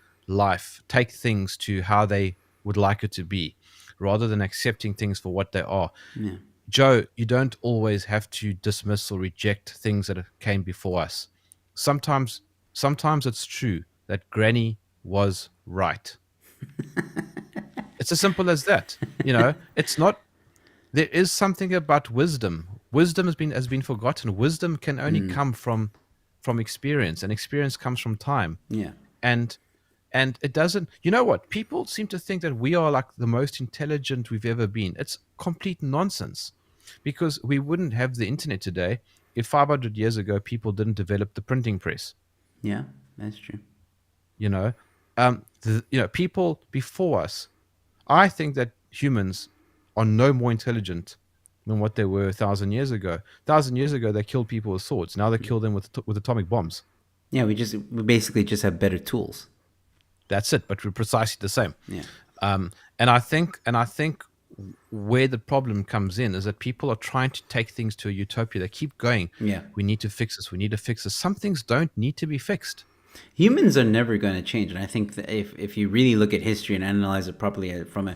B: things to how they would like it to be, rather than accepting things for what they are.
A: Yeah.
B: Joe, you don't always have to dismiss or reject things that came before us. Sometimes, sometimes it's true that Granny was right. It's as simple as that. You know, it's not. There is something about wisdom. Wisdom has been forgotten. Wisdom can only come from experience, and experience comes from time.
A: Yeah.
B: And and it doesn't. You know what? People seem to think that we are like the most intelligent we've ever been. It's complete nonsense, because we wouldn't have the internet today if 500 years ago people didn't develop the printing press.
A: Yeah. That's true.
B: You know, people before us. I think that humans are no more intelligent than what they were 1,000 years ago. 1,000 years ago, they killed people with swords. Now they kill them with atomic bombs.
A: Yeah. We basically just have better tools.
B: That's it. But we're precisely the same.
A: Yeah.
B: And I think where the problem comes in is that people are trying to take things to a utopia. They keep going.
A: Yeah.
B: We need to fix this. We need to fix this. Some things don't need to be fixed.
A: Humans are never going to change, and I think that if you really look at history and analyze it properly from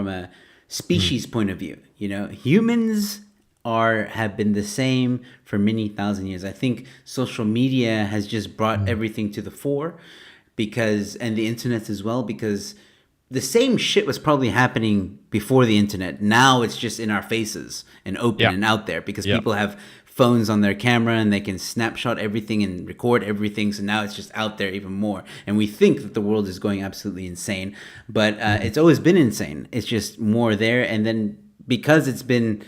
A: a species point of view, humans are have been the same for many thousand years. I think social media has just brought everything to the fore, because and the internet as well, because the same shit was probably happening before the internet. Now it's just in our faces and open
B: Yeah.
A: and out there, because
B: Yeah.
A: people have phones on their camera and they can snapshot everything and record everything. So now it's just out there even more. And we think that the world is going absolutely insane, but it's always been insane. It's just more there. And then because it's been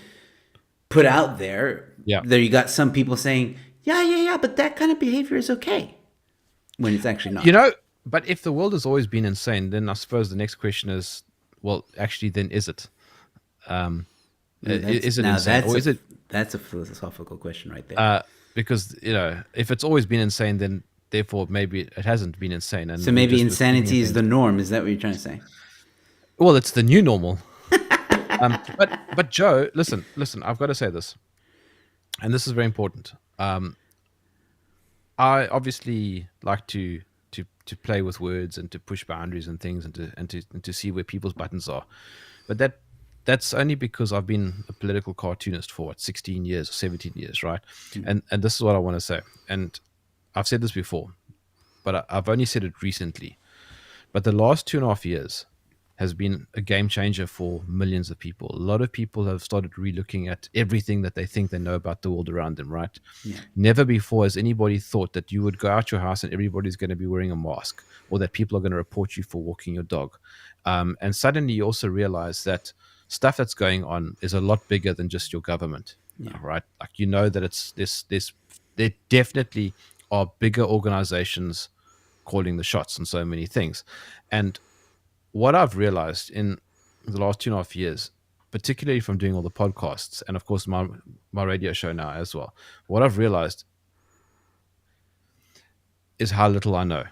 A: put out there,
B: Yeah.
A: there you got some people saying, yeah, but that kind of behavior is okay, when it's actually not.
B: But if the world has always been insane, then I suppose the next question is, well, actually, then is it? Is it insane, or is it?
A: That's a philosophical question right there.
B: Because if it's always been insane, then therefore maybe it hasn't been insane, and
A: So
B: we're
A: maybe
B: just repeating
A: insanity is
B: things.
A: the norm. Is that what you're trying to say?
B: Well, it's the new normal. But Joe, listen. I've got to say this, and this is very important. I obviously like to play with words and to push boundaries and things, and to see where people's buttons are, but that's only because I've been a political cartoonist for 16 years or 17 years, right? And this is what I want to say, and I've said this before, but I've only said it recently. But the last 2.5 years has been a game changer for millions of people. A lot of people have started relooking at everything that they think they know about the world around them, right?
A: Yeah.
B: Never before has anybody thought that you would go out your house and everybody's going to be wearing a mask, or that people are going to report you for walking your dog. And suddenly you also realize that stuff that's going on is a lot bigger than just your government, right? Like, that it's this there definitely are bigger organizations calling the shots on so many things. And what I've realized in the last 2.5 years, particularly from doing all the podcasts and of course my radio show now as well, what I've realized is how little I know.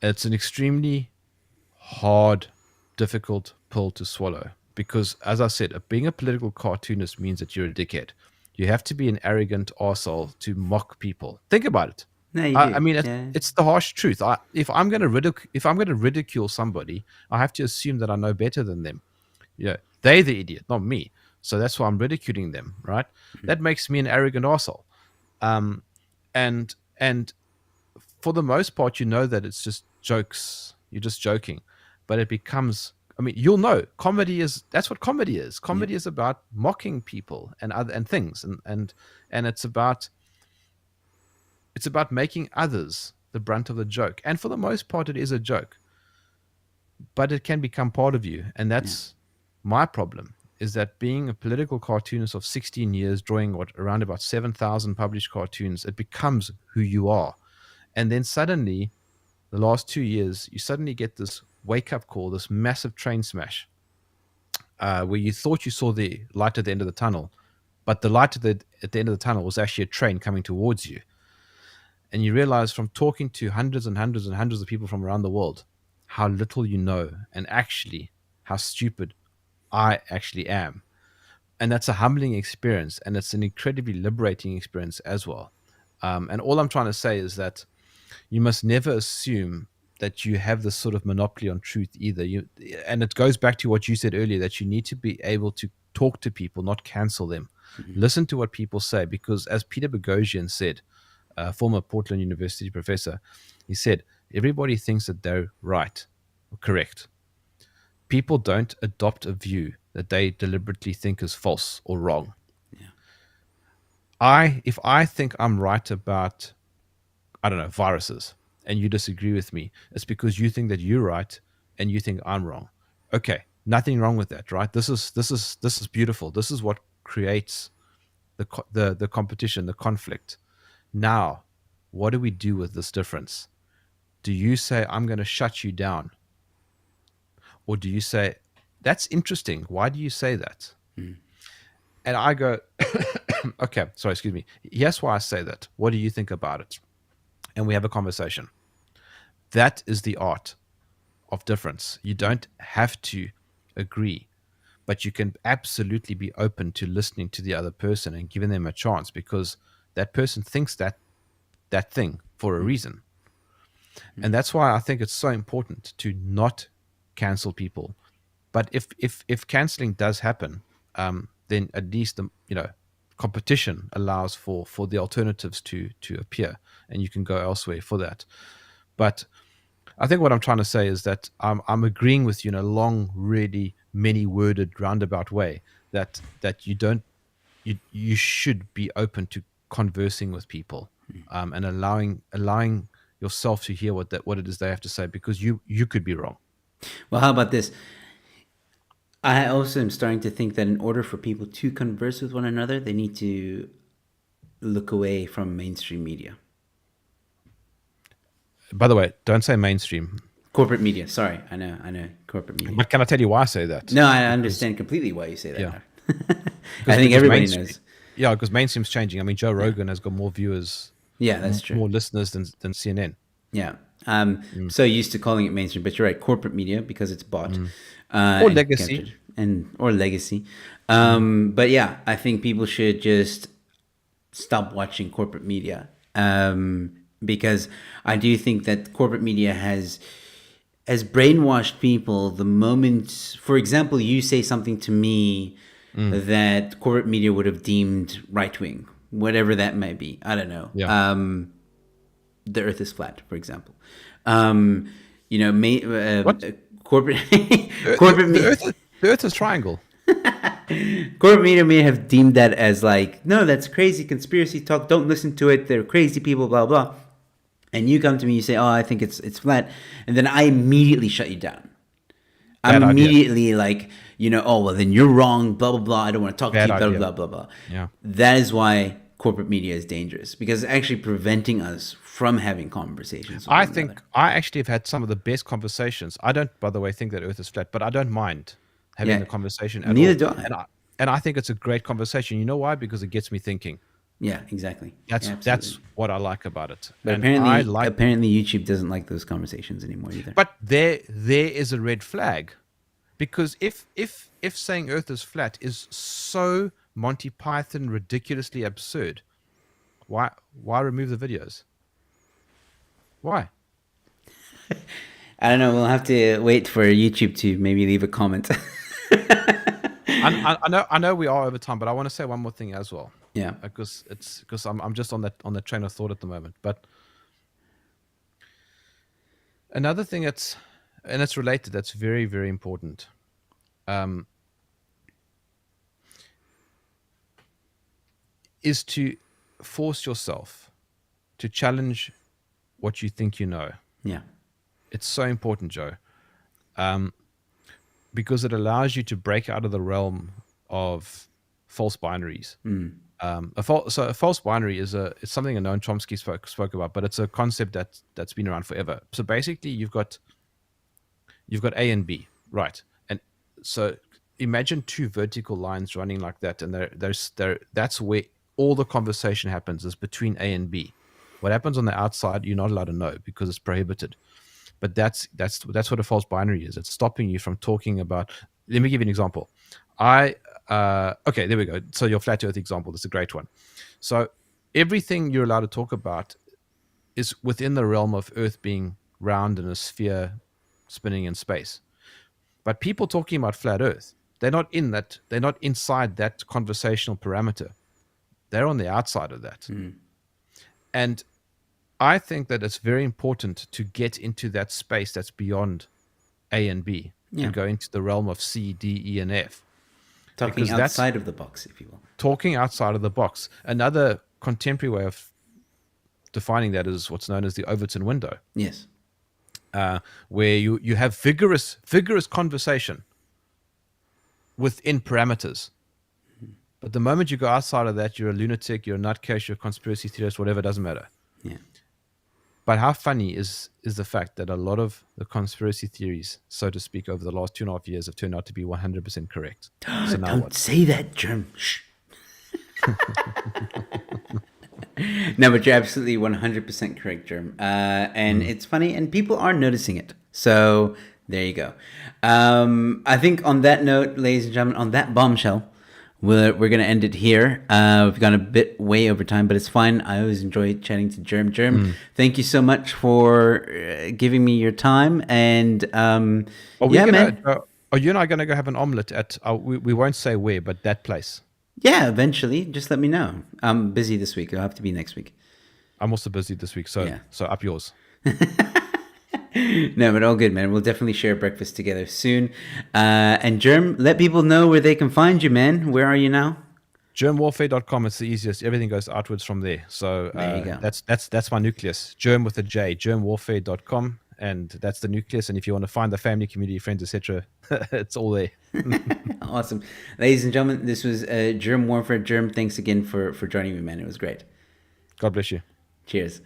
B: It's an extremely hard, difficult pill to swallow, because, as I said, being a political cartoonist means that you're a dickhead. You have to be an arrogant arsehole to mock people. Think about it.
A: No, you
B: I
A: do.
B: mean,
A: Yeah.
B: it's the harsh truth. If I'm going to ridicule somebody, I have to assume that I know better than them. Yeah, they're the idiot, not me. So that's why I'm ridiculing them, right? That makes me an arrogant arsehole. And for the most part, that it's just jokes. You're just joking, but it becomes. I mean, comedy is. That's what comedy is. Comedy is about mocking people and things, and it's about making others the brunt of the joke. And for the most part, it is a joke, but it can become part of you, and that's my problem. is that being a political cartoonist of 16 years, drawing around about 7,000 published cartoons, it becomes who you are. And then suddenly, the last 2 years, you suddenly get this wake up call, this massive train smash, where you thought you saw the light at the end of the tunnel, but the light at the end of the tunnel was actually a train coming towards you. And you realize from talking to hundreds and hundreds and hundreds of people from around the world how little you know, and actually how stupid I actually am. And that's a humbling experience, and it's an incredibly liberating experience as well. And all I'm trying to say is that you must never assume that you have this sort of monopoly on truth either. And it goes back to what you said earlier, that you need to be able to talk to people, not cancel them. Listen to what people say, because as Peter Boghossian said, former Portland University professor, he said, everybody thinks that they're right or correct. People don't adopt a view that they deliberately think is false or wrong.
A: Yeah.
B: If I think I'm right about, I don't know, viruses, and you disagree with me, it's because you think that you're right and you think I'm wrong. Okay, nothing wrong with that, right? This is beautiful. This is what creates the competition, the conflict. Now, what do we do with this difference? Do you say, I'm going to shut you down? Or do you say, that's interesting. Why do you say that?
A: Mm.
B: And I go, okay, sorry, excuse me. Here's why I say that. What do you think about it? And we have a conversation. That is the art of difference. You don't have to agree, but you can absolutely be open to listening to the other person and giving them a chance, because that person thinks that thing for a reason. And that's why I think it's so important to not cancel people. But if canceling does happen, then at least the competition allows for the alternatives to appear, and you can go elsewhere for that. But I think what I'm trying to say is that I'm agreeing with you in a long, really many-worded, roundabout way that you should be open to conversing with people, and allowing yourself to hear what it is they have to say, because you could be wrong.
A: Well, how about this? I also am starting to think that in order for people to converse with one another, they need to look away from mainstream media.
B: By the way, don't say mainstream.
A: Corporate media. Sorry, I know, corporate media.
B: But can I tell you why I say that?
A: No, I understand completely why you say that.
B: Yeah.
A: I think everybody knows.
B: Yeah, because mainstream's changing. I mean, Joe Rogan has got more viewers.
A: Yeah, that's true.
B: More listeners than CNN.
A: Yeah. So used to calling it mainstream, but you're right, corporate media, because it's bought.
B: Or legacy.
A: Or legacy. But yeah, I think people should just stop watching corporate media, because I do think that corporate media has brainwashed people. The moment, for example, you say something to me that corporate media would have deemed right-wing, whatever that may be. I don't know.
B: Yeah.
A: The Earth is flat, for example.
B: What?
A: Corporate media.
B: The Earth is triangle.
A: Corporate media may have deemed that as like, no, that's crazy conspiracy talk. Don't listen to it. They're crazy people, blah blah. And you come to me, you say, oh, I think it's flat, and then I immediately shut you down. I'm immediately like, oh, well, then you're wrong, blah blah blah. I don't want to talk to you, blah blah blah blah.
B: Yeah.
A: That is why corporate media is dangerous, because it's actually preventing us from having conversations.
B: I think I actually have had some of the best conversations. I don't, by the way, think that Earth is flat, but I don't mind having the conversation at all.
A: Neither do I.
B: And I think it's a great conversation. You know why? Because it gets me thinking.
A: Yeah, exactly.
B: That's what I like about it.
A: But
B: and
A: apparently YouTube doesn't like those conversations anymore either.
B: But there is a red flag, because if saying Earth is flat is so Monty Python ridiculously absurd, why remove the videos? Why?
A: I don't know. We'll have to wait for YouTube to maybe leave a comment.
B: I know we are over time, but I want to say one more thing as well.
A: Yeah,
B: because I'm just on that train of thought at the moment. But another thing it's related, that's very, very important. Is to force yourself to challenge what you think you know.
A: Yeah.
B: It's so important, Joe, because it allows you to break out of the realm of false binaries. A false binary is it's something Noam Chomsky spoke about, but it's a concept that's been around forever. So basically, you've got A and B, right? And so imagine two vertical lines running like that, and that's where all the conversation happens, is between A and B. What happens on the outside, you're not allowed to know because it's prohibited. But that's what a false binary is. It's stopping you from talking about. Let me give you an example. Okay, there we go. So your flat Earth example, that's a great one. So everything you're allowed to talk about is within the realm of Earth being round in a sphere spinning in space. But people talking about flat Earth, they're not in that. They're not inside that conversational parameter. They're on the outside of that. And I think that it's very important to get into that space that's beyond A and B and go into the realm of C, D, E, and F.
A: Talking outside of the box, if you will.
B: Talking outside of the box. Another contemporary way of defining that is what's known as the Overton window.
A: Yes.
B: Where you have vigorous conversation within parameters. But the moment you go outside of that, you're a lunatic, you're a nutcase, you're a conspiracy theorist, whatever, it doesn't matter.
A: Yeah.
B: But how funny is the fact that a lot of the conspiracy theories, so to speak, over the last 2.5 years have turned out to be 100% correct. So now
A: Don't say that, Germ. Shh. No, but you're absolutely 100% correct, Germ. And it's funny, and people are noticing it. So there you go. I think on that note, ladies and gentlemen, on that bombshell, we're going to end it here. We've gone a bit way over time, but it's fine. I always enjoy chatting to Germ. Germ, thank you so much for giving me your time. And
B: man. Are you and I going to go have an omelet at, we won't say where, but that place?
A: Yeah, eventually. Just let me know. I'm busy this week. It'll have to be next week.
B: I'm also busy this week, so up yours.
A: No, but all good, man. We'll definitely share breakfast together soon. And Germ, let people know where they can find you, man. Where are you now?
B: Germwarfare.com. It's the easiest. Everything goes outwards from there. So
A: there you go.
B: That's my nucleus. Germ with a J. Germwarfare.com, and that's the nucleus. And if you want to find the family, community, friends, etc., it's all there.
A: Awesome, ladies and gentlemen. This was Germ Warfare. Germ, thanks again for joining me, man. It was great.
B: God bless you.
A: Cheers.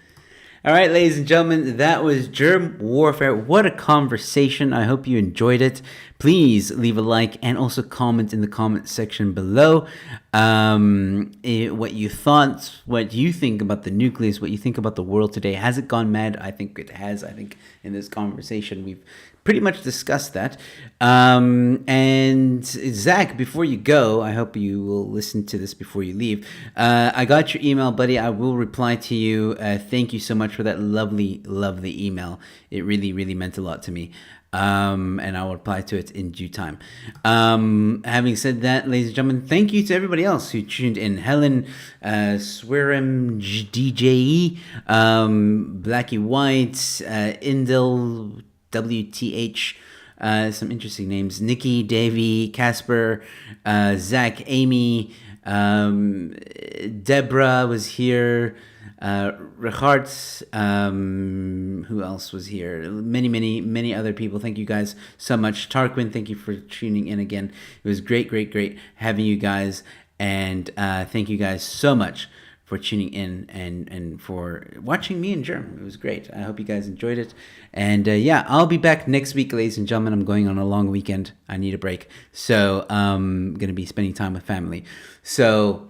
A: All right, ladies and gentlemen, that was Germ Warfare. What a conversation. I hope you enjoyed it. Please leave a like and also comment in the comment section below what you thought, what you think about the nucleus, what you think about the world today. Has it gone mad? I think it has. I think in this conversation we've pretty much discussed that. And Zach, before you go, I hope you will listen to this before you leave. I got your email, buddy. I will reply to you. Thank you so much for that lovely, lovely email. It really, really meant a lot to me. And I will reply to it in due time. Having said that, ladies and gentlemen, thank you to everybody else who tuned in. Helen, Swerim, DJE, Blackie White, Indel, WTH, some interesting names. Nikki, Davey, Casper, Zach, Amy, Deborah was here. Richard, who else was here? Many other people. Thank you guys so much. Tarquin, thank you for tuning in again. It was great having you guys, and thank you guys so much for tuning in and for watching me and Germ. It was great. I hope you guys enjoyed it. And I'll be back next week, ladies and gentlemen. I'm going on a long weekend. I need a break. So I'm going to be spending time with family. So,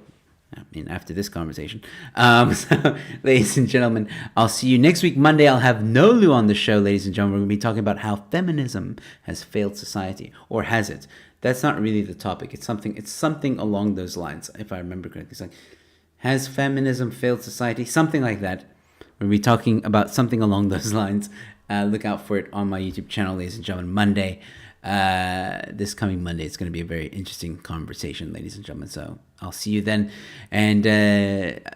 A: I mean, after this conversation. So, ladies and gentlemen, I'll see you next week, Monday. I'll have Nolu on the show, ladies and gentlemen. We're going to be talking about how feminism has failed society. Or has it? That's not really the topic. It's something along those lines, if I remember correctly. It's like, has feminism failed society? Something like that. We'll be talking about something along those lines. Look out for it on my YouTube channel, ladies and gentlemen, Monday. This coming Monday. It's going to be a very interesting conversation, ladies and gentlemen. So I'll see you then. And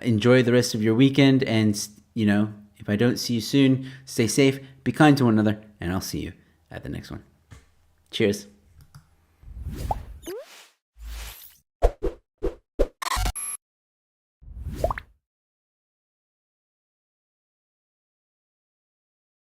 A: enjoy the rest of your weekend. And, if I don't see you soon, stay safe, be kind to one another, and I'll see you at the next one. Cheers.